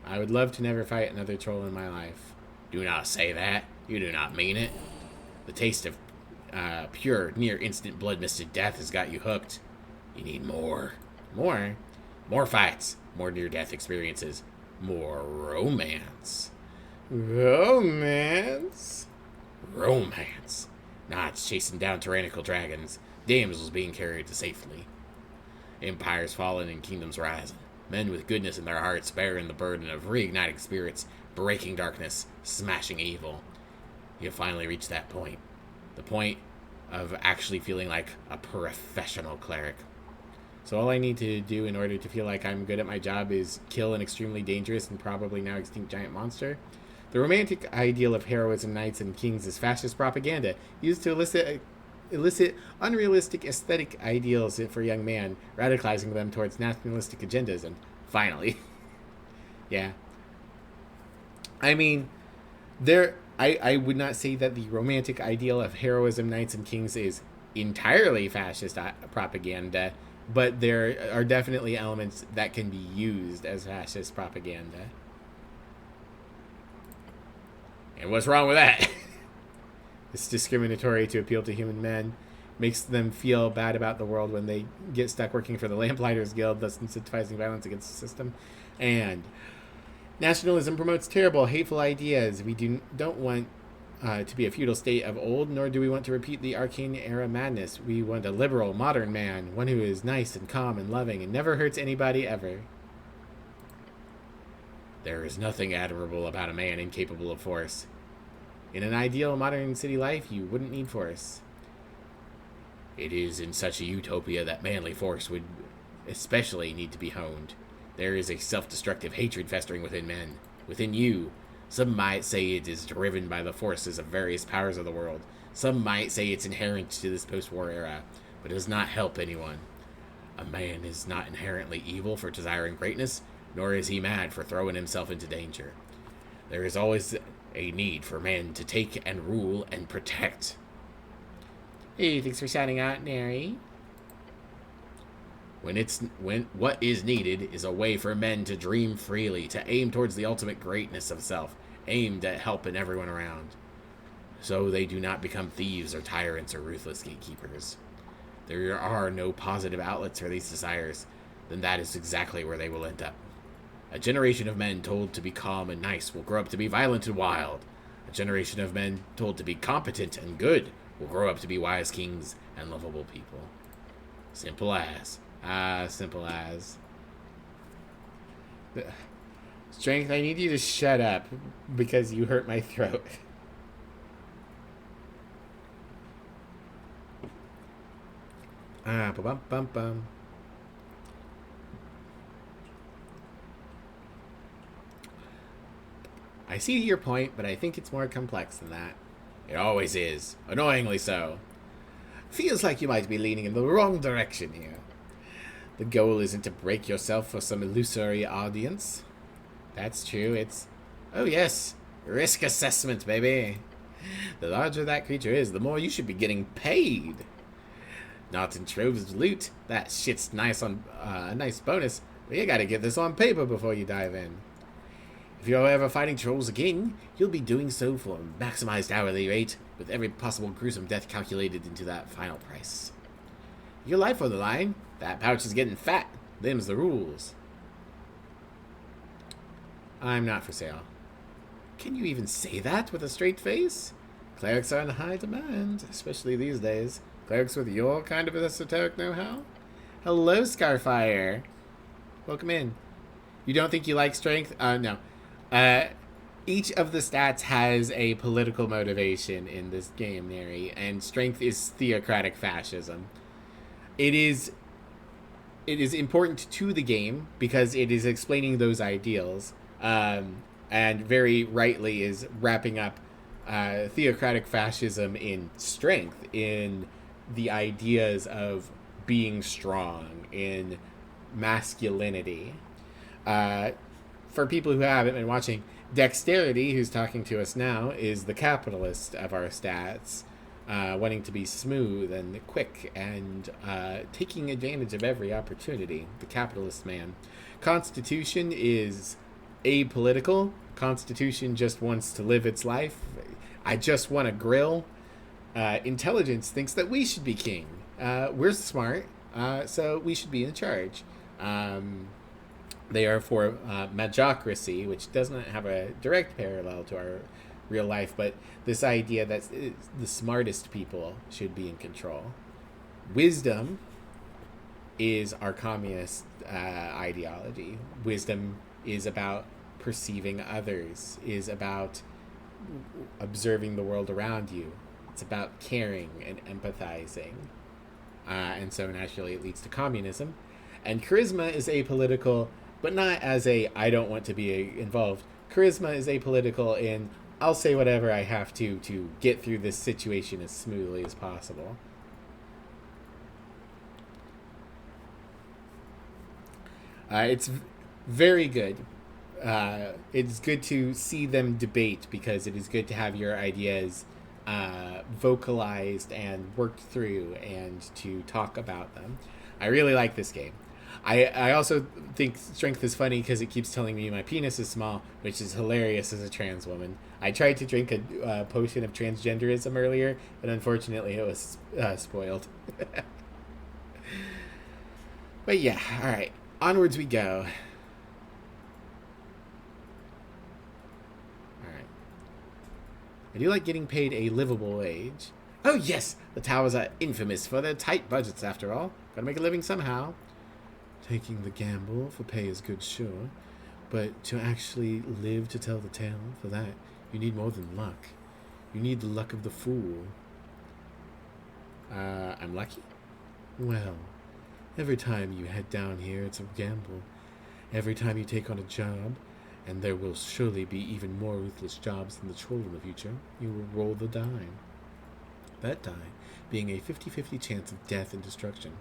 I would love to never fight another troll in my life. Do not say that. You do not mean it. The taste of pure, near-instant blood-misted death has got you hooked. You need more. More? More fights. More near-death experiences. More romance. Romance? Romance. Knights chasing down tyrannical dragons. Damsels being carried to safely. Empires falling and kingdoms rising. Men with goodness in their hearts bearing the burden of reigniting spirits, breaking darkness, smashing evil. You finally reach that point. The point of actually feeling like a professional cleric. So all I need to do in order to feel like I'm good at my job is kill an extremely dangerous and probably now extinct giant monster? The romantic ideal of heroism, knights, and kings is fascist propaganda used to elicit unrealistic aesthetic ideals for young man, radicalizing them towards nationalistic agendas, and finally. Yeah. I mean, I would not say that the romantic ideal of heroism, knights, and kings is entirely fascist propaganda, but there are definitely elements that can be used as fascist propaganda. And what's wrong with that? It's discriminatory to appeal to human men. makes them feel bad about the world when they get stuck working for the Lamplighters Guild, thus incentivizing violence against the system. And nationalism promotes terrible, hateful ideas. We don't want to be a feudal state of old, nor do we want to repeat the arcane era madness. We want a liberal, modern man, one who is nice and calm and loving and never hurts anybody ever. There is nothing admirable about a man incapable of force. In an ideal modern city life, you wouldn't need force. It is in such a utopia that manly force would especially need to be honed. There is a self-destructive hatred festering within men, within you. Some might say it is driven by the forces of various powers of the world. Some might say it's inherent to this post-war era, but it does not help anyone. A man is not inherently evil for desiring greatness, nor is he mad for throwing himself into danger. There is always a need for men to take and rule and protect. Hey, thanks for shouting out, Neri. When what is needed is a way for men to dream freely, to aim towards the ultimate greatness of self, aimed at helping everyone around. So they do not become thieves or tyrants or ruthless gatekeepers. There are no positive outlets for these desires, then that is exactly where they will end up. A generation of men told to be calm and nice will grow up to be violent and wild. A generation of men told to be competent and good will grow up to be wise kings and lovable people. Simple as. Simple as. Strength, I need you to shut up because you hurt my throat. Bum. I see your point, but I think it's more complex than that. It always is. Annoyingly so. Feels like you might be leaning in the wrong direction here. The goal isn't to break yourself for some illusory audience. That's true, it's... Oh yes, risk assessment, baby. The larger that creature is, the more you should be getting paid. Not in troves of loot. That shit's nice on a nice bonus, but you gotta get this on paper before you dive in. If you're ever fighting trolls again, you'll be doing so for a maximized hourly rate, with every possible gruesome death calculated into that final price. Your life on the line. That pouch is getting fat. Them's the rules. I'm not for sale. Can you even say that with a straight face? Clerics are in high demand, especially these days. Clerics with your kind of esoteric know-how? Hello, Scarfire. Welcome in. You don't think you like strength? No. Each of the stats has a political motivation in this game, Neri, and strength is theocratic fascism. It is important to the game because it is explaining those ideals, and very rightly is wrapping up theocratic fascism in strength, in the ideas of being strong, in masculinity. For people who haven't been watching, Dexterity, who's talking to us now, is the capitalist of our stats, wanting to be smooth and quick and taking advantage of every opportunity. The capitalist man. Constitution is apolitical. Constitution just wants to live its life. I just want a grill. Intelligence thinks that we should be king. We're smart, so we should be in charge. They are for magocracy, which doesn't have a direct parallel to our real life, but this idea that the smartest people should be in control. Wisdom is our communist ideology. Wisdom is about perceiving others, is about observing the world around you. It's about caring and empathizing. And so naturally it leads to communism. And charisma is apolitical, but not as I don't want to be involved. Charisma is apolitical in I'll say whatever I have to get through this situation as smoothly as possible. It's very good. It's good to see them debate because it is good to have your ideas vocalized and worked through and to talk about them. I really like this game. I also think strength is funny because it keeps telling me my penis is small, which is hilarious as a trans woman. I tried to drink a potion of transgenderism earlier, but unfortunately it was spoiled. But yeah, all right, onwards we go. All right, I do like getting paid a livable wage. Oh yes, the towers are infamous for their tight budgets. After all, gotta make a living somehow. Taking the gamble for pay is good, sure, but to actually live to tell the tale, for that, you need more than luck. You need the luck of the fool. I'm lucky? Well, every time you head down here, it's a gamble. Every time you take on a job, and there will surely be even more ruthless jobs than the troll in the future, you will roll the die. That die being a 50-50 chance of death and destruction.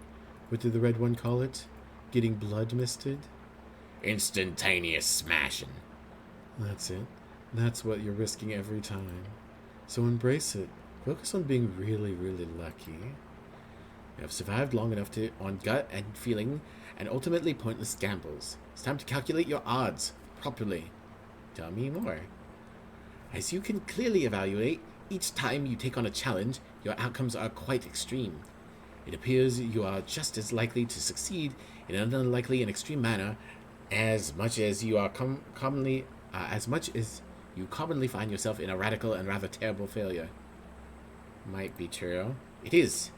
What did the red one call it? Getting blood misted? Instantaneous smashing. That's it. That's what you're risking every time. So embrace it. Focus on being really, really lucky. You have survived long enough on gut and feeling and ultimately pointless gambles. It's time to calculate your odds properly. Tell me more. As you can clearly evaluate, each time you take on a challenge, your outcomes are quite extreme. It appears you are just as likely to succeed in an unlikely and extreme manner as much as you commonly find yourself in a radical and rather terrible failure. Might be true. It is.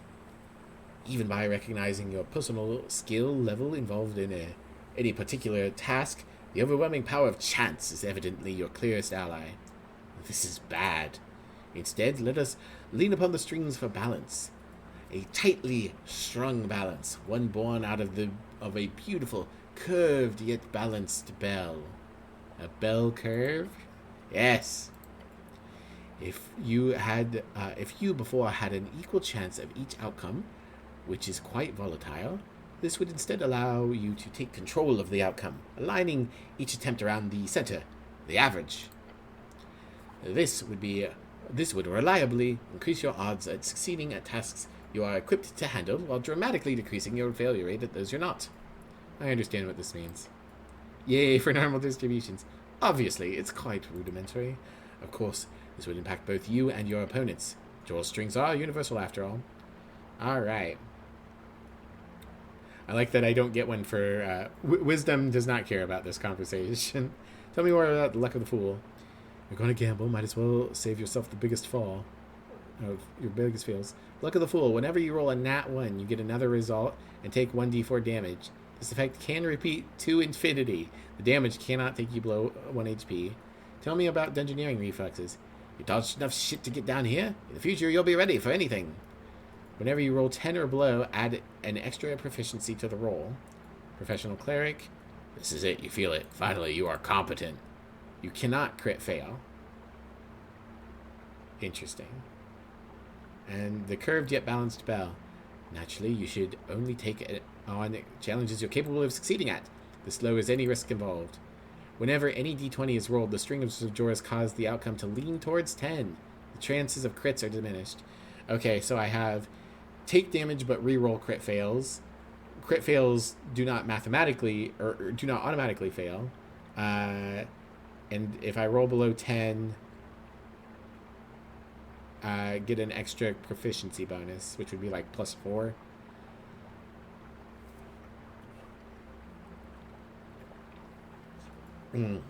Even by recognizing your personal skill level involved in any particular task, the overwhelming power of chance is evidently your clearest ally. This is bad. Instead, let us lean upon the strings for balance. A tightly strung balance, one born out of a beautiful, curved yet balanced bell. A bell curve? Yes. If you before had an equal chance of each outcome, which is quite volatile, this would instead allow you to take control of the outcome, aligning each attempt around the center, the average. This would reliably increase your odds at succeeding at tasks you are equipped to handle, while dramatically decreasing your failure rate at those you're not. I understand what this means. Yay for normal distributions. Obviously, it's quite rudimentary. Of course, this would impact both you and your opponents. Draw strings are universal after all. Alright. I like that I don't get one for... Wisdom does not care about this conversation. Tell me more about the luck of the fool. You're going to gamble, might as well save yourself the biggest fall. Of your biggest fails. Luck of the fool. Whenever you roll a nat 1, you get another result and take 1d4 damage. This effect can repeat to infinity. The damage cannot take you below 1 HP. Tell me about dungeoneering reflexes. You dodged enough shit to get down here? In the future, you'll be ready for anything. Whenever you roll 10 or below, add an extra proficiency to the roll. Professional cleric. This is it. You feel it. Finally, you are competent. You cannot crit fail. Interesting. And the curved yet balanced bell. Naturally, you should only take it on challenges you're capable of succeeding at. This lowers any risk involved. Whenever any d20 is rolled, the string of Zojores cause the outcome to lean towards 10. The chances of crits are diminished. Okay, so I have take damage but reroll crit fails. Crit fails do not mathematically or do not automatically fail. And if I roll below 10, get an extra proficiency bonus, which would be like +4. I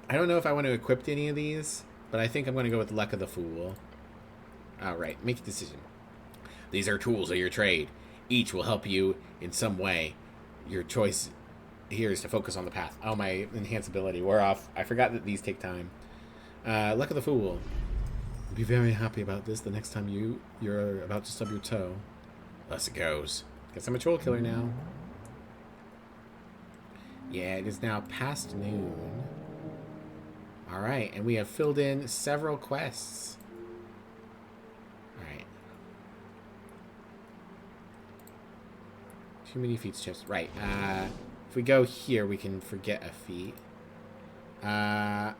don't know if I want to equip any of these, but I think I'm going to go with Luck of the Fool. Alright, make a decision. These are tools of your trade. Each will help you in some way. Your choice here is to focus on the path. Oh, my enhanceability. We're off. I forgot that these take time. Luck of the Fool. I'll be very happy about this the next time you're about to stub your toe. Thus it goes. Guess I'm a troll killer now. Yeah, it is now past noon. Alright, and we have filled in several quests. Alright. Too many feats chips. Right. If we go here, we can forget a feat. I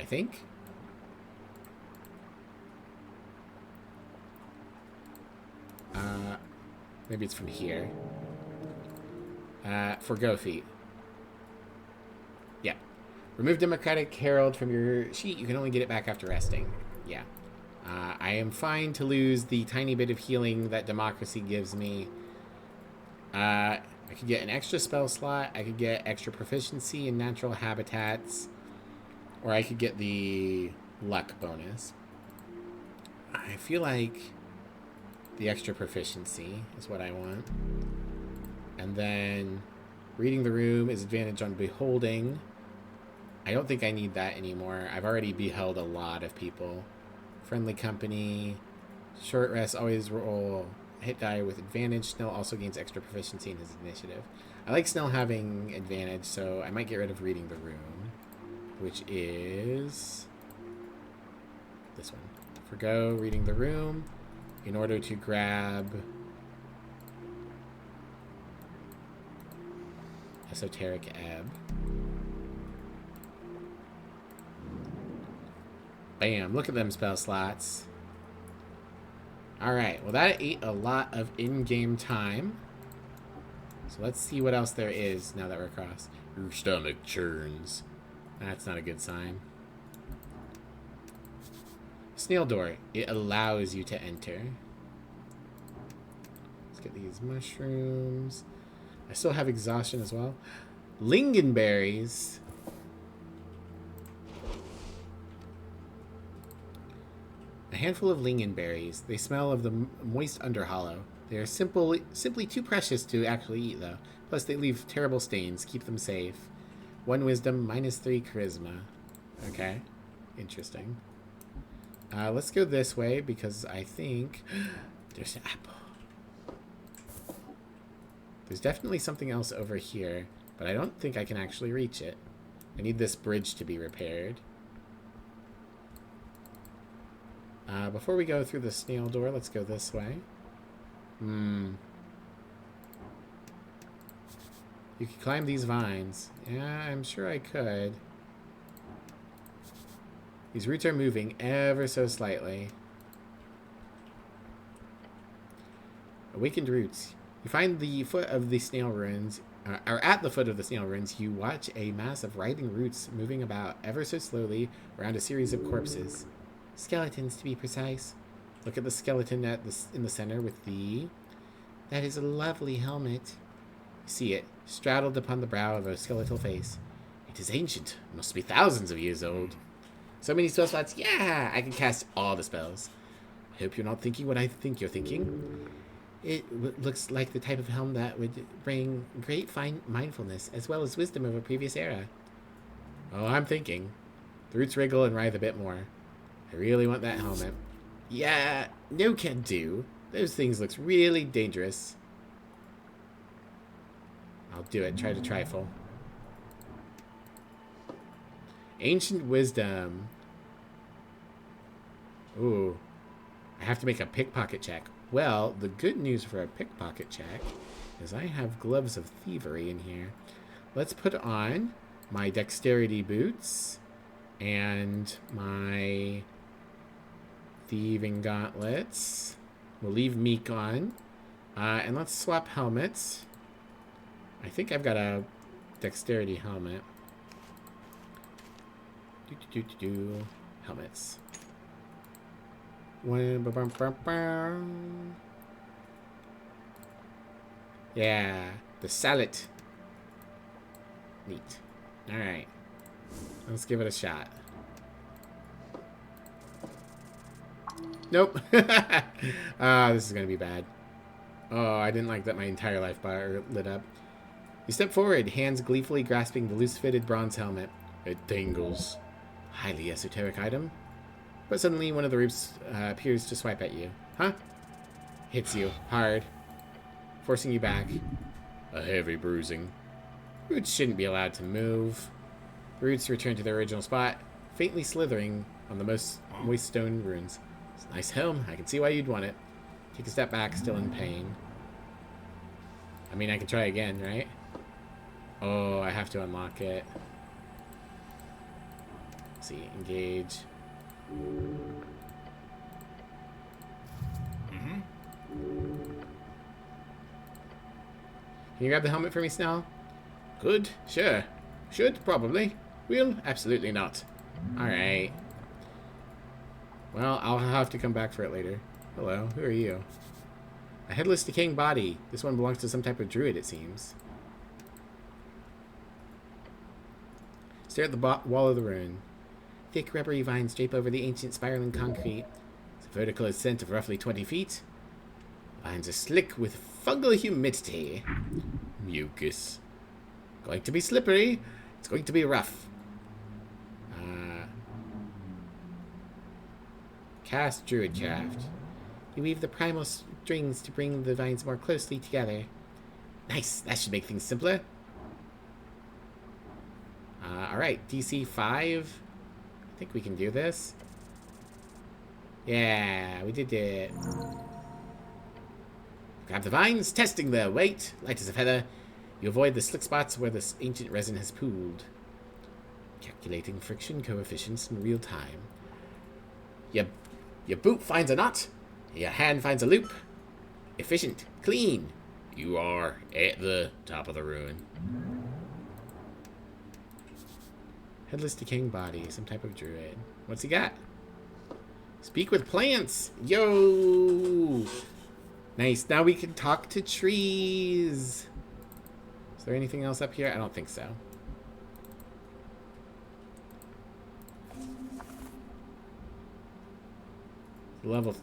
think. Maybe it's from here. Forgo feat. Yeah. Remove Democratic Herald from your sheet. You can only get it back after resting. Yeah. I am fine to lose the tiny bit of healing that democracy gives me. I could get an extra spell slot. I could get extra proficiency in natural habitats. Or I could get the luck bonus. I feel like the extra proficiency is what I want. And then reading the room is advantage on beholding. I don't think I need that anymore. I've already beheld a lot of people. Friendly company. Short rest, always roll hit die with advantage. Snell also gains extra proficiency in his initiative. I like Snell having advantage, so I might get rid of reading the room, which is this one. Forgo reading the room in order to grab Esoteric Ebb. Bam, look at them spell slots. Alright, well that ate a lot of in-game time. So let's see what else there is now that we're across. Your stomach churns. That's not a good sign. Snail door. It allows you to enter. Let's get these mushrooms. I still have exhaustion as well. Lingonberries. A handful of lingonberries. They smell of the moist underhollow. They are simply too precious to actually eat, though. Plus, they leave terrible stains. Keep them safe. 1 wisdom, -3 charisma. Okay. Interesting. Let's go this way, because I think there's an apple. There's definitely something else over here, but I don't think I can actually reach it. I need this bridge to be repaired. Before we go through the snail door, let's go this way. You could climb these vines. Yeah, I'm sure I could. These roots are moving ever so slightly. Awakened roots. You find the foot of the snail ruins, or at the foot of the snail ruins, you watch a mass of writhing roots moving about ever so slowly around a series of corpses. Skeletons, to be precise. Look at the skeleton in the center with the... That is a lovely helmet. You see it, straddled upon the brow of a skeletal face. It is ancient. Must be thousands of years old. So many spell slots. Yeah, I can cast all the spells. I hope you're not thinking what I think you're thinking. It looks like the type of helm that would bring great fine mindfulness as well as wisdom of a previous era. Oh, I'm thinking. The roots wriggle and writhe a bit more. I really want that helmet. Yeah, no can do. Those things looks really dangerous. I'll do it. Try to trifle. Ancient wisdom. Ooh. I have to make a pickpocket check. Well, the good news for a pickpocket check is I have gloves of thievery in here. Let's put on my dexterity boots and my thieving gauntlets. We'll leave Meek on. And let's swap helmets. I think I've got a dexterity helmet. Helmets. Yeah, the salad. Neat. Alright. Let's give it a shot. Nope. This is gonna be bad. Oh, I didn't like that my entire life bar lit up. You step forward, hands gleefully grasping the loose-fitted bronze helmet. It tingles. Highly esoteric item. But suddenly one of the roots appears to swipe at you. Huh? Hits you hard, forcing you back. A heavy bruising. Roots shouldn't be allowed to move. The roots return to their original spot, faintly slithering on the most moist stone ruins. It's a nice helm. I can see why you'd want it. Take a step back, still in pain. I mean, I can try again, right? Oh, I have to unlock it. Let's see, engage. Can you grab the helmet for me, Snell? Good, sure. Should, probably. Will, absolutely not. Alright. Well, I'll have to come back for it later. Hello, who are you? A headless decaying body. This one belongs to some type of druid, it seems. Stare at the wall of the ruin. Thick rubbery vines drape over the ancient spiraling concrete. It's a vertical ascent of roughly 20 feet. Vines are slick with fungal humidity. Mucus. Going to be slippery. It's going to be rough. Cast Druidcraft. You weave the primal strings to bring the vines more closely together. Nice. That should make things simpler. Alright, DC 5. I think we can do this. Yeah, we did it. Grab the vines, testing their weight. Light as a feather. You avoid the slick spots where this ancient resin has pooled. Calculating friction coefficients in real time. Your boot finds a knot. Your hand finds a loop. Efficient. Clean. You are at the top of the ruin. Headless decaying body. Some type of druid. What's he got? Speak with plants. Yo. Nice. Now we can talk to trees. Is there anything else up here? I don't think so.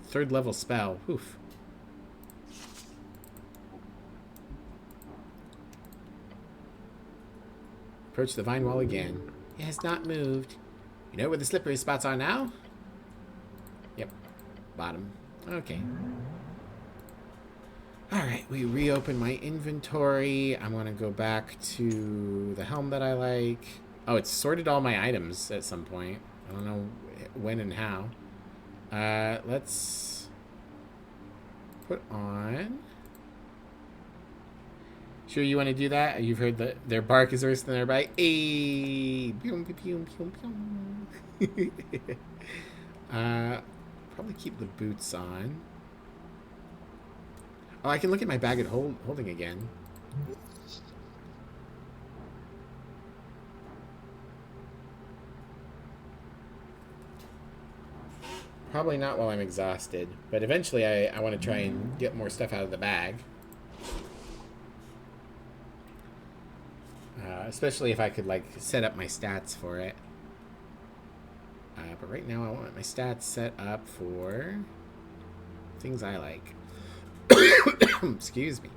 Third level spell. Oof. Approach the vine wall again. It has not moved. You know where the slippery spots are now? Yep. Bottom. Okay. Alright, we reopen my inventory. I'm going to go back to the helm that I like. Oh, it's sorted all my items at some point. I don't know when and how. Let's put on... Sure you want to do that? You've heard that their bark is worse than their bite. Ayy! Probably keep the boots on. Oh, I can look at my bag at holding again. Probably not while I'm exhausted, but eventually I want to try and get more stuff out of the bag. Especially if I could, like, set up my stats for it. But right now I want my stats set up for things I like. Excuse me.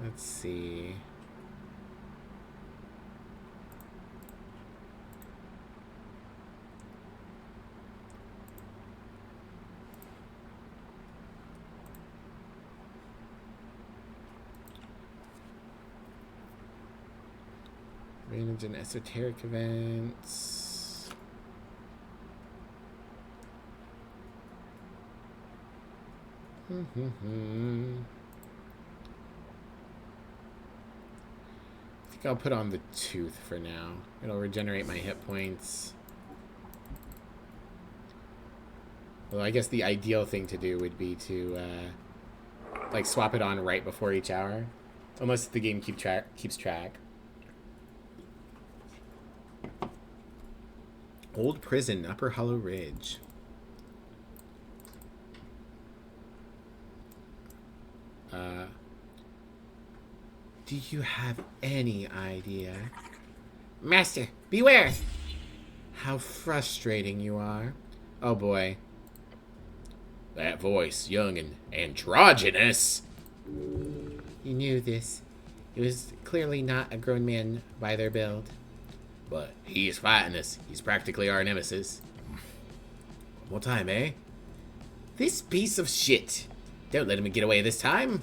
Let's see. Manage an esoteric events. I think I'll put on the tooth for now. It'll regenerate my hit points. Well, I guess the ideal thing to do would be to like swap it on right before each hour, unless the game keeps track. Old Prison, Upper Hollow Ridge. Do you have any idea? Master, beware! How frustrating you are. Oh boy. That voice, young and androgynous. You knew this. It was clearly not a grown man by their build. But he is fighting us. He's practically our nemesis. One more time, eh? This piece of shit. Don't let him get away this time.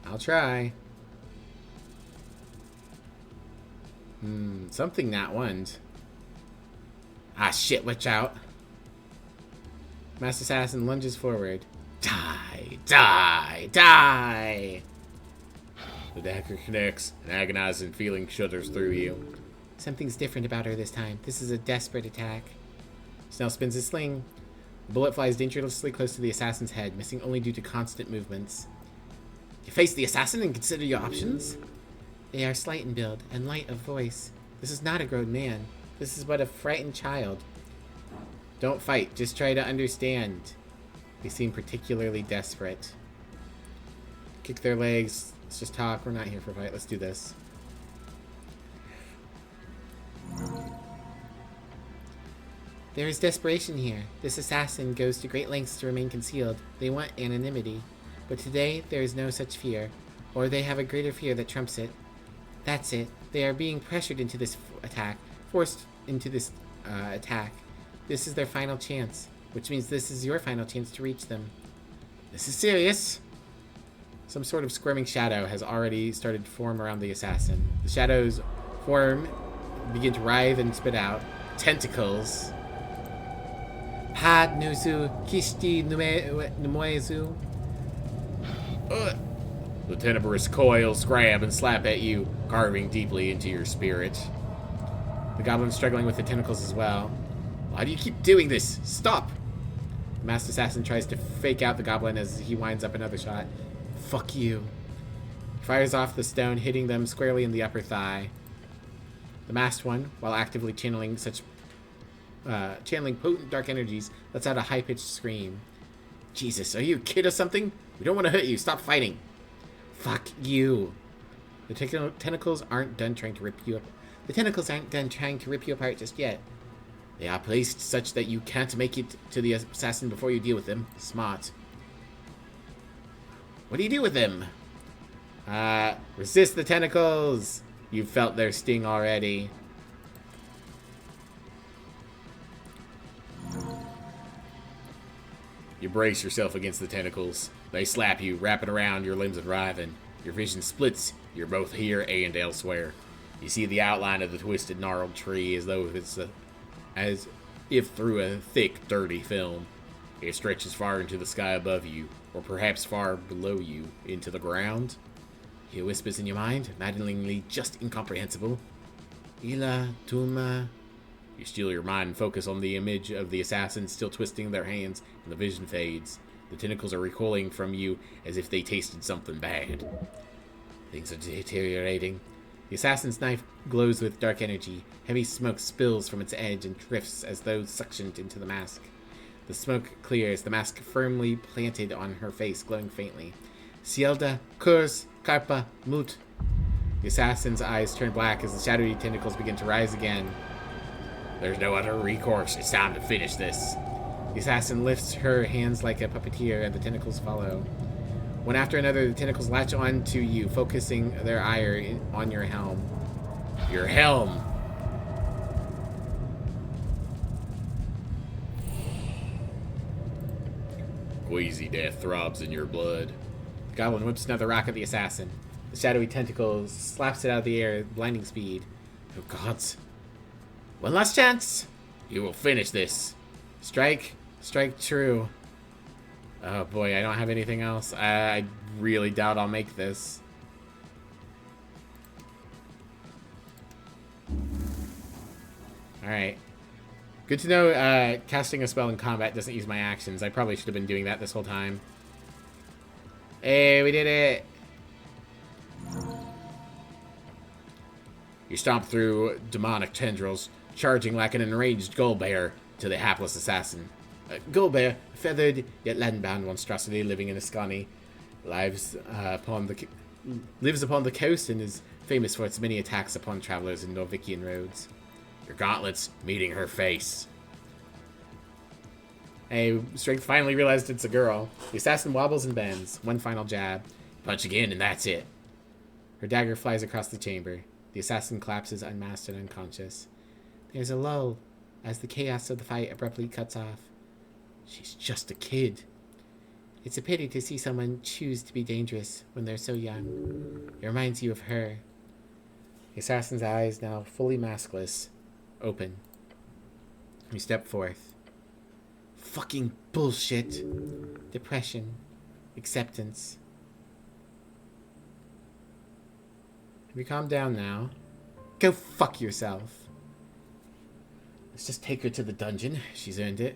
I'll try. Something not one's. Ah, shit, watch out. Master Assassin lunges forward. Die, die, die! The dagger connects. An agonizing feeling shudders through you. Something's different about her this time. This is a desperate attack. Snell spins his sling. The bullet flies dangerously close to the assassin's head, missing only due to constant movements. You face the assassin and consider your options? They are slight in build and light of voice. This is not a grown man. This is but a frightened child. Don't fight. Just try to understand. They seem particularly desperate. Kick their legs. Let's just talk. We're not here for a fight. Let's do this. There is desperation here. This assassin goes to great lengths to remain concealed. They want anonymity. But today, there is no such fear. Or they have a greater fear that trumps it. That's it. They are being pressured into this attack. Forced into this attack. This is their final chance. Which means this is your final chance to reach them. This is serious. Some sort of squirming shadow has already started to form around the assassin. The shadows form, begin to writhe and spit out tentacles. Had nusu kishti numezu. The tenebrous coils grab and slap at you, carving deeply into your spirit. The goblin's struggling with the tentacles as well. Why do you keep doing this? Stop! The masked assassin tries to fake out the goblin as he winds up another shot. Fuck you. He fires off the stone, hitting them squarely in the upper thigh. The masked one, while actively channeling potent dark energies, lets out a high-pitched scream. Jesus, are you a kid or something? We don't want to hurt you. Stop fighting. Fuck you. The tentacles aren't done trying to rip you up. The tentacles aren't done trying to rip you apart just yet. They are placed such that you can't make it to the assassin before you deal with them. Smart. What do you do with them? Resist the tentacles. You've felt their sting already. You brace yourself against the tentacles. They slap you, wrap it around your limbs and writhing. Your vision splits. You're both here and elsewhere. You see the outline of the twisted, gnarled tree as if through a thick, dirty film. It stretches far into the sky above you, or perhaps far below you, into the ground. He whispers in your mind, maddeningly just incomprehensible. Ila Tuma. You steel your mind and focus on the image of the assassins still twisting their hands, and the vision fades. The tentacles are recoiling from you as if they tasted something bad. Things are deteriorating. The assassin's knife glows with dark energy. Heavy smoke spills from its edge and drifts as though suctioned into the mask. The smoke clears, the mask firmly planted on her face, glowing faintly. Cielda, Kurs, Karpa, Mut. The assassin's eyes turn black as the shadowy tentacles begin to rise again. There's no other recourse. It's time to finish this. The assassin lifts her hands like a puppeteer, and the tentacles follow. One after another, the tentacles latch on to you, focusing their ire on your helm. Your helm! Queasy death throbs in your blood. The goblin whips another rock at the assassin. The shadowy tentacle slaps it out of the air at blinding speed. Oh gods. One last chance! You will finish this. Strike. Strike true. Oh boy, I don't have anything else. I really doubt I'll make this. Alright. Good to know casting a spell in combat doesn't use my actions. I probably should have been doing that this whole time. Hey, we did it! You stomp through demonic tendrils, charging like an enraged gullbear to the hapless assassin. Gullbear, feathered yet land-bound monstrosity living in Ascani, lives upon the coast and is famous for its many attacks upon travelers in Norvikian roads. Your gauntlets meeting her face. Hey, Strength finally realized it's a girl. The assassin wobbles and bends. One final jab. Punch again and that's it. Her dagger flies across the chamber. The assassin collapses unmasked and unconscious. There's a lull as the chaos of the fight abruptly cuts off. She's just a kid. It's a pity to see someone choose to be dangerous when they're so young. It reminds you of her. The assassin's eyes, now fully maskless, open. You step forth. Fucking bullshit. Depression. Acceptance. Have you calmed down now? Go fuck yourself. Let's just take her to the dungeon. She's earned it.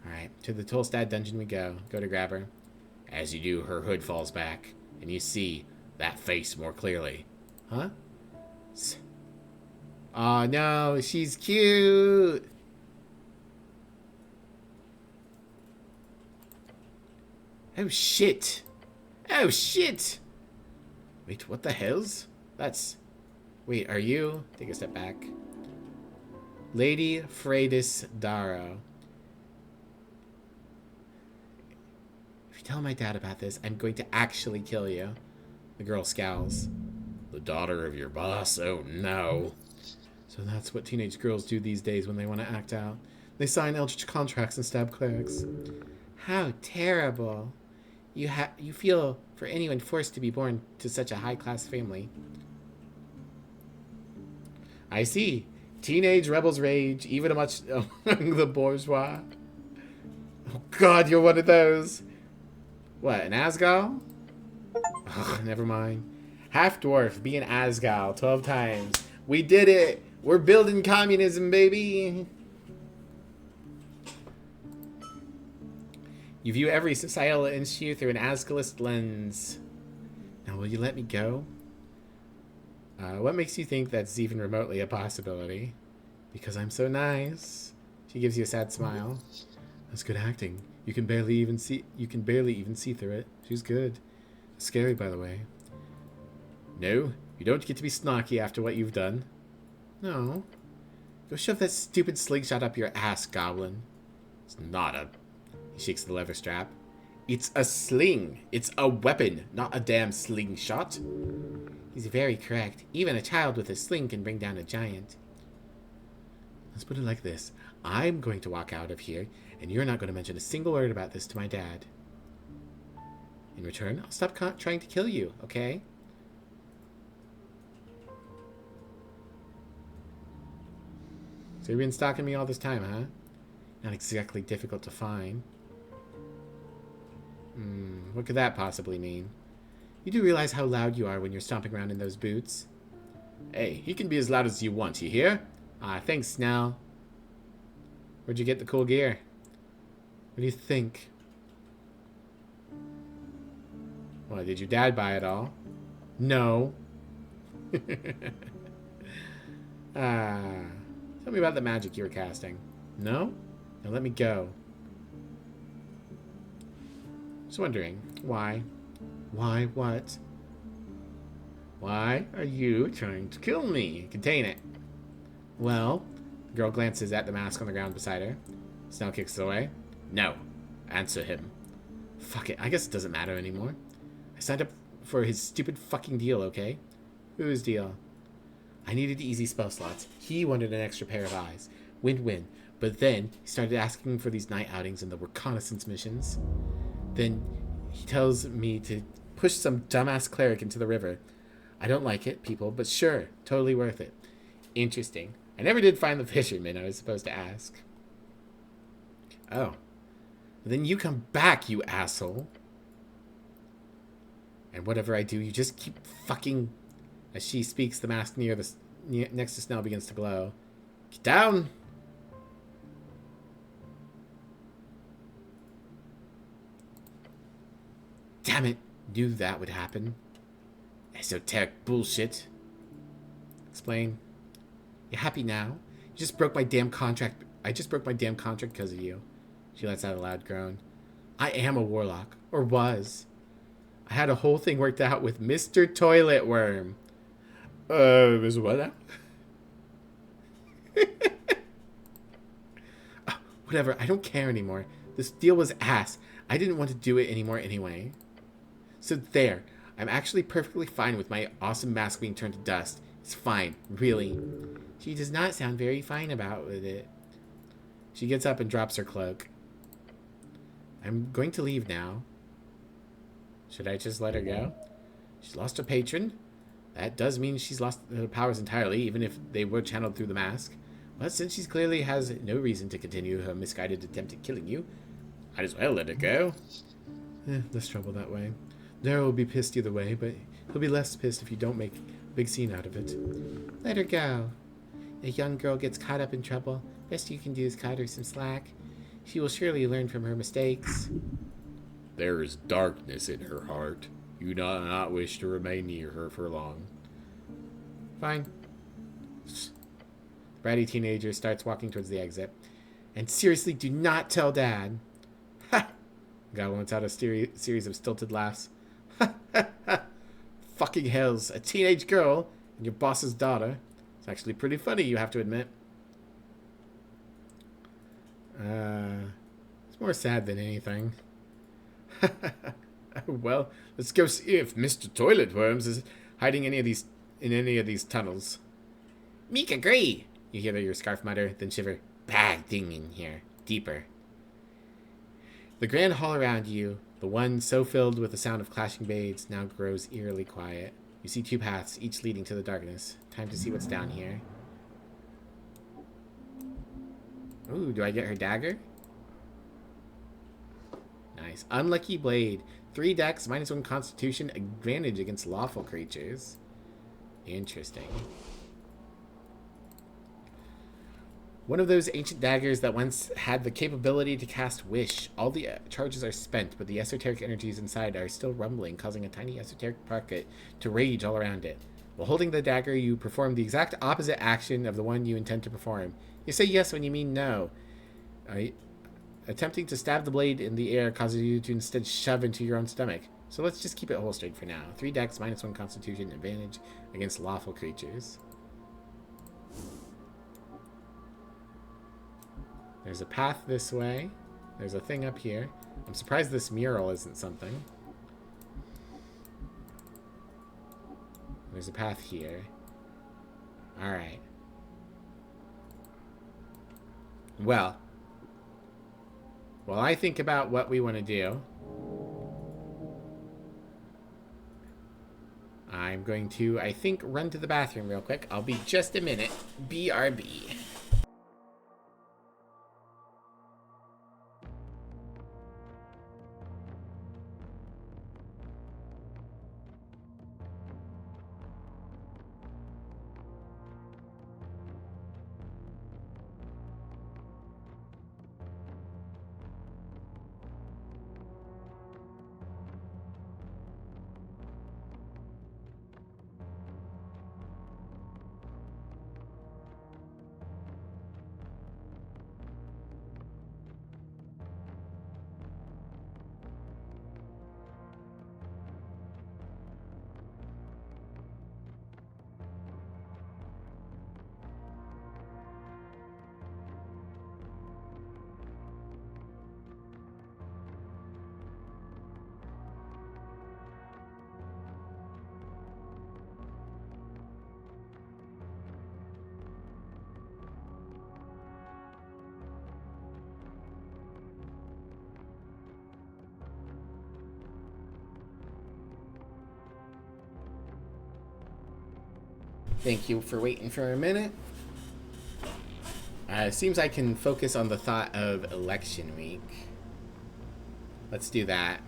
Alright, to the Tolstad dungeon we go. Go to grab her. As you do, her hood falls back, and you see that face more clearly. Huh? Oh no, she's cute! Oh shit! Oh shit! Wait, what the hell's? That's... Wait, are you... Take a step back. Lady Freydis Darrow. If you tell my dad about this, I'm going to actually kill you. The girl scowls. The daughter of your boss? Oh no. So that's what teenage girls do these days when they want to act out. They sign eldritch contracts and stab clerics. How terrible. You feel for anyone forced to be born to such a high-class family. I see. Teenage rebels rage, even among the bourgeois. Oh god, you're one of those. What, an Asgal? Ugh, never mind. Half-dwarf, be an Asgal 12 times. We did it! We're building communism, baby! You view every societal issue through an Asgalist lens. Now, will you let me go? What makes you think that's even remotely a possibility? Because I'm so nice. She gives you a sad smile. That's good acting. You can barely even see through it. She's good. Scary, by the way. No, you don't get to be snarky after what you've done. No. Go shove that stupid slingshot up your ass, goblin. It's not a... He shakes the leather strap. It's a sling. It's a weapon, not a damn slingshot. He's very correct. Even a child with a sling can bring down a giant. Let's put it like this. I'm going to walk out of here, and you're not going to mention a single word about this to my dad. In return, I'll stop trying to kill you, okay? So you've been stalking me all this time, huh? Not exactly difficult to find. What could that possibly mean? You do realize how loud you are when you're stomping around in those boots? Hey, you can be as loud as you want, you hear? Ah, thanks, Snell. Where'd you get the cool gear? What do you think? What, did your dad buy it all? No. Tell me about the magic you were casting. No? Now let me go. Just wondering, why? Why what? Why are you trying to kill me? Contain it. Well, the girl glances at the mask on the ground beside her. Snell kicks it away. No. Answer him. Fuck it, I guess it doesn't matter anymore. I signed up for his stupid fucking deal, okay? Whose deal? I needed easy spell slots. He wanted an extra pair of eyes. Win-win. But then he started asking for these night outings and the reconnaissance missions. Then he tells me to push some dumbass cleric into the river. I don't like it, people, but sure, totally worth it. Interesting. I never did find the fisherman I was supposed to ask. Oh. Then you come back, you asshole. And whatever I do, you just keep fucking... As she speaks, the mask next to Snell begins to glow. Get down! Damn it. Knew that would happen. Esoteric bullshit. Explain. You happy now? You just broke my damn contract. I just broke my damn contract because of you. She lets out a loud groan. I am a warlock. Or was. I had a whole thing worked out with Mr. Toilet Worm. Mr. What now? Oh, whatever. I don't care anymore. This deal was ass. I didn't want to do it anymore anyway. So there. I'm actually perfectly fine with my awesome mask being turned to dust. It's fine. Really. She does not sound very fine about it. She gets up and drops her cloak. I'm going to leave now. Should I just let her go? She's lost her patron. That does mean she's lost her powers entirely, even if they were channeled through the mask. But since she clearly has no reason to continue her misguided attempt at killing you, Might as well let her go. Less trouble that way. Darrow will be pissed either way, but he'll be less pissed if you don't make a big scene out of it. Let her go. A young girl gets caught up in trouble. Best you can do is cut her some slack. She will surely learn from her mistakes. There is darkness in her heart. You do not wish to remain near her for long. Fine. The bratty teenager starts walking towards the exit. And seriously, do not tell Dad. Ha! Goblin lets out a series of stilted laughs. Ha ha ha! Fucking hells, a teenage girl and your boss's daughter. It's actually pretty funny, you have to admit. It's more sad than anything. Well, let's go see if Mr. Toilet Worms is hiding in any of these tunnels. Meek agree. You hear your scarf mutter, then shiver. Bad thing in here. Deeper. The grand hall around you, the one so filled with the sound of clashing blades, now grows eerily quiet. You see two paths, each leading to the darkness. Time to see what's down here. Ooh, do I get her dagger? Nice. Unlucky blade. 3 dex, -1 constitution, advantage against lawful creatures. Interesting. One of those ancient daggers that once had the capability to cast Wish. All the charges are spent, but the esoteric energies inside are still rumbling, causing a tiny esoteric pocket to rage all around it. While holding the dagger, you perform the exact opposite action of the one you intend to perform. You say yes when you mean no. Attempting to stab the blade in the air causes you to instead shove into your own stomach. So let's just keep it holstered for now. 3 dex, -1 constitution, advantage against lawful creatures. There's a path this way. There's a thing up here. I'm surprised this mural isn't something. There's a path here. Alright. Well, while I think about what we want to do, I'm going to, I think, run to the bathroom real quick. I'll be just a minute. BRB. Thank you for waiting for a minute. Seems I can focus on the thought of election week. Let's do that.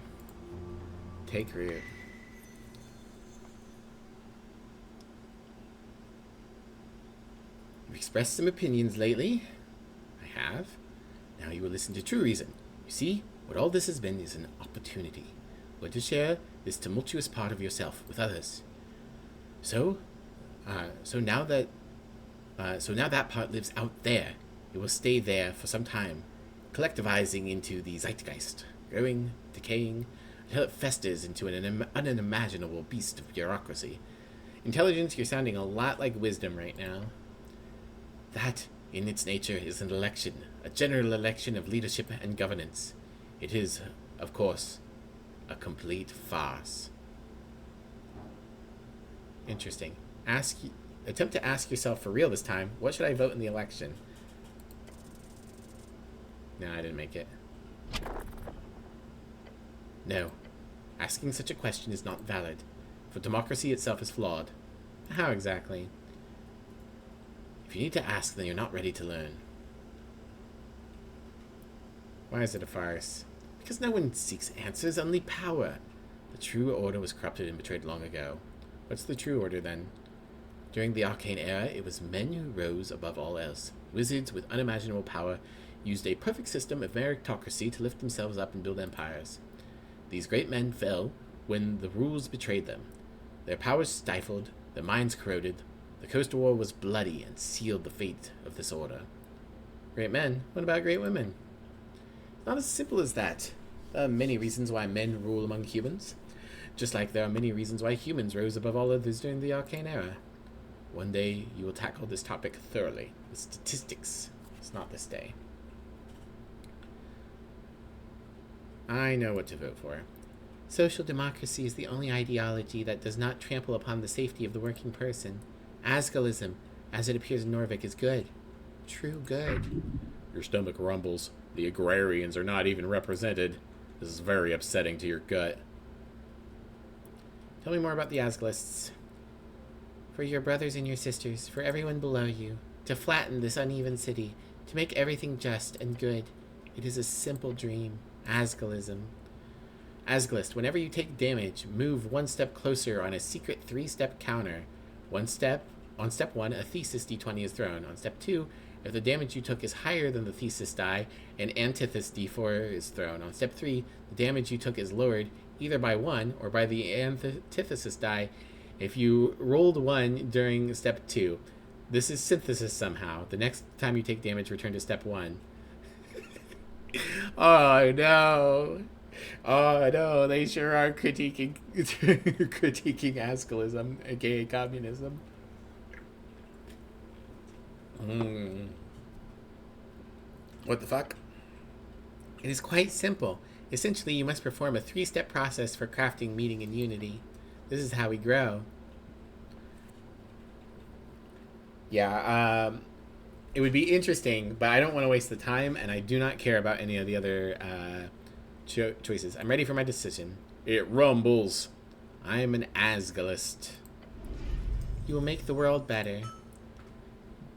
Take root. You've expressed some opinions lately. I have. Now you will listen to true reason. You see, what all this has been is an opportunity. Where to share this tumultuous part of yourself with others. So now that part lives out there. It will stay there for some time, collectivizing into the zeitgeist, growing, decaying, until it festers into an unimaginable beast of bureaucracy. Intelligence, you're sounding a lot like wisdom right now. That, in its nature, is an election, a general election of leadership and governance. It is, of course, a complete farce. Interesting. Attempt to ask yourself for real this time, what should I vote in the election? No, I didn't make it. No. Asking such a question is not valid, for democracy itself is flawed. How exactly? If you need to ask, then you're not ready to learn. Why is it a farce? Because no one seeks answers, only power. The true order was corrupted and betrayed long ago. What's the true order, then? During the Arcane Era, it was men who rose above all else. Wizards with unimaginable power used a perfect system of meritocracy to lift themselves up and build empires. These great men fell when the rules betrayed them. Their powers stifled, their minds corroded. The Coastal War was bloody and sealed the fate of this order. Great men? What about great women? It's not as simple as that. There are many reasons why men rule among humans, just like there are many reasons why humans rose above all others during the Arcane Era. One day you will tackle this topic thoroughly, with statistics. It's not this day. I know what to vote for. Social democracy is the only ideology that does not trample upon the safety of the working person. Asgalism, as it appears in Norvik, is good. True good. Your stomach rumbles. The agrarians are not even represented. This is very upsetting to your gut. Tell me more about the Asgalists. For your brothers and your sisters, for everyone below you, to flatten this uneven city, to make everything just and good. It is a simple dream. Asgalism. Asgalist, whenever you take damage, move one step closer on a secret 3-step counter. On step 1, a thesis d20 is thrown. On step 2, if the damage you took is higher than the thesis die, an antithesis d4 is thrown. On step 3, the damage you took is lowered either by 1 or by the antithesis die if you rolled 1 during step 2. This is synthesis somehow. The next time you take damage, return to step 1. Oh no. Oh no, they sure are critiquing Ascalism, aka communism. What the fuck? It is quite simple. Essentially, you must perform a 3-step process for crafting meaning and unity. This is how we grow. Yeah, it would be interesting, but I don't want to waste the time, and I do not care about any of the other choices. I'm ready for my decision. It rumbles. I am an Asgalist. You will make the world better.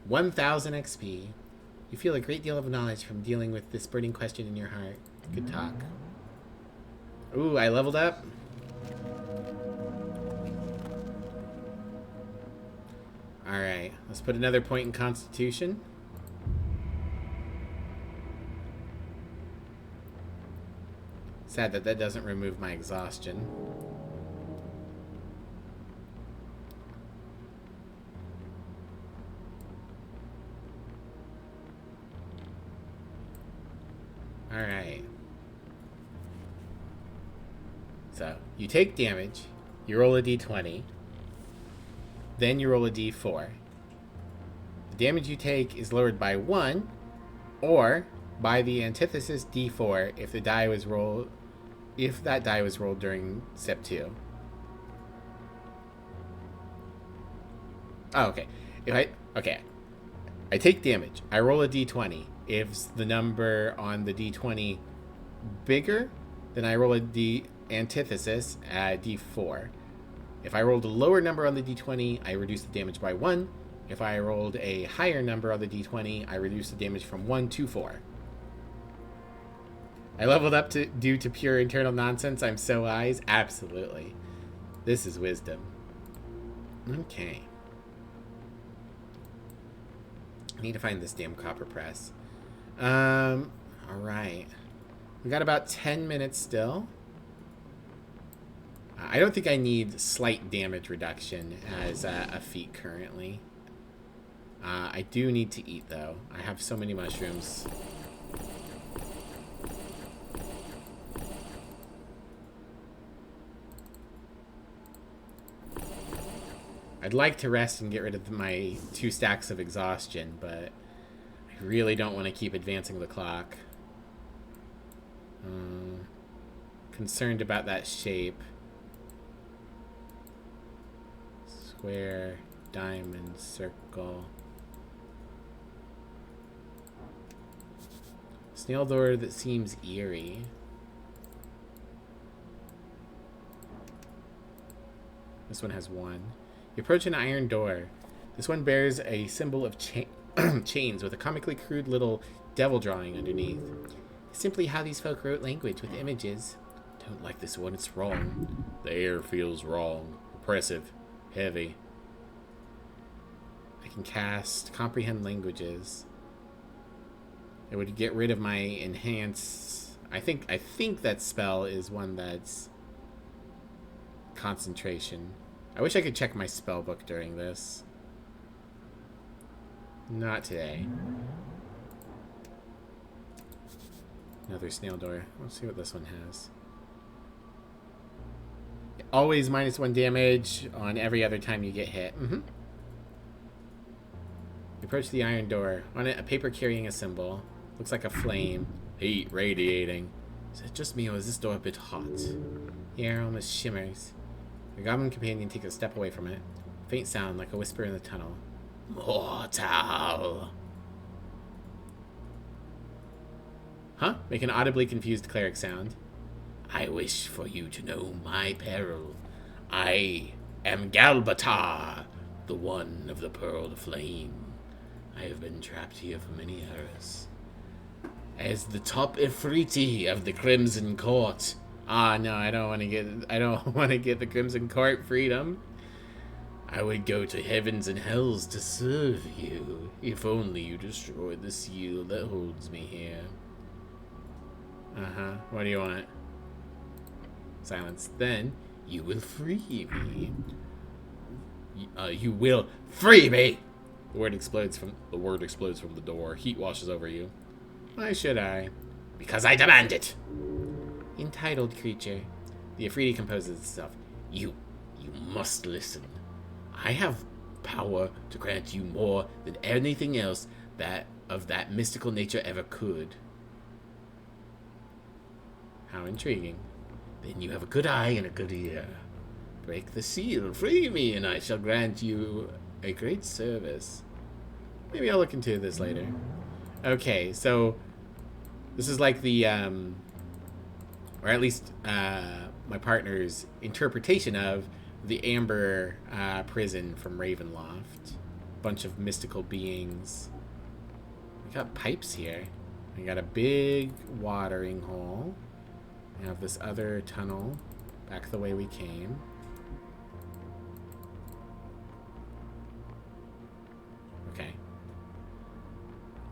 1000 XP. You feel a great deal of knowledge from dealing with this burning question in your heart. Good talk. Ooh, I leveled up. Alright, let's put another point in Constitution. Sad that doesn't remove my exhaustion. Alright. So, you take damage, you roll a d20, then you roll a d4. The damage you take is lowered by 1, or by the antithesis d4 if that die was rolled during step 2. Oh, okay. I take damage. I roll a d20. If the number on the d20 bigger, then I roll a antithesis at d4. If I rolled a lower number on the d20, I reduce the damage by 1. If I rolled a higher number on the d20, I reduce the damage from 1 to 4. I leveled up due to pure internal nonsense. I'm so wise. Absolutely. This is wisdom. Okay. I need to find this damn copper press. Alright. We got about 10 minutes still. I don't think I need slight damage reduction as a feat currently. I do need to eat, though. I have so many mushrooms. I'd like to rest and get rid of my 2 stacks of exhaustion, but I really don't want to keep advancing the clock. Concerned about that shape. Square, diamond, circle. Snail door that seems eerie. This one has 1. You approach an iron door. This one bears a symbol of chains with a comically crude little devil drawing underneath. Simply how these folk wrote language with images. Don't like this one, it's wrong. The air feels wrong. Oppressive. Heavy. can cast Comprehend Languages. It would get rid of my Enhance. I think that spell is one that's concentration. I wish I could check my spell book during this. Not today. Another snail door. Let's see what this one has. Always -1 damage on every other time you get hit. You approach the iron door. On it, a paper carrying a symbol. Looks like a flame. Heat radiating. Is it just me or is this door a bit hot? The air almost shimmers. Your goblin companion takes a step away from it. Faint sound like a whisper in the tunnel. Mortal. Huh? Make an audibly confused cleric sound. I wish for you to know my peril. I am Galbatar, the one of the pearled flame. I have been trapped here for many years. As the top Ifriti of the Crimson Court. Ah, no, I don't want to get the Crimson Court freedom. I would go to heavens and hells to serve you, if only you destroyed the seal that holds me here. What do you want? Silence. Then you will free me. You will free me. The word explodes from the door. Heat washes over you. Why should I? Because I demand it. Entitled creature. The Afridi composes itself. You must listen. I have power to grant you more than anything else that of that mystical nature ever could. How intriguing. Then you have a good eye and a good ear. Break the seal, free me, and I shall grant you a great service. Maybe I'll look into this later. Okay, so this is like the, or at least my partner's interpretation of the Amber prison from Ravenloft. Bunch of mystical beings. We got pipes here. We got a big watering hole. We have this other tunnel back the way we came. Okay.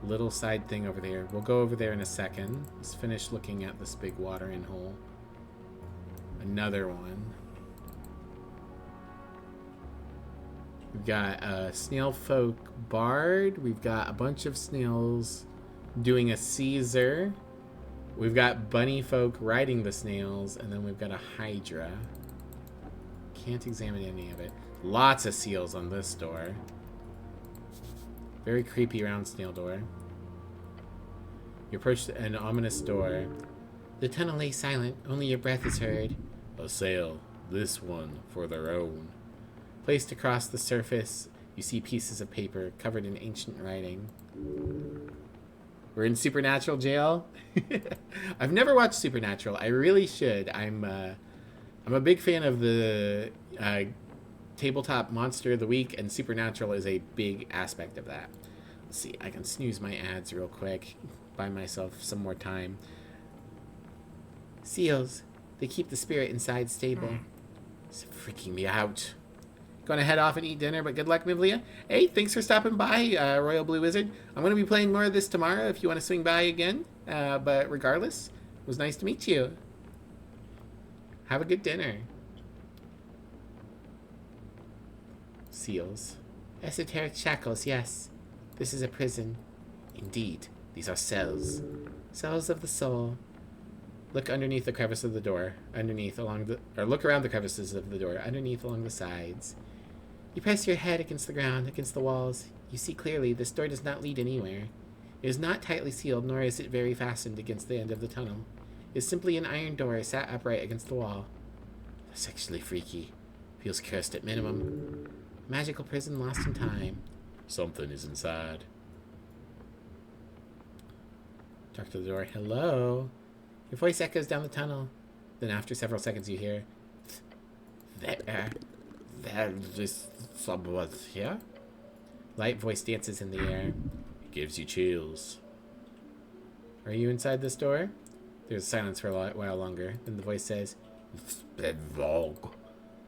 Little side thing over there. We'll go over there in a second. Let's finish looking at this big watering hole. Another one. We've got a snail folk bard. We've got a bunch of snails doing a Caesar. We've got bunny folk riding the snails, and then we've got a hydra. Can't examine any of it. Lots of seals on this door. Very creepy round snail door. You approach an ominous door. The tunnel lay silent. Only your breath is heard. A sail. This one for their own. Placed across the surface, you see pieces of paper covered in ancient writing. We're in Supernatural jail. I've never watched Supernatural. I really should. I'm a big fan of the tabletop monster of the week, and Supernatural is a big aspect of that. Let's see. I can snooze my ads real quick. Buy myself some more time. Seals. They keep the spirit inside stable. It's freaking me out. Gonna head off and eat dinner, but good luck, Mivlia. Hey, thanks for stopping by, Royal Blue Wizard. I'm gonna be playing more of this tomorrow if you want to swing by again. But regardless, it was nice to meet you. Have a good dinner. Seals. Esoteric shackles, yes. This is a prison. Indeed, these are cells. Cells of the soul. Look underneath the crevice of the door. Look around the crevices of the door. Underneath along the sides. You press your head against the ground, against the walls. You see clearly this door does not lead anywhere. It is not tightly sealed, nor is it very fastened against the end of the tunnel. It is simply an iron door sat upright against the wall. That's actually freaky. Feels cursed at minimum. Magical prison lost in time. Something is inside. Talk to the door. Hello? Your voice echoes down the tunnel. Then after several seconds you hear, There is someone here? Light voice dances in the air. It gives you chills. Are you inside this door? There's silence for a while longer. Then the voice says, It's been long.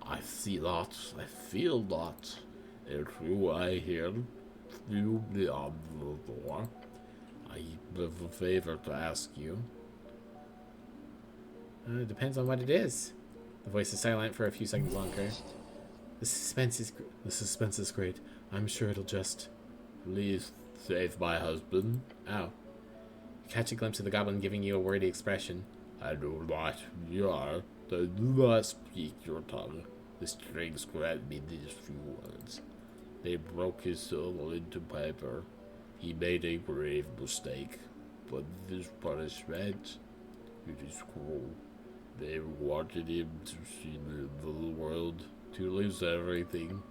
I see lots. I feel lots. And who I hear you beyond the door. I have a favor to ask you. Depends on what it is. The voice is silent for a few seconds longer. The suspense is great. I'm sure it'll just... Please save my husband. Ow. You catch a glimpse of the goblin giving you a wordy expression. I do not hear. Do not speak your tongue. The strings grant me these few words. They broke his soul into paper. He made a grave mistake. But this punishment, it is cruel. They wanted him to see the world, to lose everything.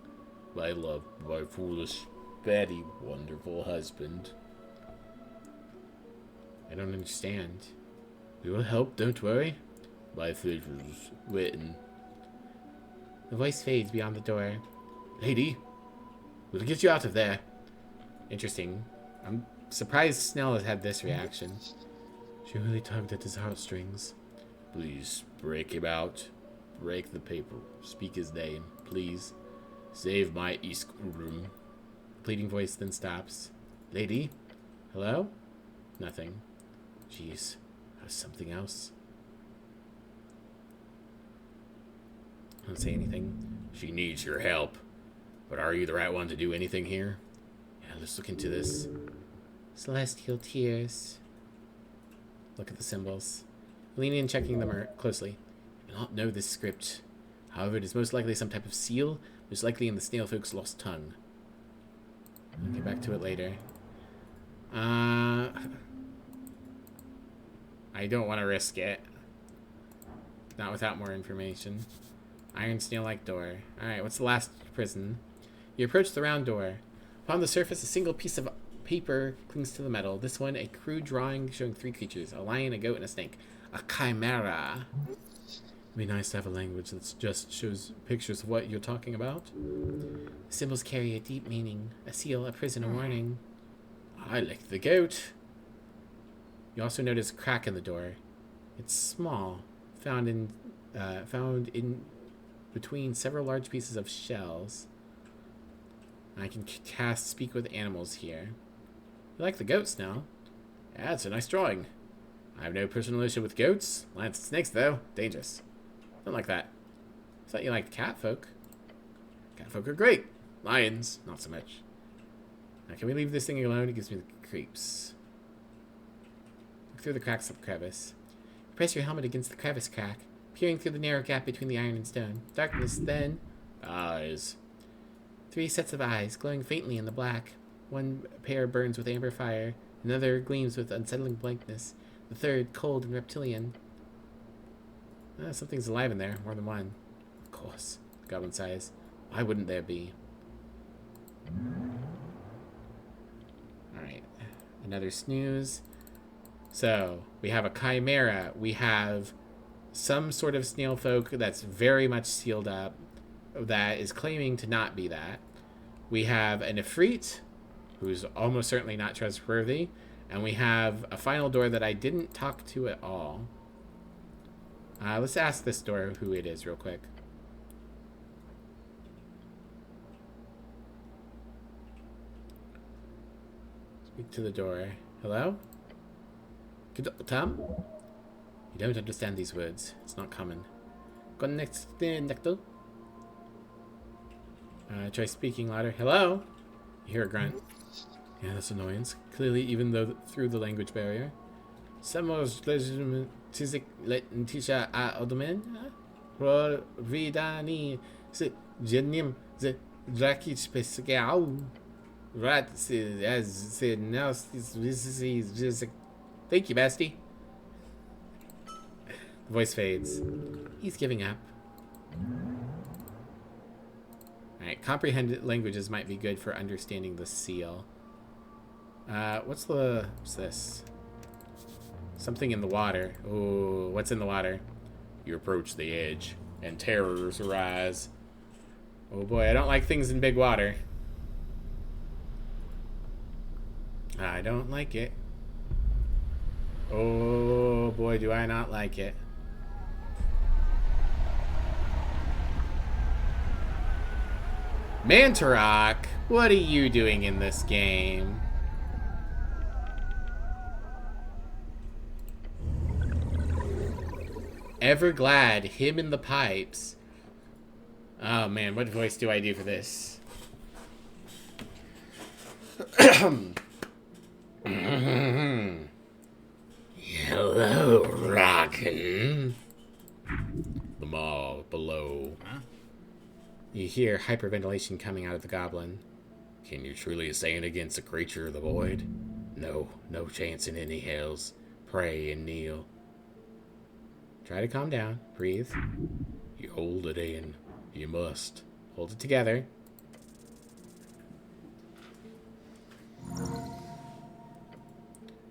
My love, my foolish, very wonderful husband. I don't understand. We will help, don't worry. My favor's written. The voice fades beyond the door. Lady, we'll get you out of there. Interesting. I'm surprised Snell has had this reaction. She really tugged at his heartstrings. Please break him out. Break the paper. Speak his name, please. Save my Iskrum. Pleading voice then stops. Lady? Hello? Nothing. Jeez. Something else? I don't say anything. She needs your help. But are you the right one to do anything here? Yeah, let's look into this. Celestial tears. Look at the symbols. Leaning and checking them closely. I do not know this script. However, it is most likely some type of seal, most likely in the snail folk's lost tongue. I'll get back to it later. I don't want to risk it. Not without more information. Iron snail-like door. Alright, what's the last prison? You approach the round door. Upon the surface, a single piece of paper clings to the metal. This one, a crude drawing showing 3 creatures. A lion, a goat, and a snake. A chimera. It'd be nice to have a language that just shows pictures of what you're talking about. The symbols carry a deep meaning. A seal, a prison, a warning. I like the goat. You also notice a crack in the door. It's small, found in between several large pieces of shells. I can cast Speak with Animals here. You like the goats now? Yeah, it's a nice drawing. I have no personal issue with goats. Lions and snakes, though. Dangerous. Don't like that. I thought you liked catfolk. Catfolk are great. Lions, not so much. Now, can we leave this thing alone? It gives me the creeps. Look through the cracks of the crevice. Press your helmet against the crevice crack, peering through the narrow gap between the iron and stone. Darkness, then... Eyes. 3 sets of eyes, glowing faintly in the black. One pair burns with amber fire. Another gleams with unsettling blankness. The third, cold and reptilian. Something's alive in there, more than one. Of course, the goblin sighs. Why wouldn't there be? Alright, another snooze. So, we have a chimera. We have some sort of snail folk that's very much sealed up, that is claiming to not be that. We have an Ifrit, who's almost certainly not trustworthy. And we have a final door that I didn't talk to at all. Let's ask this door who it is real quick. Speak to the door. Hello? Tom? You don't understand these words. It's not common. Necto. Try speaking louder. Hello? You hear a grunt. Yeah, that's annoyance. Clearly, even though through the language barrier. Samos tizik tisha a odomen. Vidani se jenim ze drakich pesgau. Rat as said now. Thank you, bestie. The voice fades. He's giving up. Alright, comprehend languages might be good for understanding the seal. What's this? Something in the water. Ooh, what's in the water? You approach the edge, and terrors arise. Oh boy, I don't like things in big water. I don't like it. Oh boy, do I not like it. Mantarok, what are you doing in this game? Ever glad, him in the pipes. Oh man, what voice do I do for this? Hello, Rockin'. The mall below. Huh? You hear hyperventilation coming out of the goblin. Can you truly stand against a creature of the void? No, no chance in any hells. Pray and kneel. Try to calm down. Breathe. You hold it in. You must. Hold it together.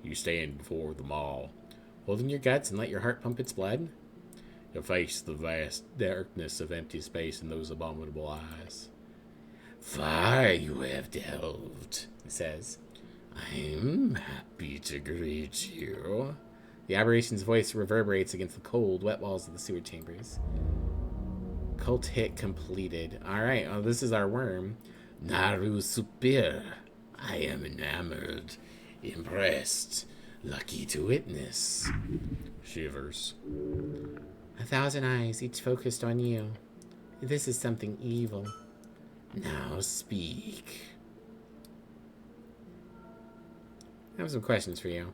You stand before the maw, holding your guts and let your heart pump its blood. You'll face the vast darkness of empty space in those abominable eyes. Far you have delved, he says. I'm happy to greet you. The aberration's voice reverberates against the cold, wet walls of the sewer chambers. Cult hit completed. Alright, well, this is our worm. Naru Supir. I am enamored, impressed, lucky to witness. Shivers. 1,000 eyes, each focused on you. This is something evil. Now speak. I have some questions for you.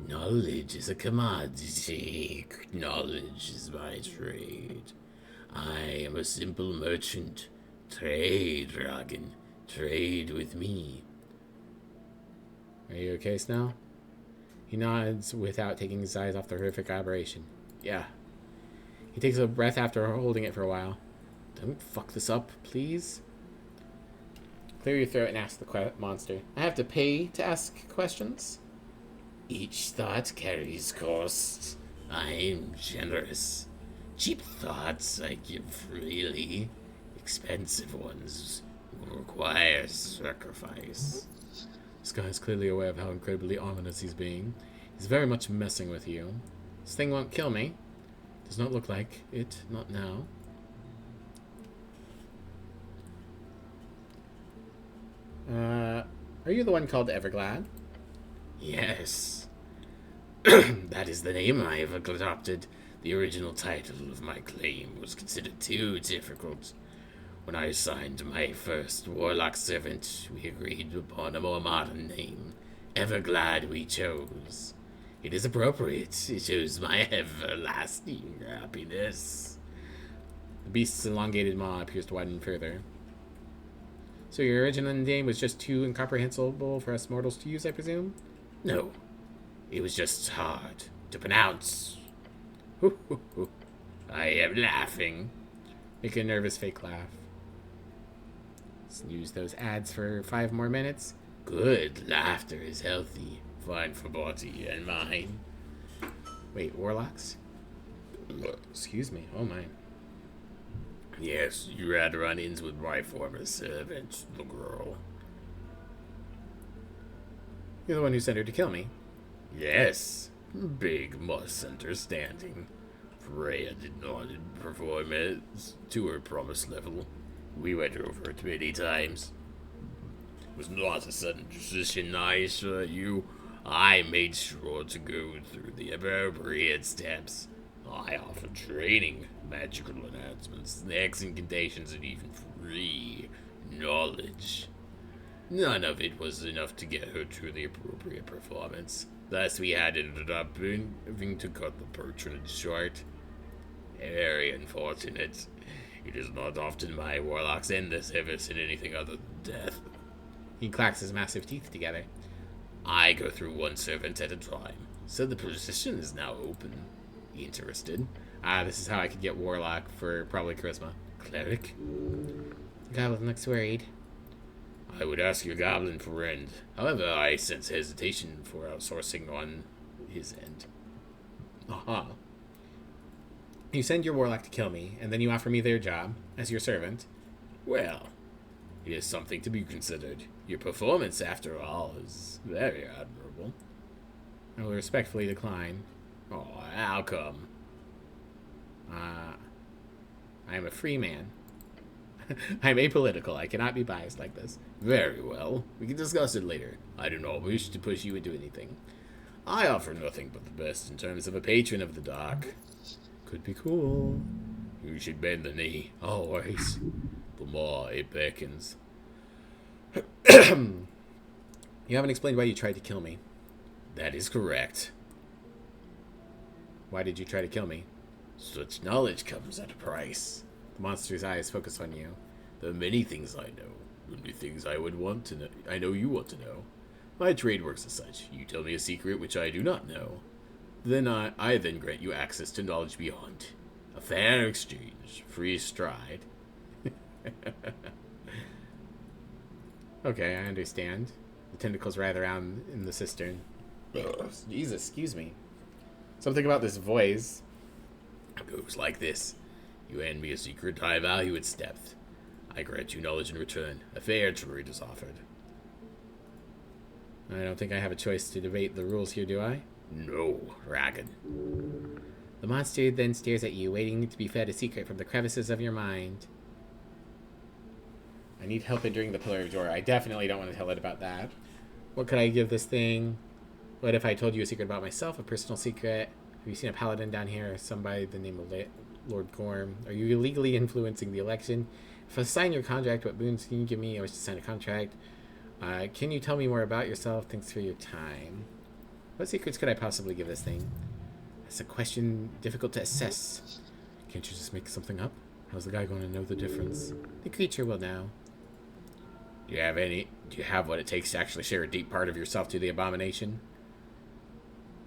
Knowledge is a commodity. Knowledge is my trade. I am a simple merchant. Trade, dragon. Trade with me. Are you okay, Snell? He nods without taking his eyes off the horrific aberration. Yeah. He takes a breath after holding it for a while. Don't fuck this up, please. Clear your throat and ask the monster. I have to pay to ask questions? Each thought carries cost. I'm generous. Cheap thoughts I give freely. Expensive ones will require sacrifice. This guy is clearly aware of how incredibly ominous he's being. He's very much messing with you. This thing won't kill me. Does not look like it, not now. Are you the one called Everglad? Yes. That is the name I have adopted. The original title of my claim was considered too difficult. When I assigned my first warlock servant, we agreed upon a more modern name. Everglad we chose. It is appropriate. It shows my everlasting happiness. The beast's elongated maw appears to widen further. So your original name was just too incomprehensible for us mortals to use, I presume? No. It was just hard to pronounce. I am laughing. Make a nervous fake laugh. Snooze those ads for 5 more minutes. Good. Laughter is healthy. Fine for body and mind. Wait, warlocks? Excuse me. Oh my. Yes, you had run-ins with my former servant, the girl. You're the one who sent her to kill me. Yes. Big misunderstanding. Freya did not perform it to her promised level. We went over it many times. It was not a sudden decision, I assure you. I made sure to go through the appropriate steps. I offered training, magical enhancements, snacks and conditions, and even free knowledge. None of it was enough to get her to the appropriate performance. Thus, we had ended up having to cut the patronage short. Very unfortunate. It is not often my warlocks end their service in anything other than death. He clacks his massive teeth together. I go through one servant at a time, so the position is now open. Interested? This is how I could get warlock for probably charisma. Cleric? The goblin looks worried. I would ask your goblin friend. However, I sense hesitation for outsourcing on his end. Aha. You send your warlock to kill me, and then you offer me their job as your servant. Well, it is something to be considered. Your performance, after all, is very admirable. I will respectfully decline. Oh, how come? I am a free man. I'm apolitical. I cannot be biased like this. Very well. We can discuss it later. I do not wish to push you into anything. I offer nothing but the best in terms of a patron of the dark. Could be cool. You should bend the knee, always. The more it beckons. You haven't explained why you tried to kill me. That is correct. Why did you try to kill me? Such knowledge comes at a price. The monster's eyes focus on you. There are many things I know. Many things I would want to know. I know you want to know. My trade works as such. You tell me a secret which I do not know. Then I then grant you access to knowledge beyond. A fair exchange. Free stride. Okay, I understand. The tentacles writhe around in the cistern. Jesus, excuse me. Something about this voice. It goes like this. You hand me a secret, I value its depth. I grant you knowledge in return. A fair trade is offered. I don't think I have a choice to debate the rules here, do I? No, Ragged. The monster then stares at you, waiting to be fed a secret from the crevices of your mind. I need help entering the Pillar of Door. I definitely don't want to tell it about that. What could I give this thing? What if I told you a secret about myself, a personal secret? Have you seen a paladin down here, somebody by the name of Lord Gorm? Are you illegally influencing the election? If I sign your contract, what boons can you give me? I wish to sign a contract. Can you tell me more about yourself? Thanks for your time. What secrets could I possibly give this thing? That's a question difficult to assess. Can't you just make something up? How's the guy going to know the difference? The creature will know. Do you have what it takes to actually share a deep part of yourself to the abomination?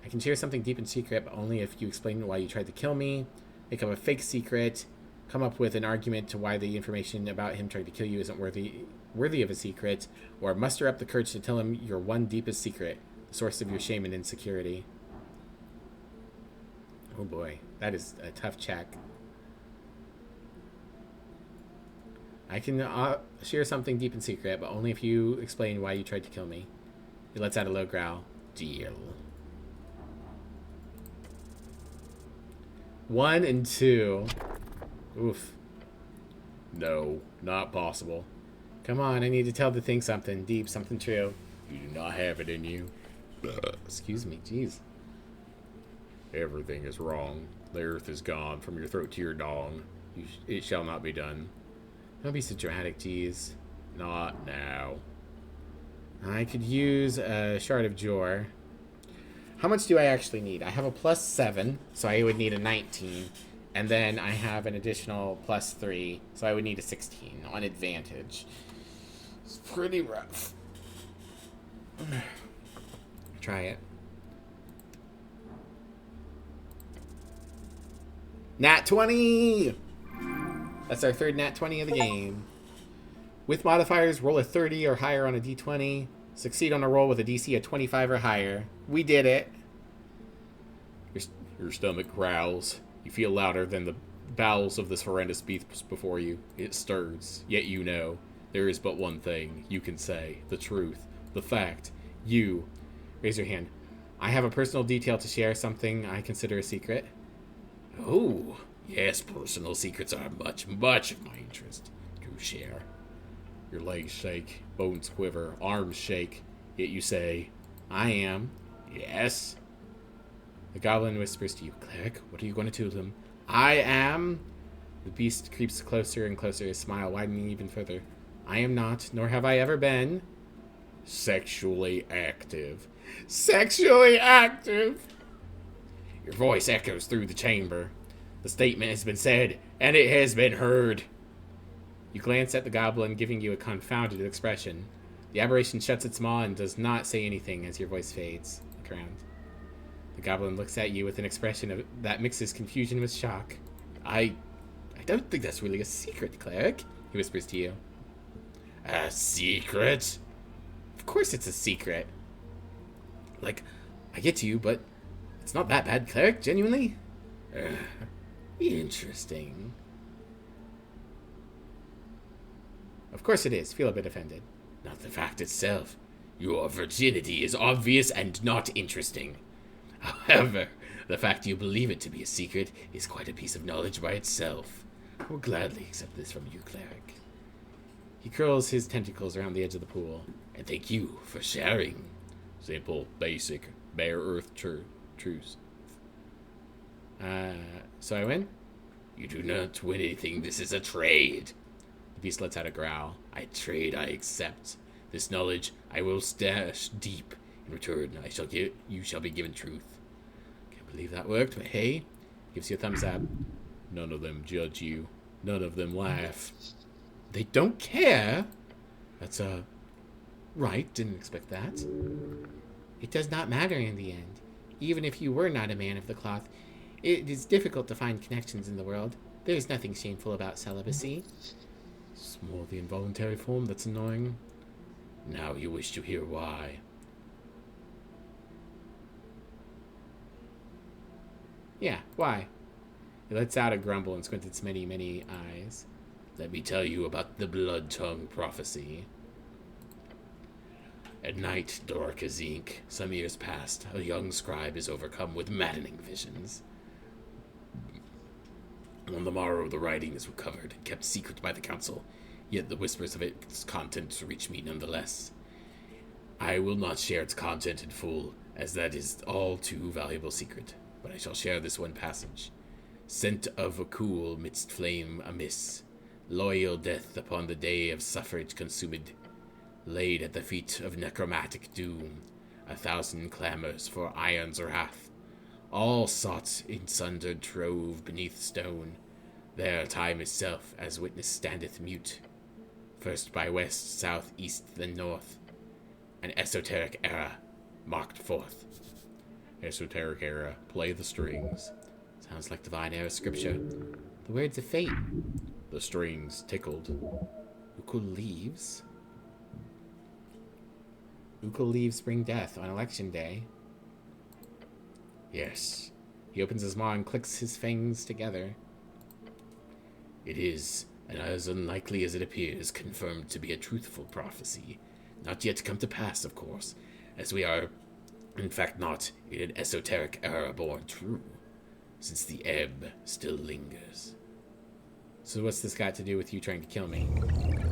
I can share something deep and secret, but only if you explain why you tried to kill me, make up a fake secret, come up with an argument to why the information about him trying to kill you isn't worthy of a secret, or muster up the courage to tell him your one deepest secret, the source of your shame and insecurity. Oh boy, that is a tough check. I can share something deep and secret, but only if you explain why you tried to kill me. He lets out a low growl. Deal. 1 and 2. Oof. No, not possible. Come on, I need to tell the thing something deep, something true. You do not have it in you. Excuse me, jeez. Everything is wrong. The earth is gone from your throat to your dong. It shall not be done. Don't be so dramatic, jeez. Not now. I could use a shard of Jor. How much do I actually need? I have a +7, so I would need a 19. And then I have an additional +3, so I would need a 16 on advantage. It's pretty rough. Try it. Nat 20! That's our third Nat 20 of the game. With modifiers, roll a 30 or higher on a d20. Succeed on a roll with a DC of 25 or higher. We did it. Your stomach growls. You feel louder than the bowels of this horrendous beast before you. It stirs, yet you know. There is but one thing you can say. The truth. The fact. You. Raise your hand. I have a personal detail to share, something I consider a secret. Oh, yes, personal secrets are much, much of my interest to share. Your legs shake, bones quiver, arms shake, yet you say, I am. Yes. The goblin whispers to you, Cleric, what are you going to tell them? I am. The beast creeps closer and closer, his smile widening even further. I am not, nor have I ever been, sexually active. Sexually active! Your voice echoes through the chamber. The statement has been said, and it has been heard. You glance at the goblin, giving you a confounded expression. The aberration shuts its maw and does not say anything as your voice fades. Look around. The goblin looks at you with an expression that mixes confusion with shock. I don't think that's really a secret, Cleric, he whispers to you. A secret? Of course it's a secret. Like, I get to you, but it's not that bad, Cleric, genuinely. Interesting. Of course it is. Feel a bit offended. Not the fact itself. Your virginity is obvious and not interesting. However, the fact you believe it to be a secret is quite a piece of knowledge by itself. I will gladly accept this from you, Cleric. He curls his tentacles around the edge of the pool. And thank you for sharing. Simple, basic, bare earth truths. So I win? You do not win anything. This is a trade. The beast lets out a growl. I trade, I accept. This knowledge I will stash deep. In return, you shall be given truth. Can't believe that worked, but hey, gives you a thumbs up. None of them judge you. None of them laugh. They don't care? That's, right, didn't expect that. It does not matter in the end. Even if you were not a man of the cloth, it is difficult to find connections in the world. There is nothing shameful about celibacy. It's more the involuntary form that's annoying. Now you wish to hear why. Yeah, why? It lets out a grumble and squints its many, many eyes. Let me tell you about the Blood Tongue prophecy. At night, dark as ink, some years past, a young scribe is overcome with maddening visions. On the morrow, the writing is recovered and kept secret by the council, yet the whispers of its contents reach me nonetheless. I will not share its content in full, as that is all too valuable secret, but I shall share this one passage. Scent of a cool midst flame amiss, loyal death upon the day of suffrage consumed, laid at the feet of necromantic doom, 1,000 clamors for iron's wrath, all sought in sundered trove beneath stone. There time itself as witness standeth mute, first by west, south, east, then north, an esoteric era marked forth. Esoteric era, play the strings. Sounds like divine era scripture. The words of fate. The strings tickled. Ukul leaves. Ukul leaves bring death on election day. Yes. He opens his maw and clicks his fangs together. It is, and as unlikely as it appears, confirmed to be a truthful prophecy. Not yet come to pass, of course, as we are, in fact, not in an esoteric era born true, since the ebb still lingers. So what's this got to do with you trying to kill me?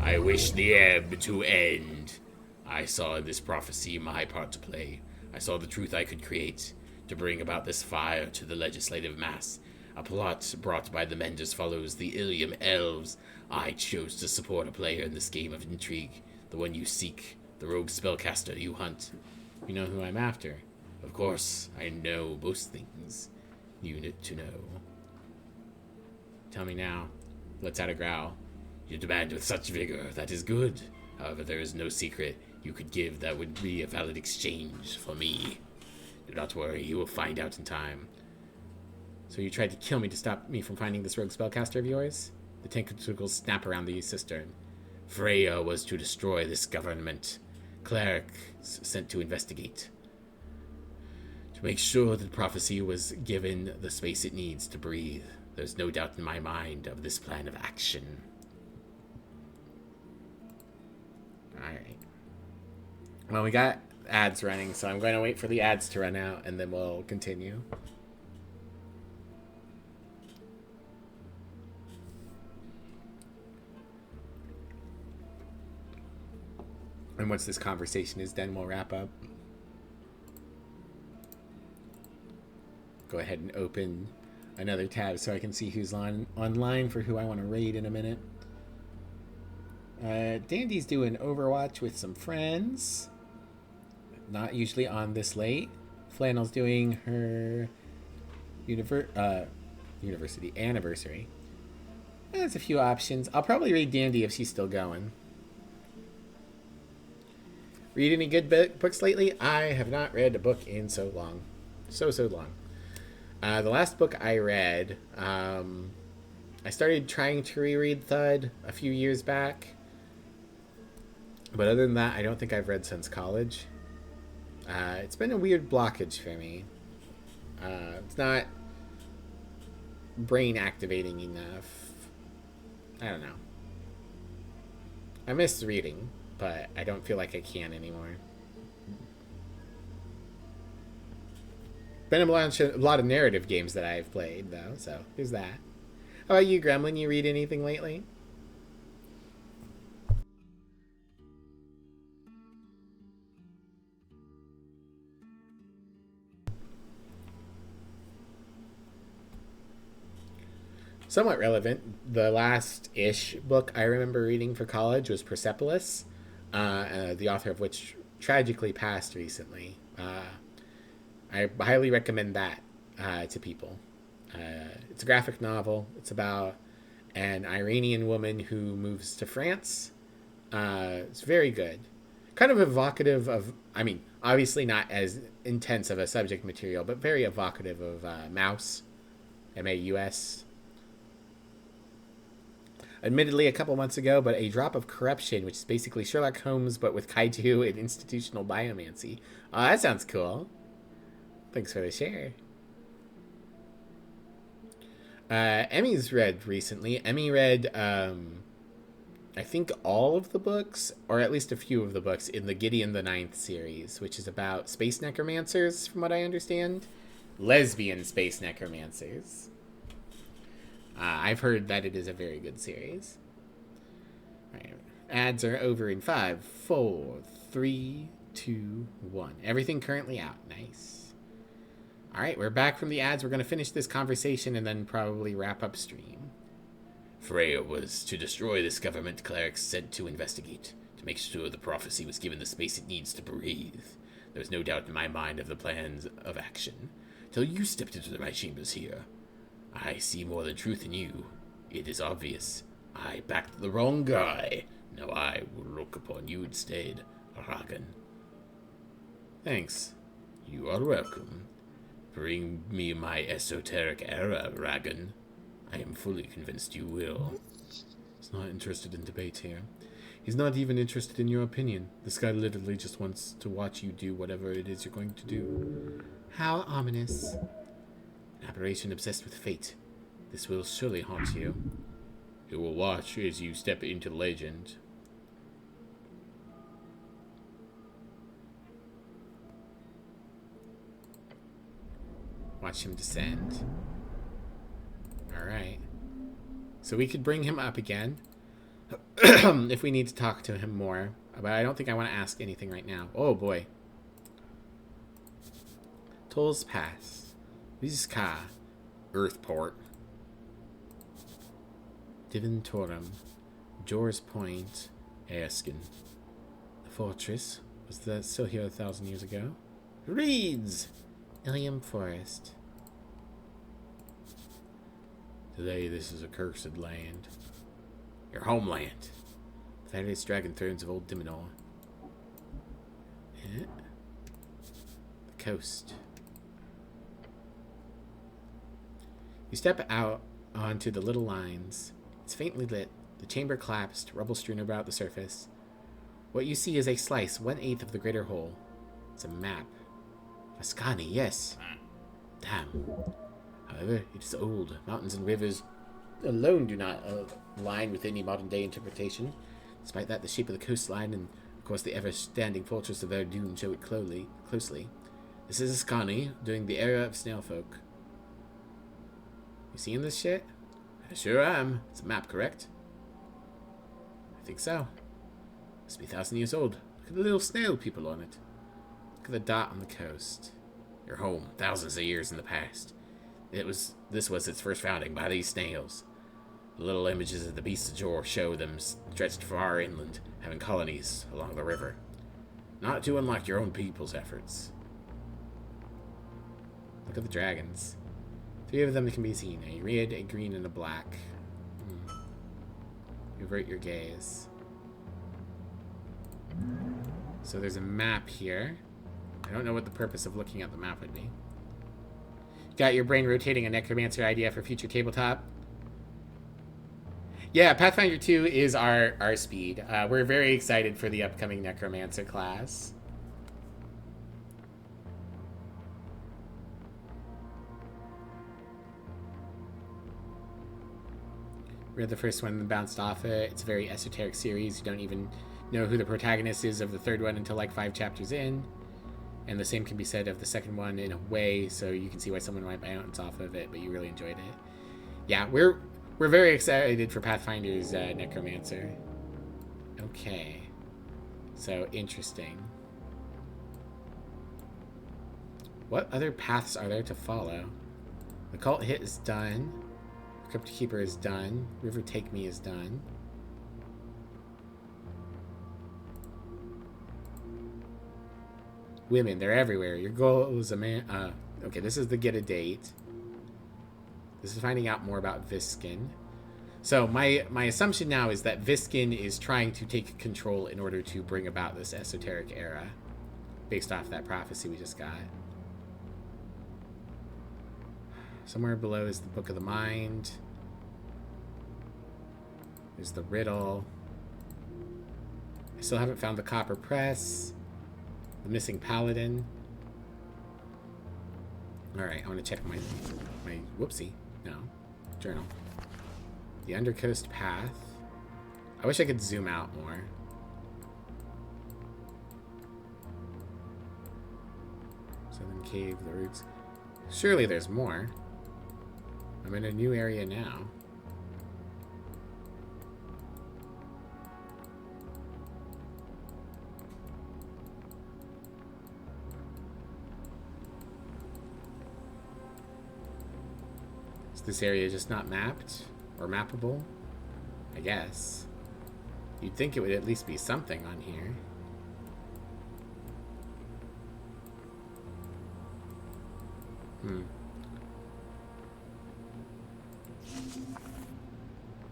I wish the ebb to end. I saw in this prophecy my part to play. I saw the truth I could create, to bring about this fire to the legislative mass, a plot brought by the Mendes follows the Elysium elves. I chose to support a player in this game of intrigue, the one you seek, the rogue spellcaster you hunt. You know who I'm after. Of course, I know most things you need to know. Tell me now. Let's out a growl. You demand with such vigor, that is good. However, there is no secret you could give that would be a valid exchange for me. Do not worry, you will find out in time. So you tried to kill me to stop me from finding this rogue spellcaster of yours? The tentacles snap around the cistern. Freya was to destroy this government. Clerics sent to investigate. To make sure that prophecy was given the space it needs to breathe. There's no doubt in my mind of this plan of action. Alright. Well, we got ads running, so I'm going to wait for the ads to run out, and then we'll continue. And once this conversation is done, we'll wrap up. Go ahead and open another tab so I can see who's online for who I want to raid in a minute. Dandy's doing Overwatch with some friends. Not usually on this late. Flannel's doing her university anniversary. There's a few options. I'll probably raid Dandy if she's still going. Read any good books lately? I have not read a book in so long. So long. The last book I read, I started trying to reread Thud a few years back. But other than that, I don't think I've read since college. It's been a weird blockage for me. It's not brain activating enough. I don't know. I miss reading, but I don't feel like I can anymore. Been a lot of narrative games that I've played, though, so there's that. How about you, Gremlin? You read anything lately? somewhat relevant. The last-ish book I remember reading for college was Persepolis, the author of which tragically passed recently. I highly recommend that to people. It's a graphic novel. It's about an Iranian woman who moves to France. It's very good. Kind of evocative of, I mean, obviously not as intense of a subject material, but very evocative of Maus, Maus. Admittedly, a couple months ago, but A Drop of Corruption, which is basically Sherlock Holmes, but with kaiju and institutional biomancy. Oh, that sounds cool. Thanks for the share. Emmy's read recently. Emmy read, I think, all of the books, or at least a few of the books, in the Gideon the Ninth series, which is about space necromancers, from what I understand. Lesbian space necromancers. I've heard that it is a very good series. Right. Ads are over in 5, 4, 3, 2, 1. Everything currently out. Nice. Alright, we're back from the ads. We're going to finish this conversation and then probably wrap up stream. Freya was to destroy this government cleric sent to investigate, to make sure the prophecy was given the space it needs to breathe. There was no doubt in my mind of the plans of action, till you stepped into my chambers here. I see more than truth in you. It is obvious. I backed the wrong guy. Now I will look upon you instead, Ragan. Thanks. You are welcome. Bring me my esoteric era, Ragan. I am fully convinced you will. He's not interested in debate here. He's not even interested in your opinion. This guy literally just wants to watch you do whatever it is you're going to do. How ominous. An aberration obsessed with fate. This will surely haunt you. It will watch as you step into legend. Watch him descend. Alright. So we could bring him up again. If we need to talk to him more. But I don't think I want to ask anything right now. Oh boy. Tolls Pass. Vizca. Earthport. Divintorum. Jor's Point. Askin. The fortress. Was that still here 1,000 years ago? Reeds! Elysium Forest. Today this is a cursed land. Your homeland. Various dragon thrones of old Diminor. Yeah. The coast. You step out onto the little lines. It's faintly lit. The chamber collapsed, rubble strewn about the surface. What you see is a slice, 1/8 of the greater whole. It's a map. Vascani, yes. Damn. However, it is old. Mountains and rivers alone do not align with any modern-day interpretation. Despite that, the shape of the coastline and, of course, the ever-standing fortress of Verdun show it closely. This is Ascani, during the era of snailfolk. You seeing this shit? I sure am. It's a map, correct? I think so. Must be 1,000 years old. Look at the little snail people on it. Look at the dot on the coast. Your home, thousands of years in the past. This was its first founding by these snails. The little images of the beasts of Jor show them stretched far inland, having colonies along the river. Not too unlike your own people's efforts. Look at the dragons. 3 of them can be seen. A red, a green, and a black. Avert your gaze. So there's a map here. I don't know what the purpose of looking at the map would be. Got your brain rotating a necromancer idea for future tabletop? Yeah, Pathfinder 2 is our speed. We're very excited for the upcoming necromancer class. Read the first one and bounced off it. It's a very esoteric series. You don't even know who the protagonist is of the third one until like 5 chapters in. And the same can be said of the second one in a way, so you can see why someone might bounce off of it, but you really enjoyed it. Yeah, we're very excited for Pathfinder's Necromancer. Okay. So, interesting. What other paths are there to follow? The cult hit is done. Crypt Keeper is done. River Take Me is done. Women, they're everywhere. Your goal is a man. Okay, this is the get a date. This is finding out more about Viskin. So my assumption now is that Viskin is trying to take control in order to bring about this esoteric era, based off that prophecy we just got. Somewhere below is the Book of the Mind. There's the riddle. I still haven't found the Copper Press. The missing paladin. Alright, I want to check my whoopsie. No. Journal. The Undercoast Path. I wish I could zoom out more. Southern Cave, the roots. Surely there's more. I'm in a new area now. Is this area just not mapped? Or mappable? I guess. You'd think it would at least be something on here.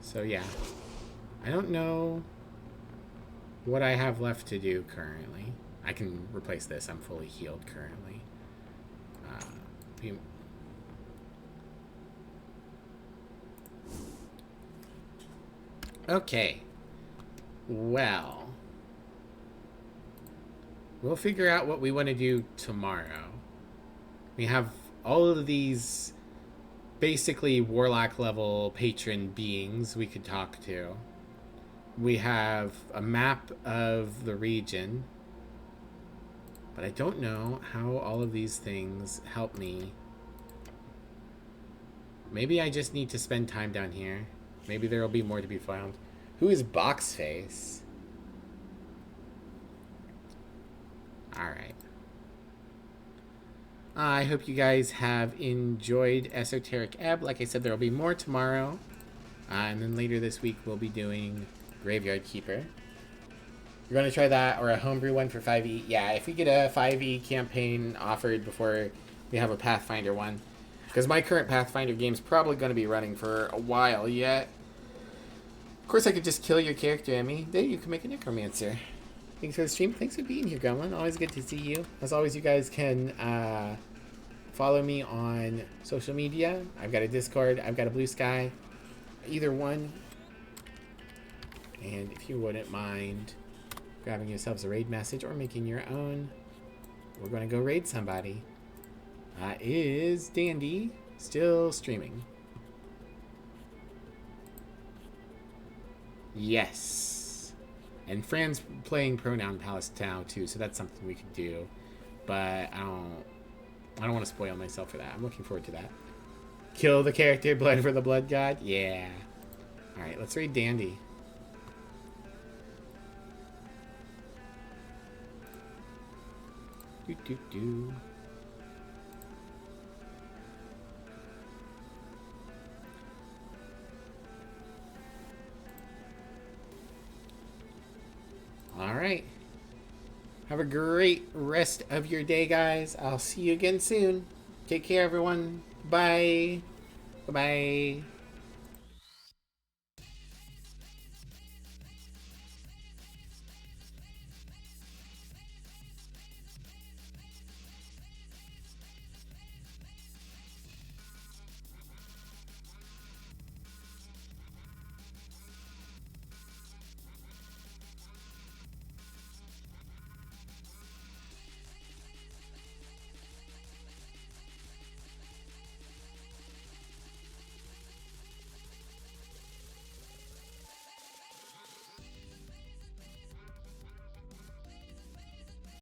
So yeah. I don't know what I have left to do currently. I can replace this. I'm fully healed currently. Okay. Well. We'll figure out what we want to do tomorrow. We have all of these basically warlock level patron beings we could talk to. We have a map of the region. But I don't know how all of these things help me. Maybe I just need to spend time down here. Maybe there will be more to be found. Who is Boxface? Alright. I hope you guys have enjoyed Esoteric Ebb. Like I said, there will be more tomorrow. And then later this week, we'll be doing Graveyard Keeper. We're going to try that, or a homebrew one for 5e. Yeah, if we get a 5e campaign offered before we have a Pathfinder one. Because my current Pathfinder game's probably going to be running for a while yet. Of course, I could just kill your character, Emmy. Then you can make a Necromancer. Thanks for the stream. Thanks for being here, Gremlin. Always good to see you. As always, you guys can follow me on social media. I've got a Discord. I've got a Blue Sky. Either one. And if you wouldn't mind grabbing yourselves a raid message or making your own, we're going to go raid somebody. Is Dandy still streaming? Yes. And Fran's playing Pronoun Palace now too, so that's something we could do. But I don't want to spoil myself for that. I'm looking forward to that. Kill the character, blood for the blood god? Yeah. Alright, let's raid Dandy. Do. Alright. Have a great rest of your day, guys. I'll see you again soon. Take care, everyone. Bye. Bye-bye.